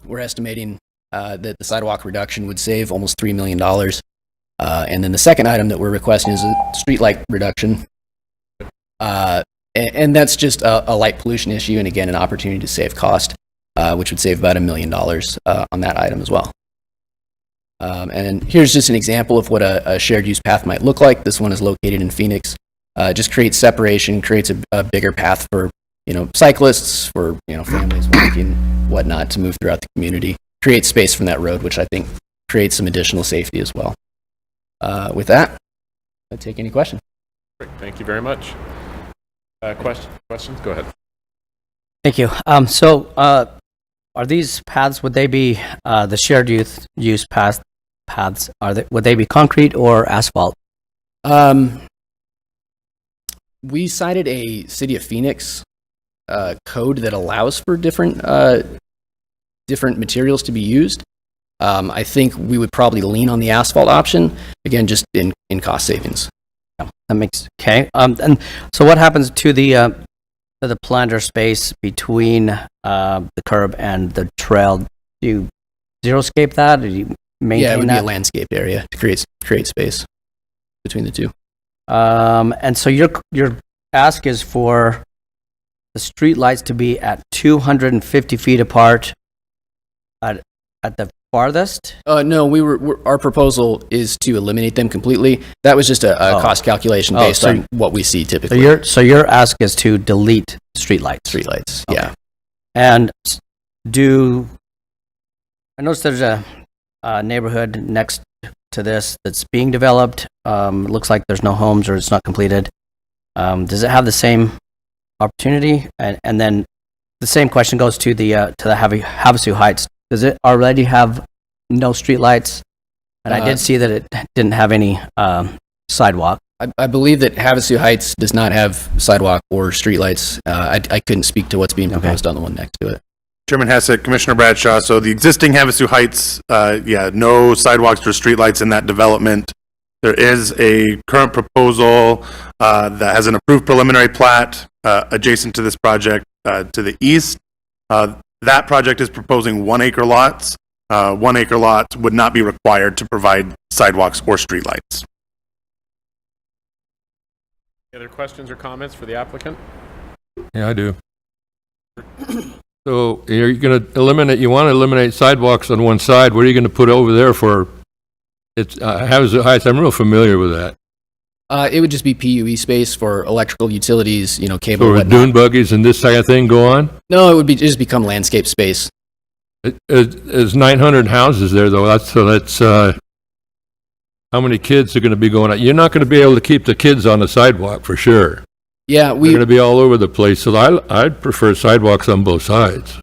We're estimating that the sidewalk reduction would save almost $3 million. And then the second item that we're requesting is a streetlight reduction. And that's just a light pollution issue, and again, an opportunity to save cost, which would save about $1 million on that item as well. And here's just an example of what a shared use path might look like. This one is located in Phoenix. Just creates separation, creates a bigger path for cyclists, for families walking, whatnot, to move throughout the community. Create space from that road, which I think creates some additional safety as well. With that, I'll take any questions. Thank you very much. Questions? Go ahead. Thank you. So are these paths, would they be the shared use paths? Would they be concrete or asphalt? We cited a City of Phoenix code that allows for different materials to be used. I think we would probably lean on the asphalt option, again, just in cost savings. Yeah, that makes, okay. And so what happens to the planter space between the curb and the trail? Do you zero-scape that, or do you maintain that? Yeah, it would be a landscaped area to create space between the two. And so your ask is for the street lights to be at 250 feet apart at the farthest? No, our proposal is to eliminate them completely. That was just a cost calculation based so on what we see typically. So your ask is to delete streetlights? Streetlights, yeah. And I noticed there's a neighborhood next to this that's being developed. It looks like there's no homes or it's not completed. Does it have the same opportunity? And then the same question goes to the Havasu Heights. Does it already have no streetlights? And I did see that it didn't have any sidewalk. I believe that Havasu Heights does not have sidewalk or streetlights. I couldn't speak to what's being proposed on the one next to it. Chairman Hassett, Commissioner Bradshaw, so the existing Havasu Heights, no sidewalks or streetlights in that development. There is a current proposal that has an approved preliminary plat adjacent to this project to the east. That project is proposing 1 acre lots. 1 acre lots would not be required to provide sidewalks or streetlights. Any other questions or comments for the applicant? Yeah, I do. So you're going to you want to eliminate sidewalks on one side. What are you going to put over there for? It's Havasu Heights. I'm real familiar with that. It would just be PUE space for electrical utilities, cable. So whatnot. dune buggies and this kind of thing go on? No, it would just become landscape space. There's 900 houses there, though. That's how many kids are going to be going out? You're not going to be able to keep the kids on the sidewalk for sure. Yeah, They're going to be all over the place. So I'd prefer sidewalks on both sides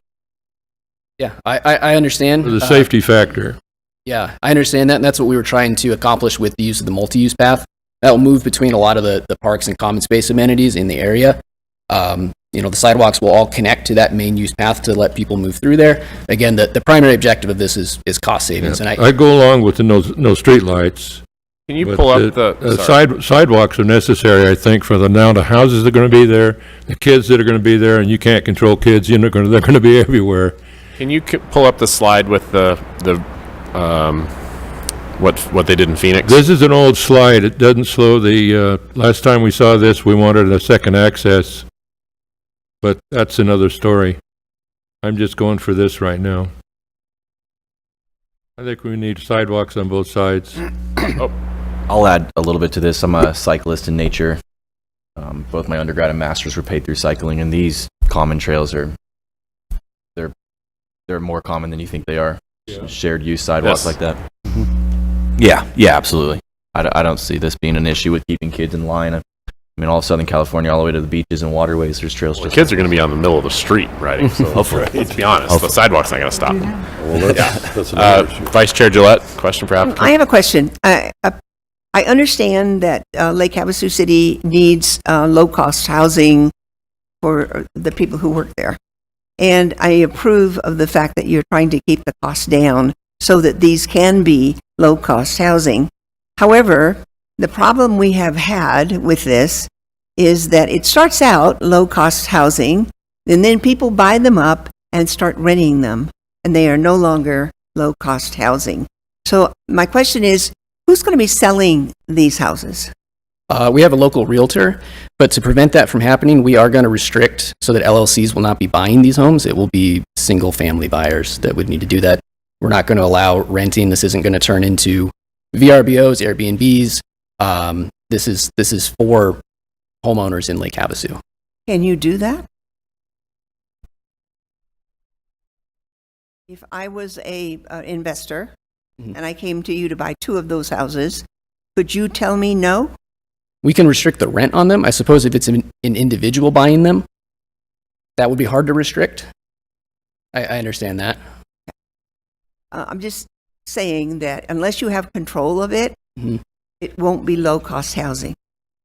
Yeah, I understand. for the safety factor. Yeah, I understand that, and that's what we were trying to accomplish with the use of the multi-use path. That will move between a lot of the parks and common space amenities in the area. The sidewalks will all connect to that main use path to let people move through there. Again, the primary objective of this is cost savings. Yeah. And I go along with the no street lights. Can you pull up the sidewalks are necessary, I think, for the amount of houses that are going to be there, the kids that are going to be there, and you can't control kids. They're going to be everywhere. Can you pull up the slide with the what they did in Phoenix? This is an old slide. It doesn't slow the. Last time we saw this, we wanted a second access, but that's another story. I'm just going for this right now. I think we need sidewalks on both sides. I'll add a little bit to this. I'm a cyclist in nature. Both my undergrad and master's were paid through cycling, and these common trails they're more common than you think they are. Yeah. Shared use sidewalks Yes. like that. Yeah, absolutely. I don't see this being an issue with keeping kids in line. I mean, all of Southern California, all the way to the beaches and waterways, there's trails. The kids are going to be on the middle of the street riding. So Hopefully. let's be honest, the sidewalk's not going to stop them. Well, that's another issue. Vice Chair Gillette, question for applicant. I have a question. I understand that Lake Havasu City needs low-cost housing for the people who work there. And I approve of the fact that you're trying to keep the costs down so that these can be low-cost housing. However, the problem we have had with this is that it starts out low-cost housing, and then people buy them up and start renting them, and they are no longer low-cost housing. So my question is, who's going to be selling these houses? We have a local realtor, but to prevent that from happening, we are going to restrict so that LLCs will not be buying these homes. It will be single-family buyers that would need to do that. We're not going to allow renting. This isn't going to turn into VRBOs, Airbnbs. This is for homeowners in Lake Havasu. Can you do that? If I was a investor and I came to you to buy 2 of those houses, could you tell me no? We can restrict the rent on them. I suppose if it's an individual buying them, that would be hard to restrict. I understand that. I'm just saying that unless you have control of it, Mm-hmm. it won't be low-cost housing.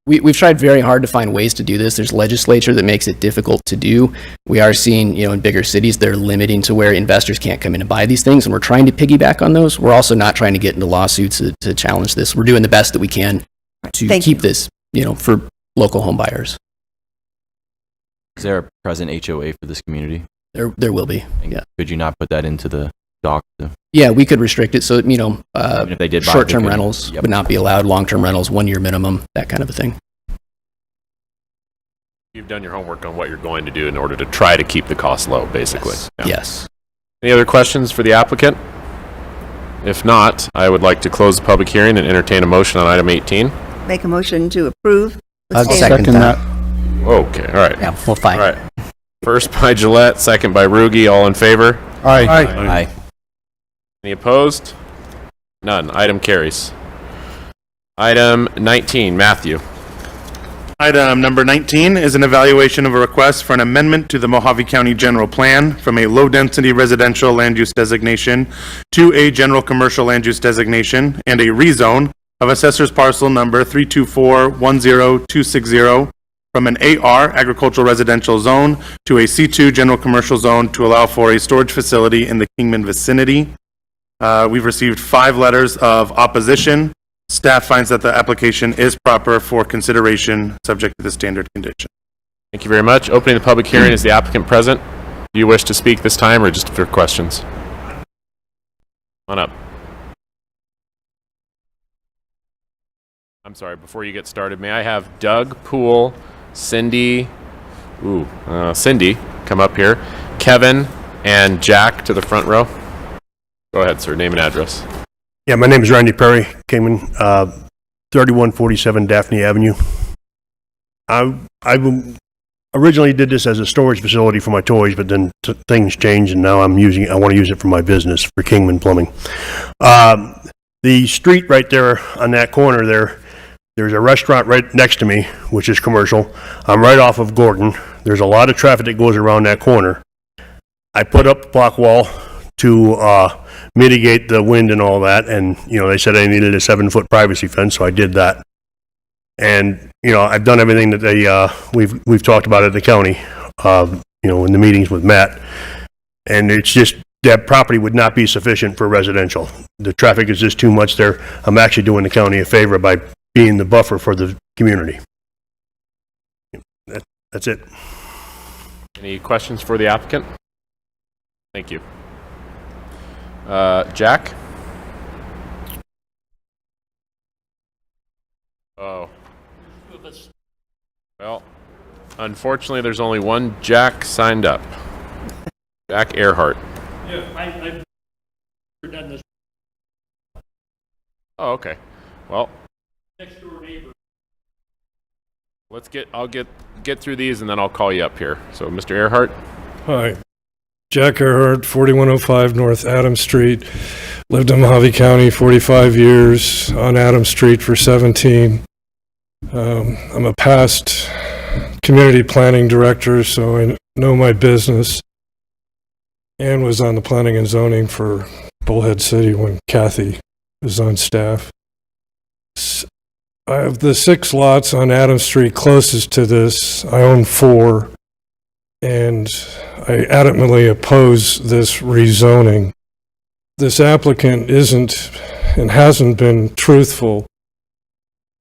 We've tried very hard to find ways to do this. There's legislature that makes it difficult to do. We are seeing, in bigger cities, they're limiting to where investors can't come in and buy these things, and we're trying to piggyback on those. We're also not trying to get into lawsuits to challenge this. We're doing the best that we can to keep this, for local home buyers. Is there a present HOA for this community? There will be. Yeah. Could you not put that into the doc? Yeah, we could restrict it so that, Even if they did buy it, they short-term couldn't. rentals Yep. would not be allowed, long-term rentals, 1-year minimum, that kind of a thing. You've done your homework on what you're going to do in order to try to keep the cost low, basically. Yes. Any other questions for the applicant? If not, I would like to close the public hearing and entertain a motion on item 18. Make a motion to approve. with I'll standard- second that. Okay, all right. Yeah, we'll fight. All right. First by Gillette, second by Rugi. All in favor? Aye. Aye. Any opposed? None. Item carries. Item 19, Matthew. Item number 19 is an evaluation of a request for an amendment to the Mojave County General Plan from a low-density residential land use designation to a general commercial land use designation and a rezone of assessor's parcel number 324-10260 from an AR agricultural residential zone to a C2 general commercial zone to allow for a storage facility in the Kingman vicinity. We've received 5 letters of opposition. Staff finds that the application is proper for consideration, subject to the standard condition. Thank you very much. Opening the public hearing, is the applicant present? Do you wish to speak this time or just for questions? Come on up. I'm sorry, before you get started, may I have Doug Poole, Cindy come up here, Kevin, and Jack to the front row? Go ahead, sir. Name and address. Yeah, my name is Randy Perry, Kingman, 3147 Daphne Avenue. I originally did this as a storage facility for my toys, but then things changed, and now I want to use it for my business, for Kingman Plumbing. The street right there on that corner there's a restaurant right next to me, which is commercial. I'm right off of Gordon. There's a lot of traffic that goes around that corner. I put up a block wall to mitigate the wind and all that, and they said I needed a 7-foot privacy fence, so I did that. And I've done everything that we've talked about at the county, in the meetings with Matt. And it's just that property would not be sufficient for residential. The traffic is just too much there. I'm actually doing the county a favor by being the buffer for the community. That's it. Any questions for the applicant? Thank you. Jack? Oh. Well, unfortunately, there's only one Jack signed up. Jack Earhart. Yeah, I've done this. Oh, okay. Well, Next door neighbor. I'll get through these and then I'll call you up here. So, Mr. Earhart? Hi. Jack Earhart, 4105 North Adams Street. Lived in Mojave County 45 years, on Adams Street for 17. I'm a past community planning director, so I know my business, and was on the planning and zoning for Bullhead City when Kathy was on staff. I have the 6 lots on Adams Street closest to this. I own 4, and I adamantly oppose this rezoning. This applicant isn't and hasn't been truthful.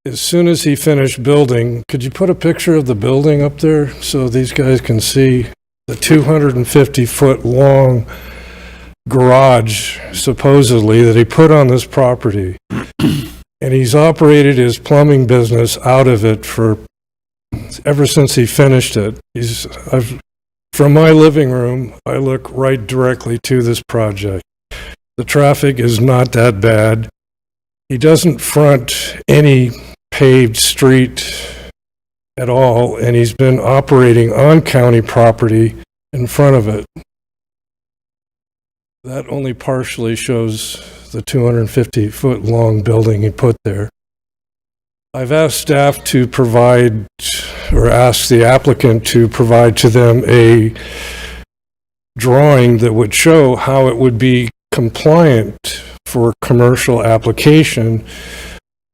As soon as he finished building, could you put a picture of the building up there so these guys can see the 250-foot long garage, supposedly, that he put on this property? And he's operated his plumbing business out of it ever since he finished it. From my living room, I look right directly to this project. The traffic is not that bad. He doesn't front any paved street at all, and he's been operating on county property in front of it. That only partially shows the 250-foot long building he put there. I've asked staff to provide, or asked the applicant to provide to them a drawing that would show how it would be compliant for commercial application,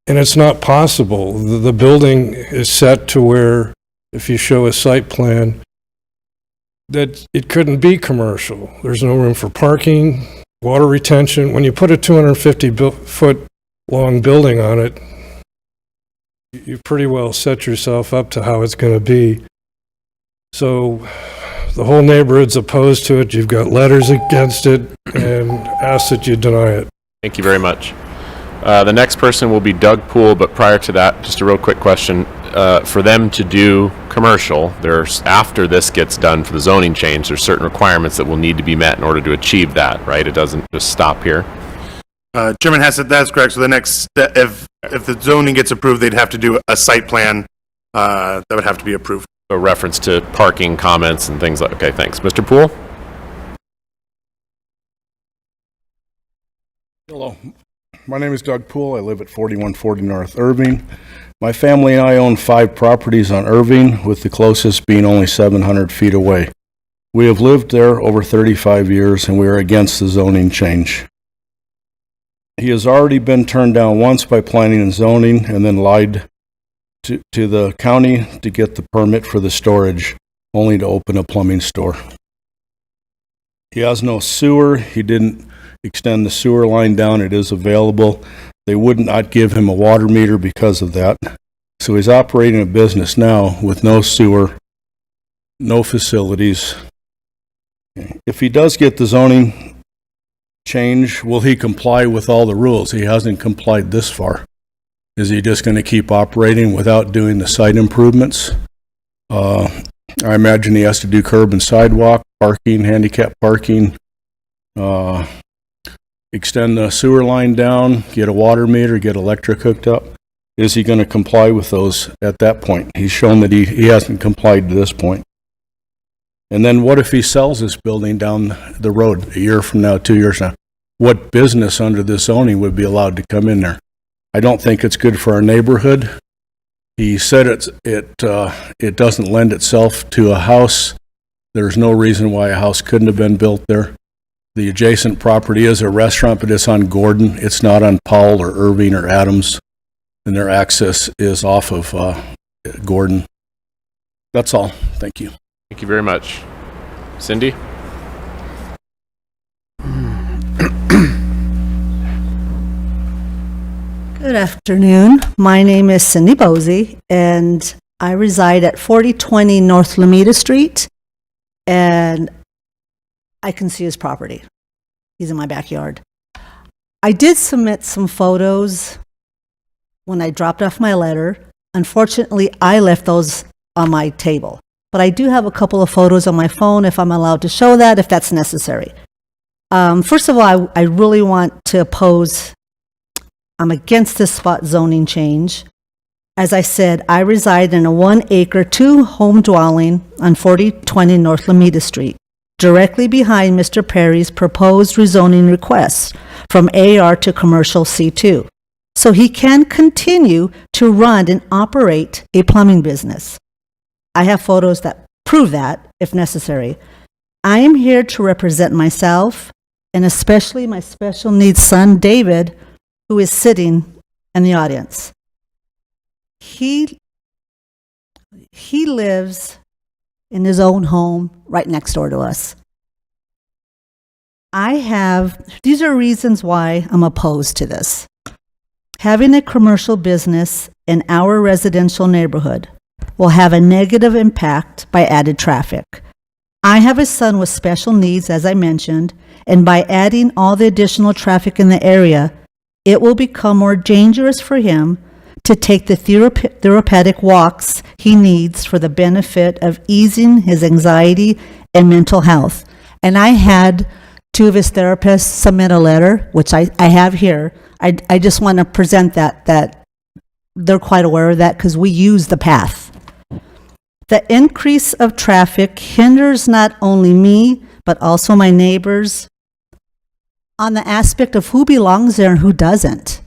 and it's not possible. The building is set to where, if you show a site plan, that it couldn't be commercial. There's no room for parking, water retention. When you put a 250-foot long building on it, you pretty well set yourself up to how it's going to be. So the whole neighborhood's opposed to it. You've got letters against it and ask that you deny it. Thank you very much. The next person will be Doug Poole, but prior to that, just a real quick question. For them to do commercial, after this gets done for the zoning change, there's certain requirements that will need to be met in order to achieve that, right? It doesn't just stop here. Chairman Hassett, that's correct. So the next, if the zoning gets approved, they'd have to do a site plan that would have to be approved. A reference to parking comments and things like, okay, thanks. Mr. Poole? Hello, my name is Doug Poole. I live at 4140 North Irving. My family and I own 5 properties on Irving, with the closest being only 700 feet away. We have lived there over 35 years, and we are against the zoning change. He has already been turned down once by planning and zoning, and then lied to the county to get the permit for the storage, only to open a plumbing store. He has no sewer. He didn't extend the sewer line down. It is available. They would not give him a water meter because of that. So he's operating a business now with no sewer, no facilities. If he does get the zoning change, will he comply with all the rules? He hasn't complied this far. Is he just going to keep operating without doing the site improvements? I imagine he has to do curb and sidewalk, parking, handicap parking, extend the sewer line down, get a water meter, get electric hooked up. Is he going to comply with those at that point? He's shown that he hasn't complied to this point. And then what if he sells this building down the road a year from now, 2 years now? What business under this zoning would be allowed to come in there? I don't think it's good for our neighborhood. He said it doesn't lend itself to a house. There's no reason why a house couldn't have been built there. The adjacent property is a restaurant, but it's on Gordon. It's not on Powell or Irving or Adams, and their access is off of Gordon. That's all. Thank you. Thank you very much. Cindy? Good afternoon. My name is Cindy Posey, and I reside at 4020 North Lameda Street, and I can see his property. He's in my backyard. I did submit some photos when I dropped off my letter. Unfortunately, I left those on my table, but I do have a couple of photos on my phone if I'm allowed to show that, if that's necessary. First of all, I really want to oppose I'm against this spot zoning change. As I said, I reside in a 1-acre, 2-home dwelling on 4020 North Lameda Street, directly behind Mr. Perry's proposed rezoning request from AR to commercial C2. So he can continue to run and operate a plumbing business. I have photos that prove that, if necessary. I am here to represent myself, and especially my special needs son, David, who is sitting in the audience. He lives in his own home right next door to us. These are reasons why I'm opposed to this. Having a commercial business in our residential neighborhood will have a negative impact by added traffic. I have a son with special needs, as I mentioned, and by adding all the additional traffic in the area, it will become more dangerous for him to take the therapeutic walks he needs for the benefit of easing his anxiety and mental health. And I had 2 of his therapists submit a letter, which I have here. I just want to present that they're quite aware of that because we use the path. The increase of traffic hinders not only me, but also my neighbors on the aspect of who belongs there and who doesn't.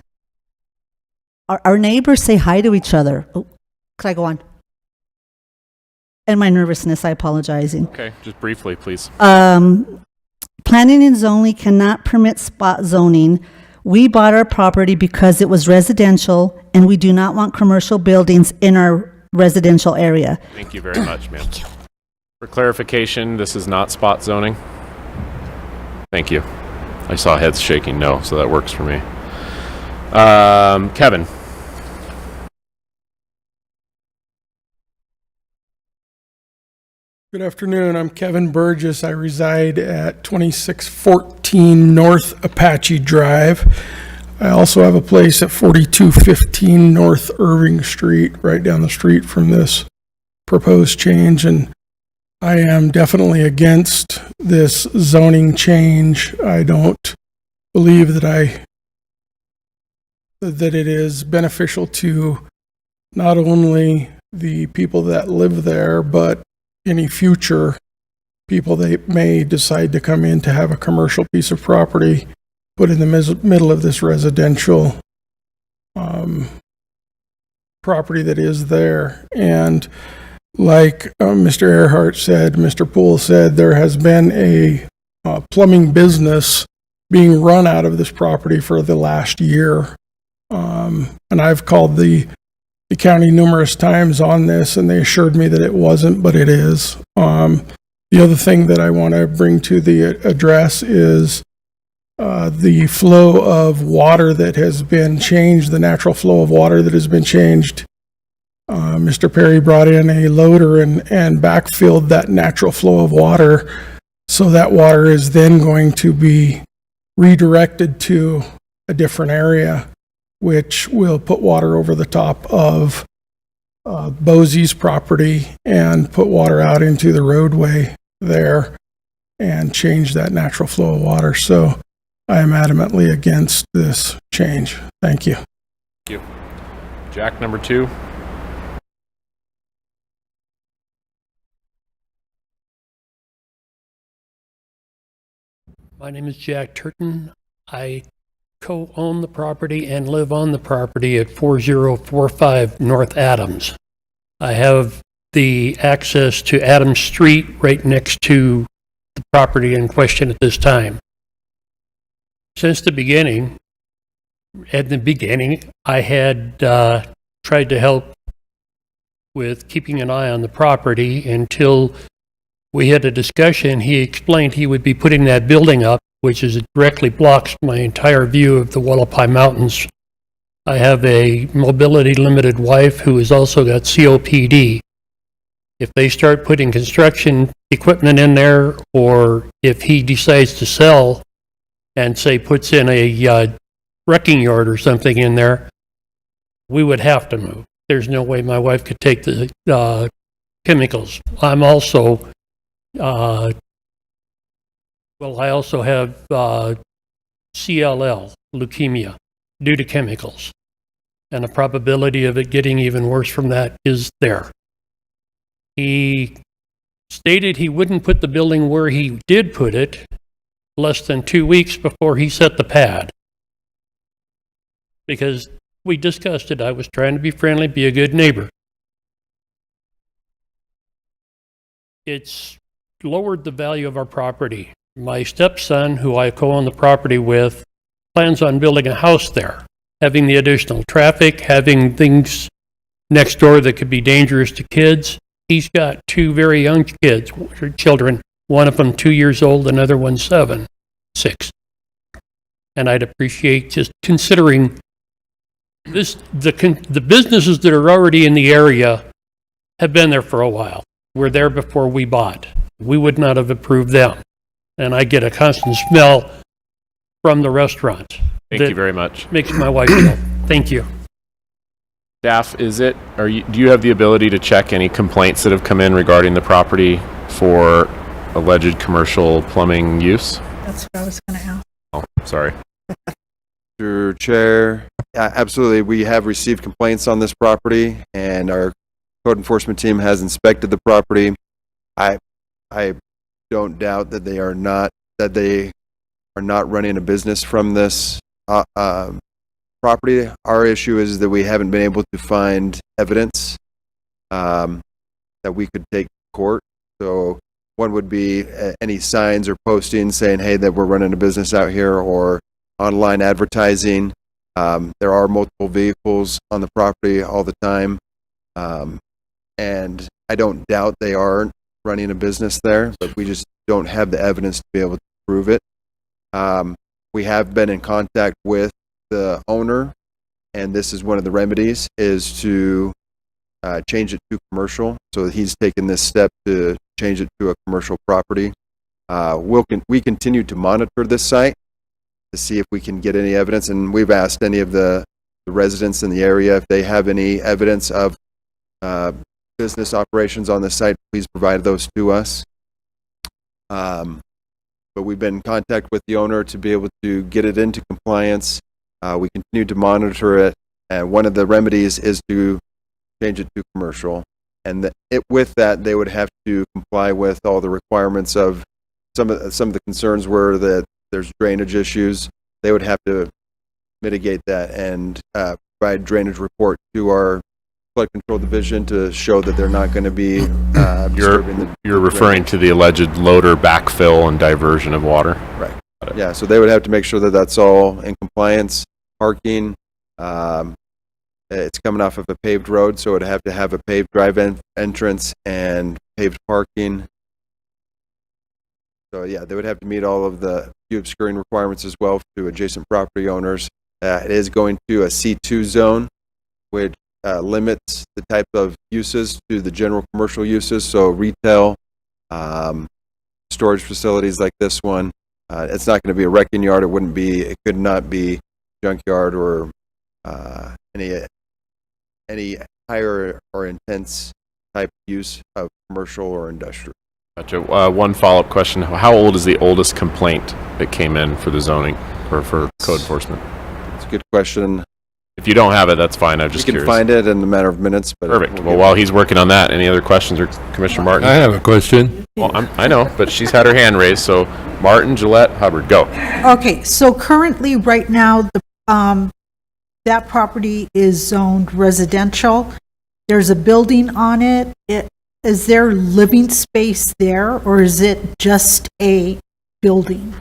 Our neighbors say hi to each other. Oh, could I go on? And my nervousness, I apologize. Okay, just briefly, please. Planning and zoning cannot permit spot zoning. We bought our property because it was residential, and we do not want commercial buildings in our residential area. Thank you very much, ma'am. Thank you. For clarification, this is not spot zoning? Thank you. I saw heads shaking no, so that works for me. Kevin. Good afternoon. I'm Kevin Burgess. I reside at 2614 North Apache Drive. I also have a place at 4215 North Irving Street, right down the street from this proposed change, and I am definitely against this zoning change. I don't believe that I that it is beneficial to not only the people that live there, but any future people that may decide to come in to have a commercial piece of property put in the middle of this residential property that is there. And like Mr. Earhart said, Mr. Poole said, there has been a plumbing business being run out of this property for the last year. And I've called the county numerous times on this, and they assured me that it wasn't, but it is. The other thing that I want to bring to the address is the flow of water that has been changed, the natural flow of water that has been changed. Mr. Perry brought in a loader and backfilled that natural flow of water, so that water is then going to be redirected to a different area, which will put water over the top of Bosey's property and put water out into the roadway there and change that natural flow of water. So I am adamantly against this change. Thank you. Thank you. Jack, number 2. My name is Jack Turton. I co-own the property and live on the property at 4045 North Adams. I have the access to Adams Street right next to the property in question at this time. Since the beginning, I had tried to help with keeping an eye on the property until we had a discussion. He explained he would be putting that building up, which is directly blocks my entire view of the Wallapai Mountains. I have a mobility limited wife who has also got COPD. If they start putting construction equipment in there, or if he decides to sell and say puts in a wrecking yard or something in there, we would have to move. There's no way my wife could take the chemicals. I'm also I also have CLL, leukemia, due to chemicals. And the probability of it getting even worse from that is there. He stated he wouldn't put the building where he did put it less than 2 weeks before he set the pad. Because we discussed it. I was trying to be friendly, be a good neighbor. It's lowered the value of our property. My stepson, who I co-own the property with, plans on building a house there, having the additional traffic, having things next door that could be dangerous to kids. He's got 2 very young children, one of them 2 years old, another one 6. And I'd appreciate just considering this. The businesses that are already in the area have been there for a while. Were there before we bought. We would not have approved them. And I get a constant smell from the restaurant. Thank you very much. Makes my wife ill. Thank you. Staff, do you have the ability to check any complaints that have come in regarding the property for alleged commercial plumbing use? That's what I was going to ask. Oh, sorry. Mr. Chair, absolutely. We have received complaints on this property, and our code enforcement team has inspected the property. I don't doubt that they are not running a business from this property. Our issue is that we haven't been able to find evidence that we could take to court. So one would be any signs or postings saying, hey, that we're running a business out here, or online advertising. There are multiple vehicles on the property all the time. And I don't doubt they aren't running a business there, but we just don't have the evidence to be able to prove it. We have been in contact with the owner, and this is one of the remedies, is to change it to commercial. So he's taken this step to change it to a commercial property. We continue to monitor this site to see if we can get any evidence, and we've asked any of the residents in the area if they have any evidence of business operations on the site, please provide those to us. But we've been in contact with the owner to be able to get it into compliance. We continue to monitor it, and one of the remedies is to change it to commercial. And with that, they would have to comply with all the requirements of some of the concerns were that there's drainage issues. They would have to mitigate that and provide drainage report to our flood control division to show that they're not going to be disturbing the You're referring to the alleged loader backfill and diversion of water? Right. Yeah, so they would have to make sure that that's all in compliance. Parking, it's coming off of a paved road, so it would have to have a paved drive entrance and paved parking. So yeah, they would have to meet all of the view obscuring requirements as well to adjacent property owners. It is going to a C2 zone, which limits the type of uses to the general commercial uses, so retail, storage facilities like this one. It's not going to be a wrecking yard. It could not be junkyard or any higher or intense type use of commercial or industrial. Gotcha. One follow-up question. How old is the oldest complaint that came in for the zoning or for code enforcement? It's a good question. If you don't have it, that's fine. I'm just curious. We can find it in a matter of minutes. But perfect. Well, while he's working on that, any other questions, or Commissioner Martin? I have a question. Well, I know, but she's had her hand raised. So, Martin, Gillette, Hubbard, go. Okay, so currently, right now, that property is zoned residential. There's a building on it. Is there living space there, or is it just a building?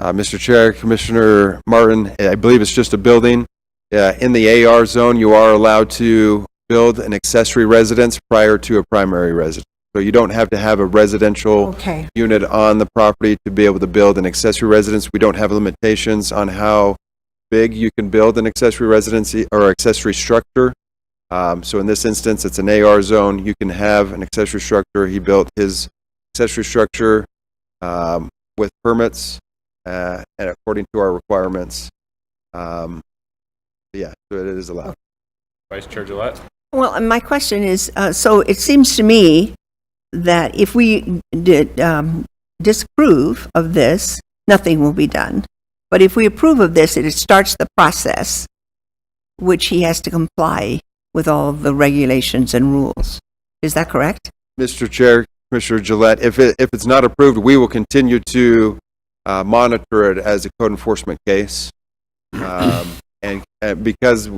Mr. Chair, Commissioner Martin, I believe it's just a building. In the AR zone, you are allowed to build an accessory residence prior to a primary residence. So you don't have to have a residential unit on the property to be able to build an accessory residence. We don't have limitations on how big you can build an accessory residency or accessory structure. So in this instance, it's an AR zone. You can have an accessory structure. He built his accessory structure with permits and according to our requirements. Yeah, so it is allowed. Vice Chair Gillette? Well, my question is, so it seems to me that if we did disapprove of this, nothing will be done. But if we approve of this, it starts the process, which he has to comply with all of the regulations and rules. Is that correct? Mr. Chair, Commissioner Gillette, if it's not approved, we will continue to monitor it as a code enforcement case. And because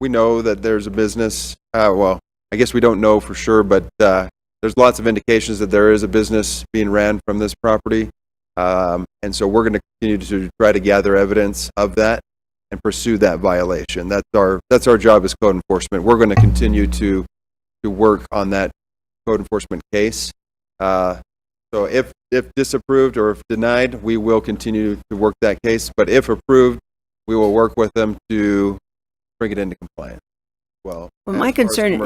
we know that there's a business, well, I guess we don't know for sure, but there's lots of indications that there is a business being ran from this property. And so we're going to continue to try to gather evidence of that and pursue that violation. That's our job as code enforcement. We're going to continue to work on that code enforcement case. So if disapproved or if denied, we will continue to work that case. But if approved, we will work with them to bring it into compliance. Well, my concern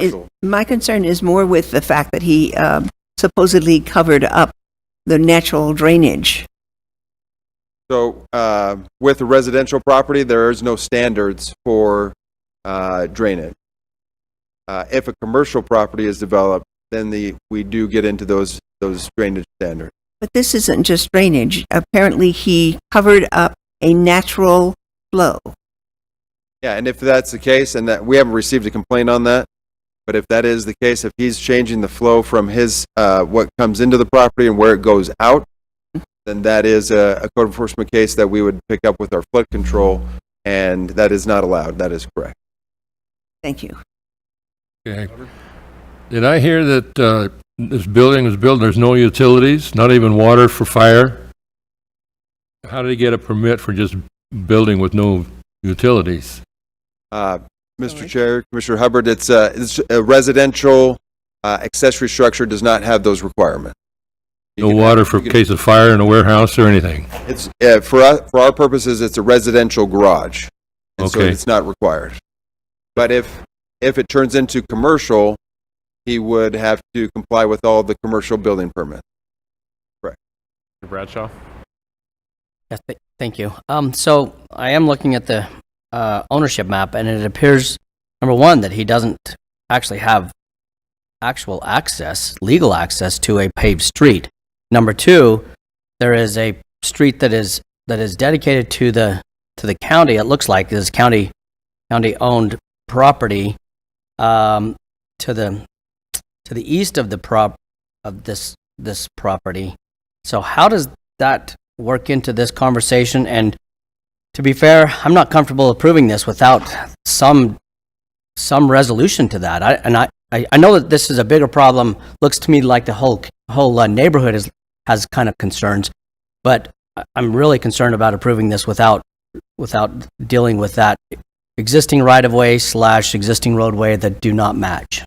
is more with the fact that he supposedly covered up the natural drainage. So with a residential property, there is no standards for drainage. If a commercial property is developed, then we do get into those drainage standards. But this isn't just drainage. Apparently, he covered up a natural flow. Yeah, and if that's the case, and that we haven't received a complaint on that, but if that is the case, if he's changing the flow from his what comes into the property and where it goes out, then that is a code enforcement case that we would pick up with our flood control, and that is not allowed. That is correct. Thank you. Okay. Did I hear that this building was built and there's no utilities, not even water for fire? How did he get a permit for just building with no utilities? Mr. Chair, Commissioner Hubbard, it's a residential accessory structure does not have those requirements. No water for case of fire in a warehouse or anything? It's for our purposes, it's a residential garage, and so it's not required. But if it turns into commercial, he would have to comply with all the commercial building permits. Correct. Bradshaw? Yes, thank you. So I am looking at the ownership map, and it appears, number one, that he doesn't actually have actual access, legal access to a paved street. Number two, there is a street that is dedicated to the the county, it looks like this county-owned property to the east of this property. So how does that work into this conversation? And to be fair, I'm not comfortable approving this without some resolution to that. I know that this is a bigger problem. Looks to me like the whole neighborhood has kind of concerns, but I'm really concerned about approving this without dealing with that existing right-of-way / existing roadway that do not match.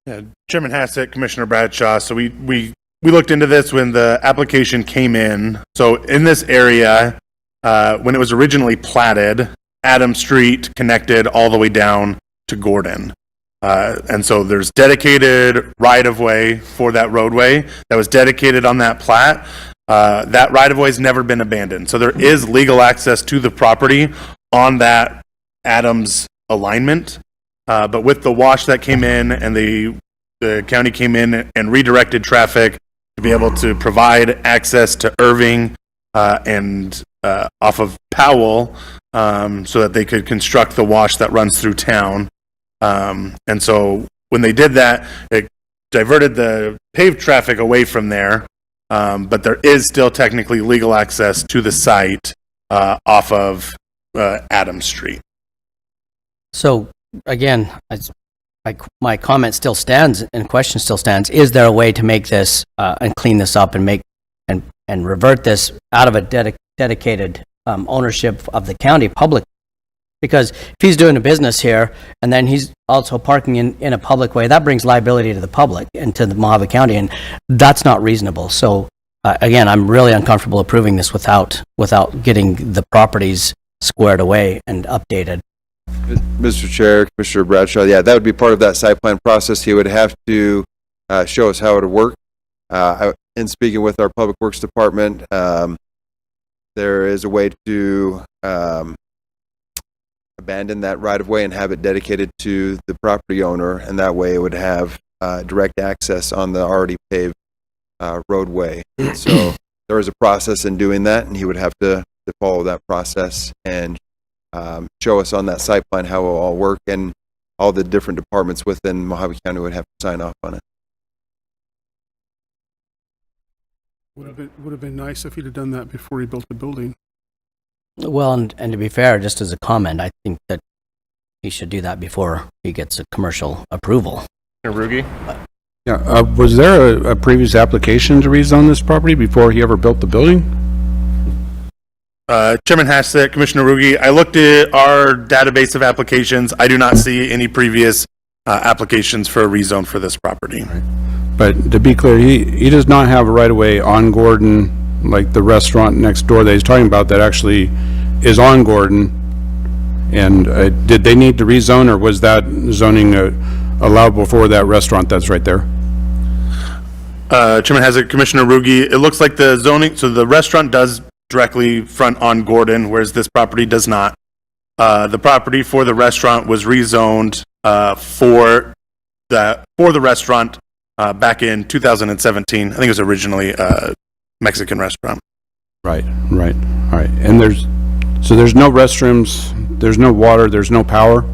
Yeah, Chairman Hassett, Commissioner Bradshaw. So we looked into this when the application came in. So in this area, when it was originally platted, Adams Street connected all the way down to Gordon. And so there's dedicated right-of-way for that roadway that was dedicated on that plat. That right-of-way has never been abandoned. So there is legal access to the property on that Adams alignment. But with the wash that came in and the county came in and redirected traffic to be able to provide access to Irving and off of Powell so that they could construct the wash that runs through town. And so when they did that, it diverted the paved traffic away from there. But there is still technically legal access to the site off of Adams Street. So again, my comment still stands and question still stands. Is there a way to make this and clean this up and and revert this out of a dedicated ownership of the county public? Because if he's doing a business here and then he's also parking in a public way, that brings liability to the public and to the Mojave County, and that's not reasonable. So again, I'm really uncomfortable approving this without getting the properties squared away and updated. Mr. Chair, Commissioner Bradshaw, yeah, that would be part of that site plan process. He would have to show us how it would work. In speaking with our Public Works Department, there is a way to abandon that right-of-way and have it dedicated to the property owner, and that way it would have direct access on the already paved roadway. So there is a process in doing that, and he would have to follow that process and show us on that site plan how it will all work, and all the different departments within Mojave County would have to sign off on it. Would have been nice if he'd have done that before he built the building. Well, and to be fair, just as a comment, I think that he should do that before he gets a commercial approval. Rugi? Yeah, was there a previous application to rezone this property before he ever built the building? Chairman Hassett, Commissioner Rugi, I looked at our database of applications. I do not see any previous applications for a rezone for this property. Right. But to be clear, he does not have a right-of-way on Gordon, like the restaurant next door that he's talking about that actually is on Gordon. And did they need to rezone, or was that zoning allowable for that restaurant that's right there? Chairman Hassett, Commissioner Rugi, it looks like the zoning, so the restaurant does directly front on Gordon, whereas this property does not. The property for the restaurant was rezoned for the restaurant back in 2017. I think it was originally a Mexican restaurant. Right. All right. And there's no restrooms, there's no water, there's no power?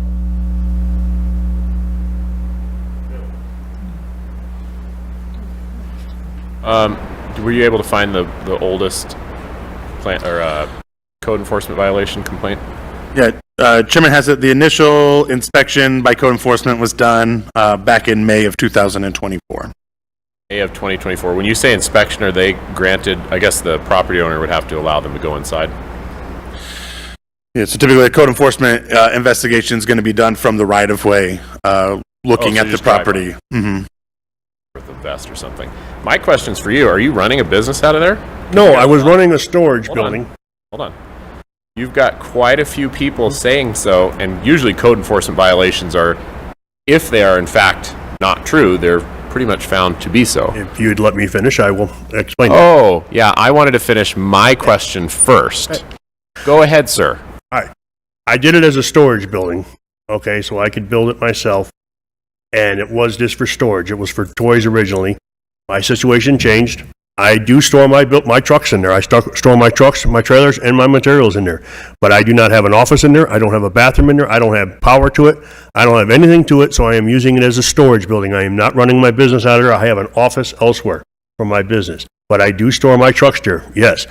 Were you able to find the oldest plant or code enforcement violation complaint? Yeah, Chairman Hassett, the initial inspection by code enforcement was done back in May of 2024. May of 2024. When you say inspection, are they granted? I guess the property owner would have to allow them to go inside. Yeah, so typically a code enforcement investigation is going to be done from the right of way, looking at the property. Mm-hmm. Worth of vest or something. My question's for you. Are you running a business out of there? No, I was running a storage building. Hold on. You've got quite a few people saying so, and usually code enforcement violations are, if they are in fact not true, they're pretty much found to be so. If you'd let me finish, I will explain. Oh, yeah, I wanted to finish my question first. Go ahead, sir. I did it as a storage building, okay, so I could build it myself, and it was just for storage. It was for toys originally. My situation changed. I do store my trucks in there. I store my trucks, my trailers, and my materials in there. But I do not have an office in there. I don't have a bathroom in there. I don't have power to it. I don't have anything to it, so I am using it as a storage building. I am not running my business out of there. I have an office elsewhere for my business. But I do store my trucks there, yes.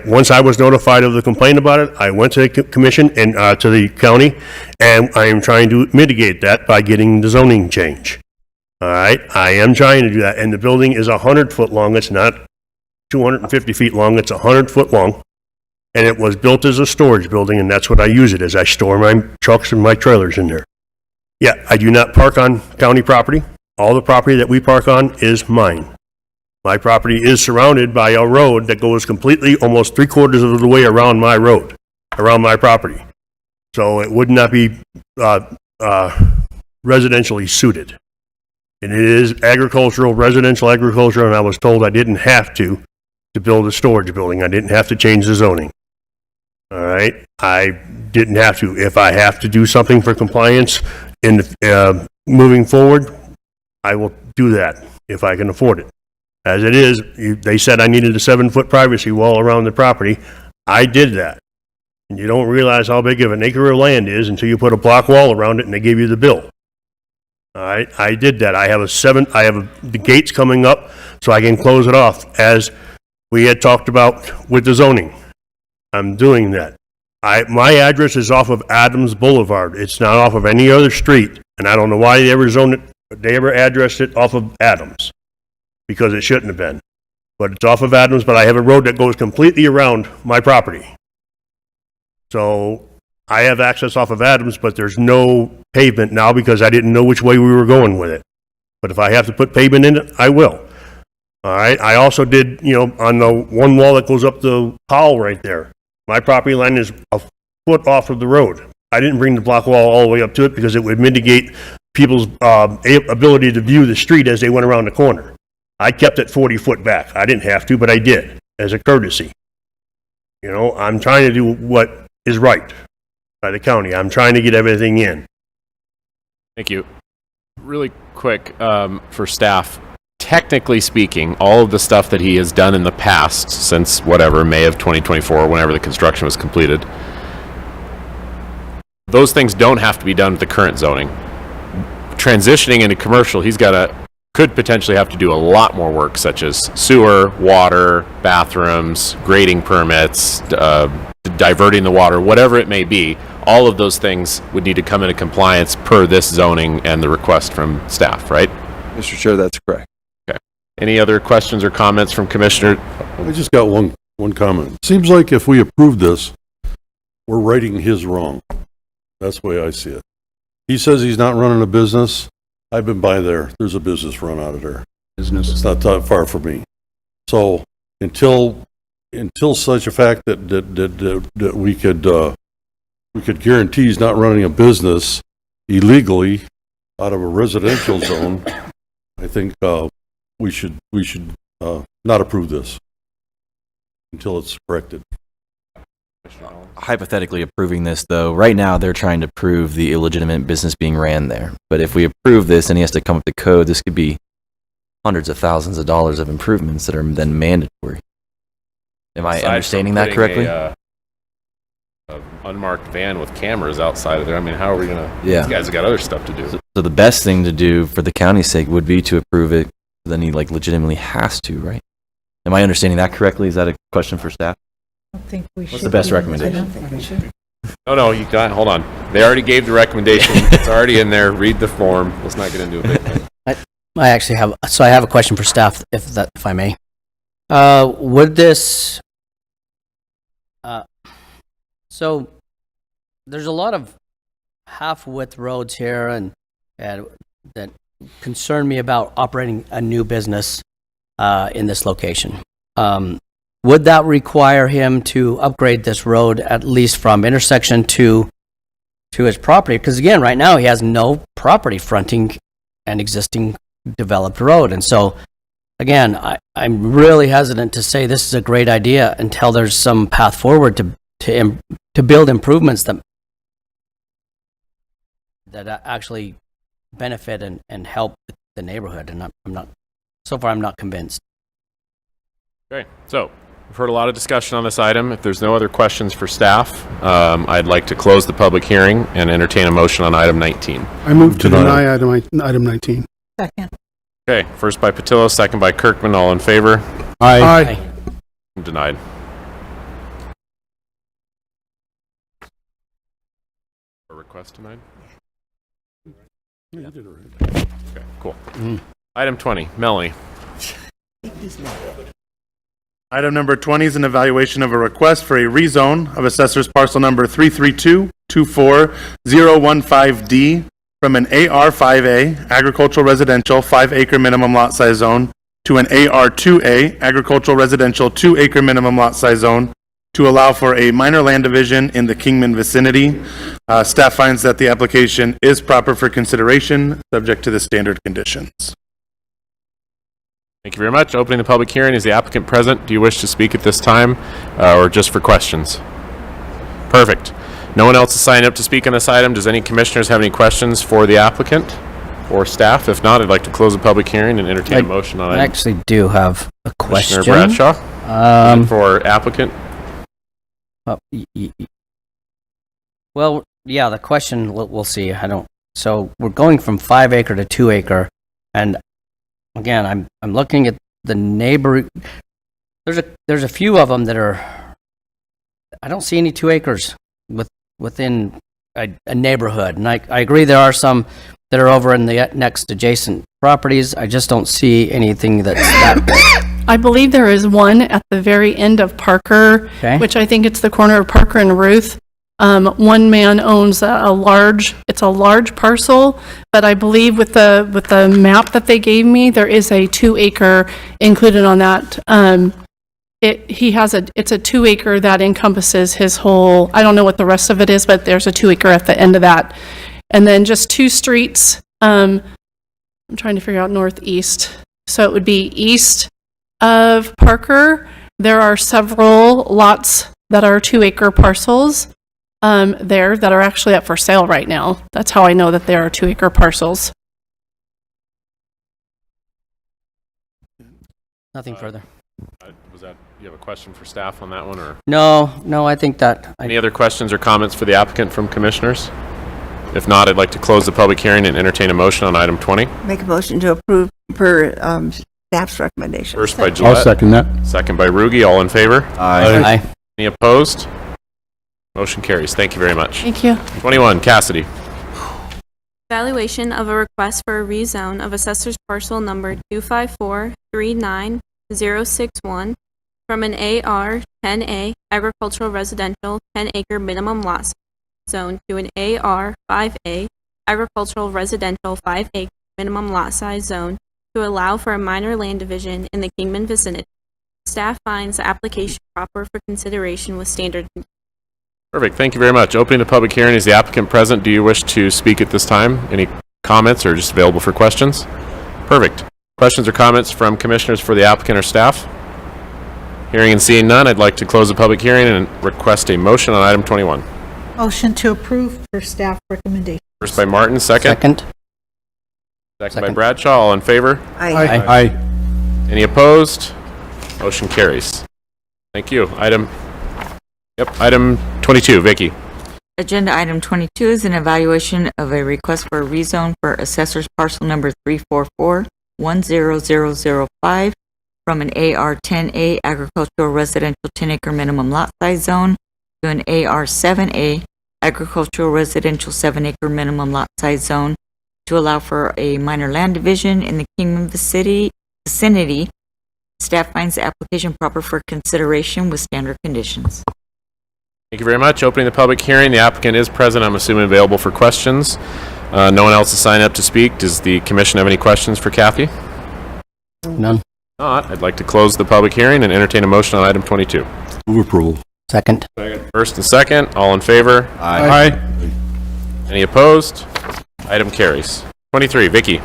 Once I was notified of the complaint about it, I went to the commission and to the county, and I am trying to mitigate that by getting the zoning change. All right, I am trying to do that, and the building is 100-foot long. It's not 250 feet long. It's 100-foot long, and it was built as a storage building, and that's what I use it as. I store my trucks and my trailers in there. Yeah, I do not park on county property. All the property that we park on is mine. My property is surrounded by a road that goes completely, almost 3/4 of the way around my road, around my property. So it would not be residentially suited. And it is agricultural, residential agriculture, and I was told I didn't have to build a storage building. I didn't have to change the zoning. All right? I didn't have to. If I have to do something for compliance in moving forward, I will do that if I can afford it. As it is, they said I needed a 7-foot privacy wall around the property. I did that. And you don't realize how big of an acre of land is until you put a block wall around it and they give you the bill. All right, I did that. I have the gates coming up so I can close it off as we had talked about with the zoning. I'm doing that. My address is off of Adams Boulevard. It's not off of any other street, and I don't know why they ever addressed it off of Adams, because it shouldn't have been. But it's off of Adams, but I have a road that goes completely around my property. So I have access off of Adams, but there's no pavement now because I didn't know which way we were going with it. But if I have to put pavement in it, I will. All right, I also did, on the one wall that goes up the Powell right there, my property line is a foot off of the road. I didn't bring the block wall all the way up to it because it would mitigate people's ability to view the street as they went around the corner. I kept it 40 foot back. I didn't have to, but I did, as a courtesy. I'm trying to do what is right by the county. I'm trying to get everything in. Thank you. Really quick, for staff, technically speaking, all of the stuff that he has done in the past, since whatever, May of 2024, whenever the construction was completed, those things don't have to be done with the current zoning. Transitioning into commercial, could potentially have to do a lot more work, such as sewer, water, bathrooms, grading permits, diverting the water, whatever it may be. All of those things would need to come into compliance per this zoning and the request from staff, right? Mr. Chair, that's correct. Okay. Any other questions or comments from Commissioner? I just got one comment. Seems like if we approve this, we're righting his wrong. That's the way I see it. He says he's not running a business. I've been by there. There's a business run out of there. Business. It's not that far from me. So until such a fact that we could guarantee he's not running a business illegally out of a residential zone, I think we should not approve this until it's corrected. Hypothetically approving this, though, right now they're trying to prove the illegitimate business being ran there. But if we approve this and he has to come up with code, this could be hundreds of thousands of dollars of improvements that are then mandatory. Am I understanding that correctly? A unmarked van with cameras outside of there. I mean, how are we gonna? Yeah. These guys have got other stuff to do. So the best thing to do for the county's sake would be to approve it. Then he legitimately has to, right? Am I understanding that correctly? Is that a question for staff? I don't think we should. What's the best do- recommendation? I don't think we should. No, you got. Hold on. They already gave the recommendation. It's already in there. Read the form. Let's not get into a big thing. I actually have, so I have a question for staff, if I may. Would this, so there's a lot of half-width roads here and that concern me about operating a new business in this location. Would that require him to upgrade this road at least from intersection to his property? Because again, right now he has no property fronting an existing developed road. And so, again, I'm really hesitant to say this is a great idea until there's some path forward to build improvements that actually benefit and help the neighborhood. And I'm not convinced. Okay, so we've heard a lot of discussion on this item. If there's no other questions for staff, I'd like to close the public hearing and entertain a motion on item 19. I move to deny item 19. Second. Okay, first by Patillo, second by Kirkman. All in favor? Aye. Denied. A request denied? Yeah, you did it right. Okay, cool. Item 20, Melanie. Item number 20 is an evaluation of a request for a rezone of assessor's parcel number 332-24015D from an AR5A agricultural residential 5-acre minimum lot size zone to an AR2A agricultural residential 2-acre minimum lot size zone to allow for a minor land division in the Kingman vicinity. Staff finds that the application is proper for consideration, subject to the standard conditions. Thank you very much. Opening the public hearing. Is the applicant present? Do you wish to speak at this time or just for questions? Perfect. No one else is signed up to speak on this item. Does any commissioners have any questions for the applicant or staff? If not, I'd like to close the public hearing and entertain a motion on it. I actually do have a question. Commissioner Bradshaw? For applicant? Well, yeah, the question, we'll see. So we're going from 5-acre to 2-acre, and again, I'm looking at the neighbor. There's a few of them that are. I don't see any 2 acres within a neighborhood, and I agree there are some that are over in the next adjacent properties. I just don't see anything that's that big. I believe there is one at the very end of Parker, which I think it's the corner of Parker and Ruth. One man owns a large parcel, but I believe with the map that they gave me, there is a 2-acre included on that. It's a 2-acre that encompasses his whole, I don't know what the rest of it is, but there's a 2-acre at the end of that. And then just 2 streets, I'm trying to figure out northeast. So it would be east of Parker. There are several lots that are 2-acre parcels there that are actually up for sale right now. That's how I know that there are 2-acre parcels. Nothing further. You have a question for staff on that one, or? No, I think that. Any other questions or comments for the applicant from commissioners? If not, I'd like to close the public hearing and entertain a motion on item 20. Make a motion to approve per staff's recommendation. First by Gillette. I'll second that. Second by Ruge. All in favor? Aye. Any opposed? Motion carries. Thank you very much. Thank you. 21, Cassidy. Evaluation of a request for a rezone of assessor's parcel number 254-39061 from an AR-10A agricultural residential 10-acre minimum lot zone to an AR-5A agricultural residential 5-acre minimum lot size zone to allow for a minor land division in the Kingman vicinity. Staff finds the application proper for consideration with standard. Perfect. Thank you very much. Opening the public hearing. Is the applicant present? Do you wish to speak at this time? Any comments or just available for questions? Perfect. Questions or comments from commissioners for the applicant or staff? Hearing and seeing none, I'd like to close the public hearing and request a motion on item 21. Motion to approve for staff recommendation. First by Martin, second by Bradshaw. All in favor? Aye. Any opposed? Motion carries. Thank you. Item 22, Vicky. Agenda item 22 is an evaluation of a request for a rezone for assessor's parcel number 344-10005 from an AR-10A agricultural residential 10-acre minimum lot size zone to an AR-7A agricultural residential 7-acre minimum lot size zone to allow for a minor land division in the Kingman vicinity. Staff finds the application proper for consideration with standard conditions. Thank you very much. Opening the public hearing. The applicant is present. I'm assuming available for questions. No one else has signed up to speak. Does the commission have any questions for Kathy? None. Not. I'd like to close the public hearing and entertain a motion on item 22. Move approval. Second. First and second. All in favor? Aye. Any opposed? Item carries. 23, Vicky.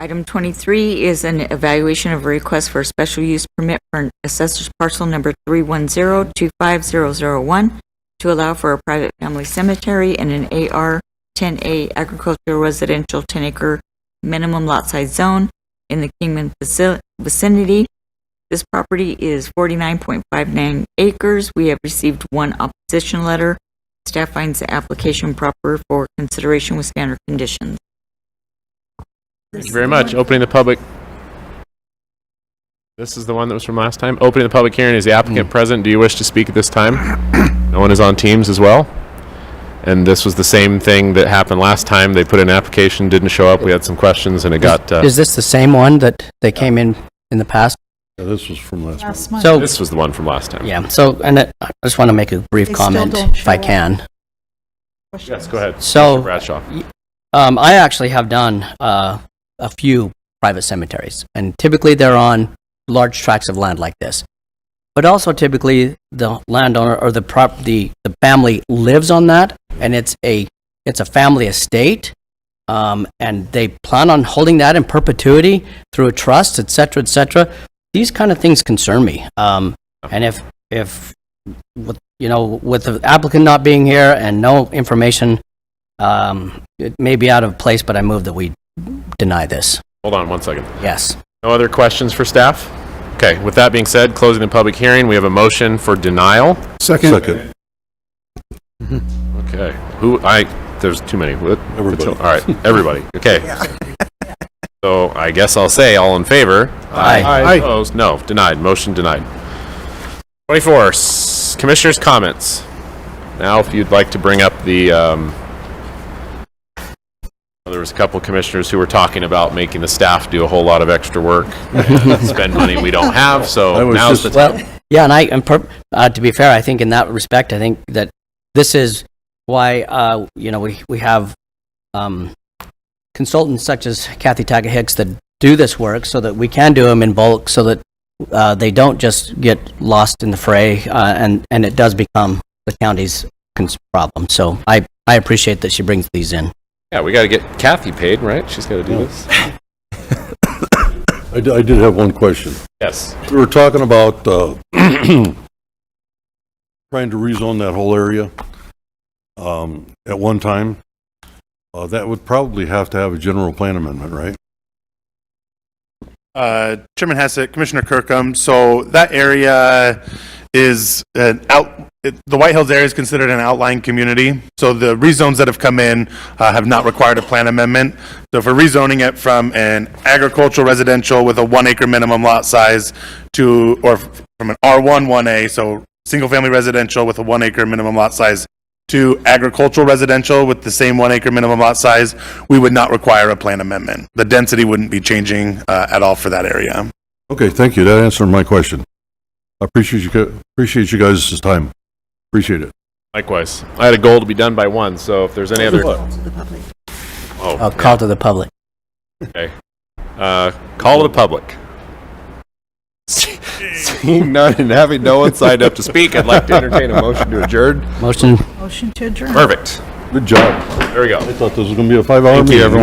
Item 23 is an evaluation of a request for a special use permit for an assessor's parcel number 310-25001 to allow for a private family cemetery and an AR-10A agricultural residential 10-acre minimum lot size zone in the Kingman vicinity. This property is 49.59 acres. We have received one opposition letter. Staff finds the application proper for consideration with standard conditions. Thank you very much. Opening the public. This is the one that was from last time. Opening the public hearing. Is the applicant present? Do you wish to speak at this time? No one is on Teams as well? And this was the same thing that happened last time. They put in an application, didn't show up. We had some questions and it got... Is this the same one that they came in the past? Yeah, this was from last month. month. So, This was the one from last time. yeah, so, and I just want to make a brief They still comment, don't if I show up. can. Yes, go ahead. So- Mr. Bradshaw. I actually have done a few private cemeteries, and typically they're on large tracts of land like this. But also typically the landowner or the family lives on that, and it's a family estate, and they plan on holding that in perpetuity through a trust, et cetera, et cetera. These kind of things concern me. And if with the applicant not being here and no information, it may be out of place, but I move that we deny this. Hold on one second. Yes. No other questions for staff? Okay, with that being said, closing the public hearing, we have a motion for denial. Second. Second. Okay, there's too many. Everybody. All right, everybody. Okay. So I guess I'll say all in favor. Aye. Opposed? No, denied. Motion denied. 24, commissioners' comments. Now, if you'd like to bring up the, there was a couple commissioners who were talking about making the staff do a whole lot of extra work, and spend money we don't have, so now's the time. Yeah, and to be fair, I think in that respect, I think that this is why, we have consultants such as Kathy Taggett Hicks that do this work so that we can do them in bulk so that they don't just get lost in the fray, and it does become the county's problem. So I appreciate that she brings these in. Yeah, we got to get Kathy paid, right? She's got to do this. I did have one question. Yes. We were talking about trying to rezone that whole area at one time. That would probably have to have a general plan amendment, right? Chairman Hassett, Commissioner Kirkham, so that area is the White Hills area is considered an outlying community. So the rezones that have come in have not required a plan amendment. So if we're rezoning it from an agricultural residential with a 1 acre minimum lot size or from an R1 1A, so single family residential with a 1 acre minimum lot size, to agricultural residential with the same 1 acre minimum lot size, we would not require a plan amendment. The density wouldn't be changing at all for that area. Okay, thank you. That answered my question. I appreciate you guys' time. Appreciate it. Likewise. I had a goal to be done by 1, so if there's any other... Call to the public. Okay. Call to the public. Seeing none and having no one signed up to speak, I'd like to entertain a motion to adjourn. Motion Motion to adjourn. Perfect. Good job. There we go. I thought this was going to be a 5-hour meeting. Thank you, everyone.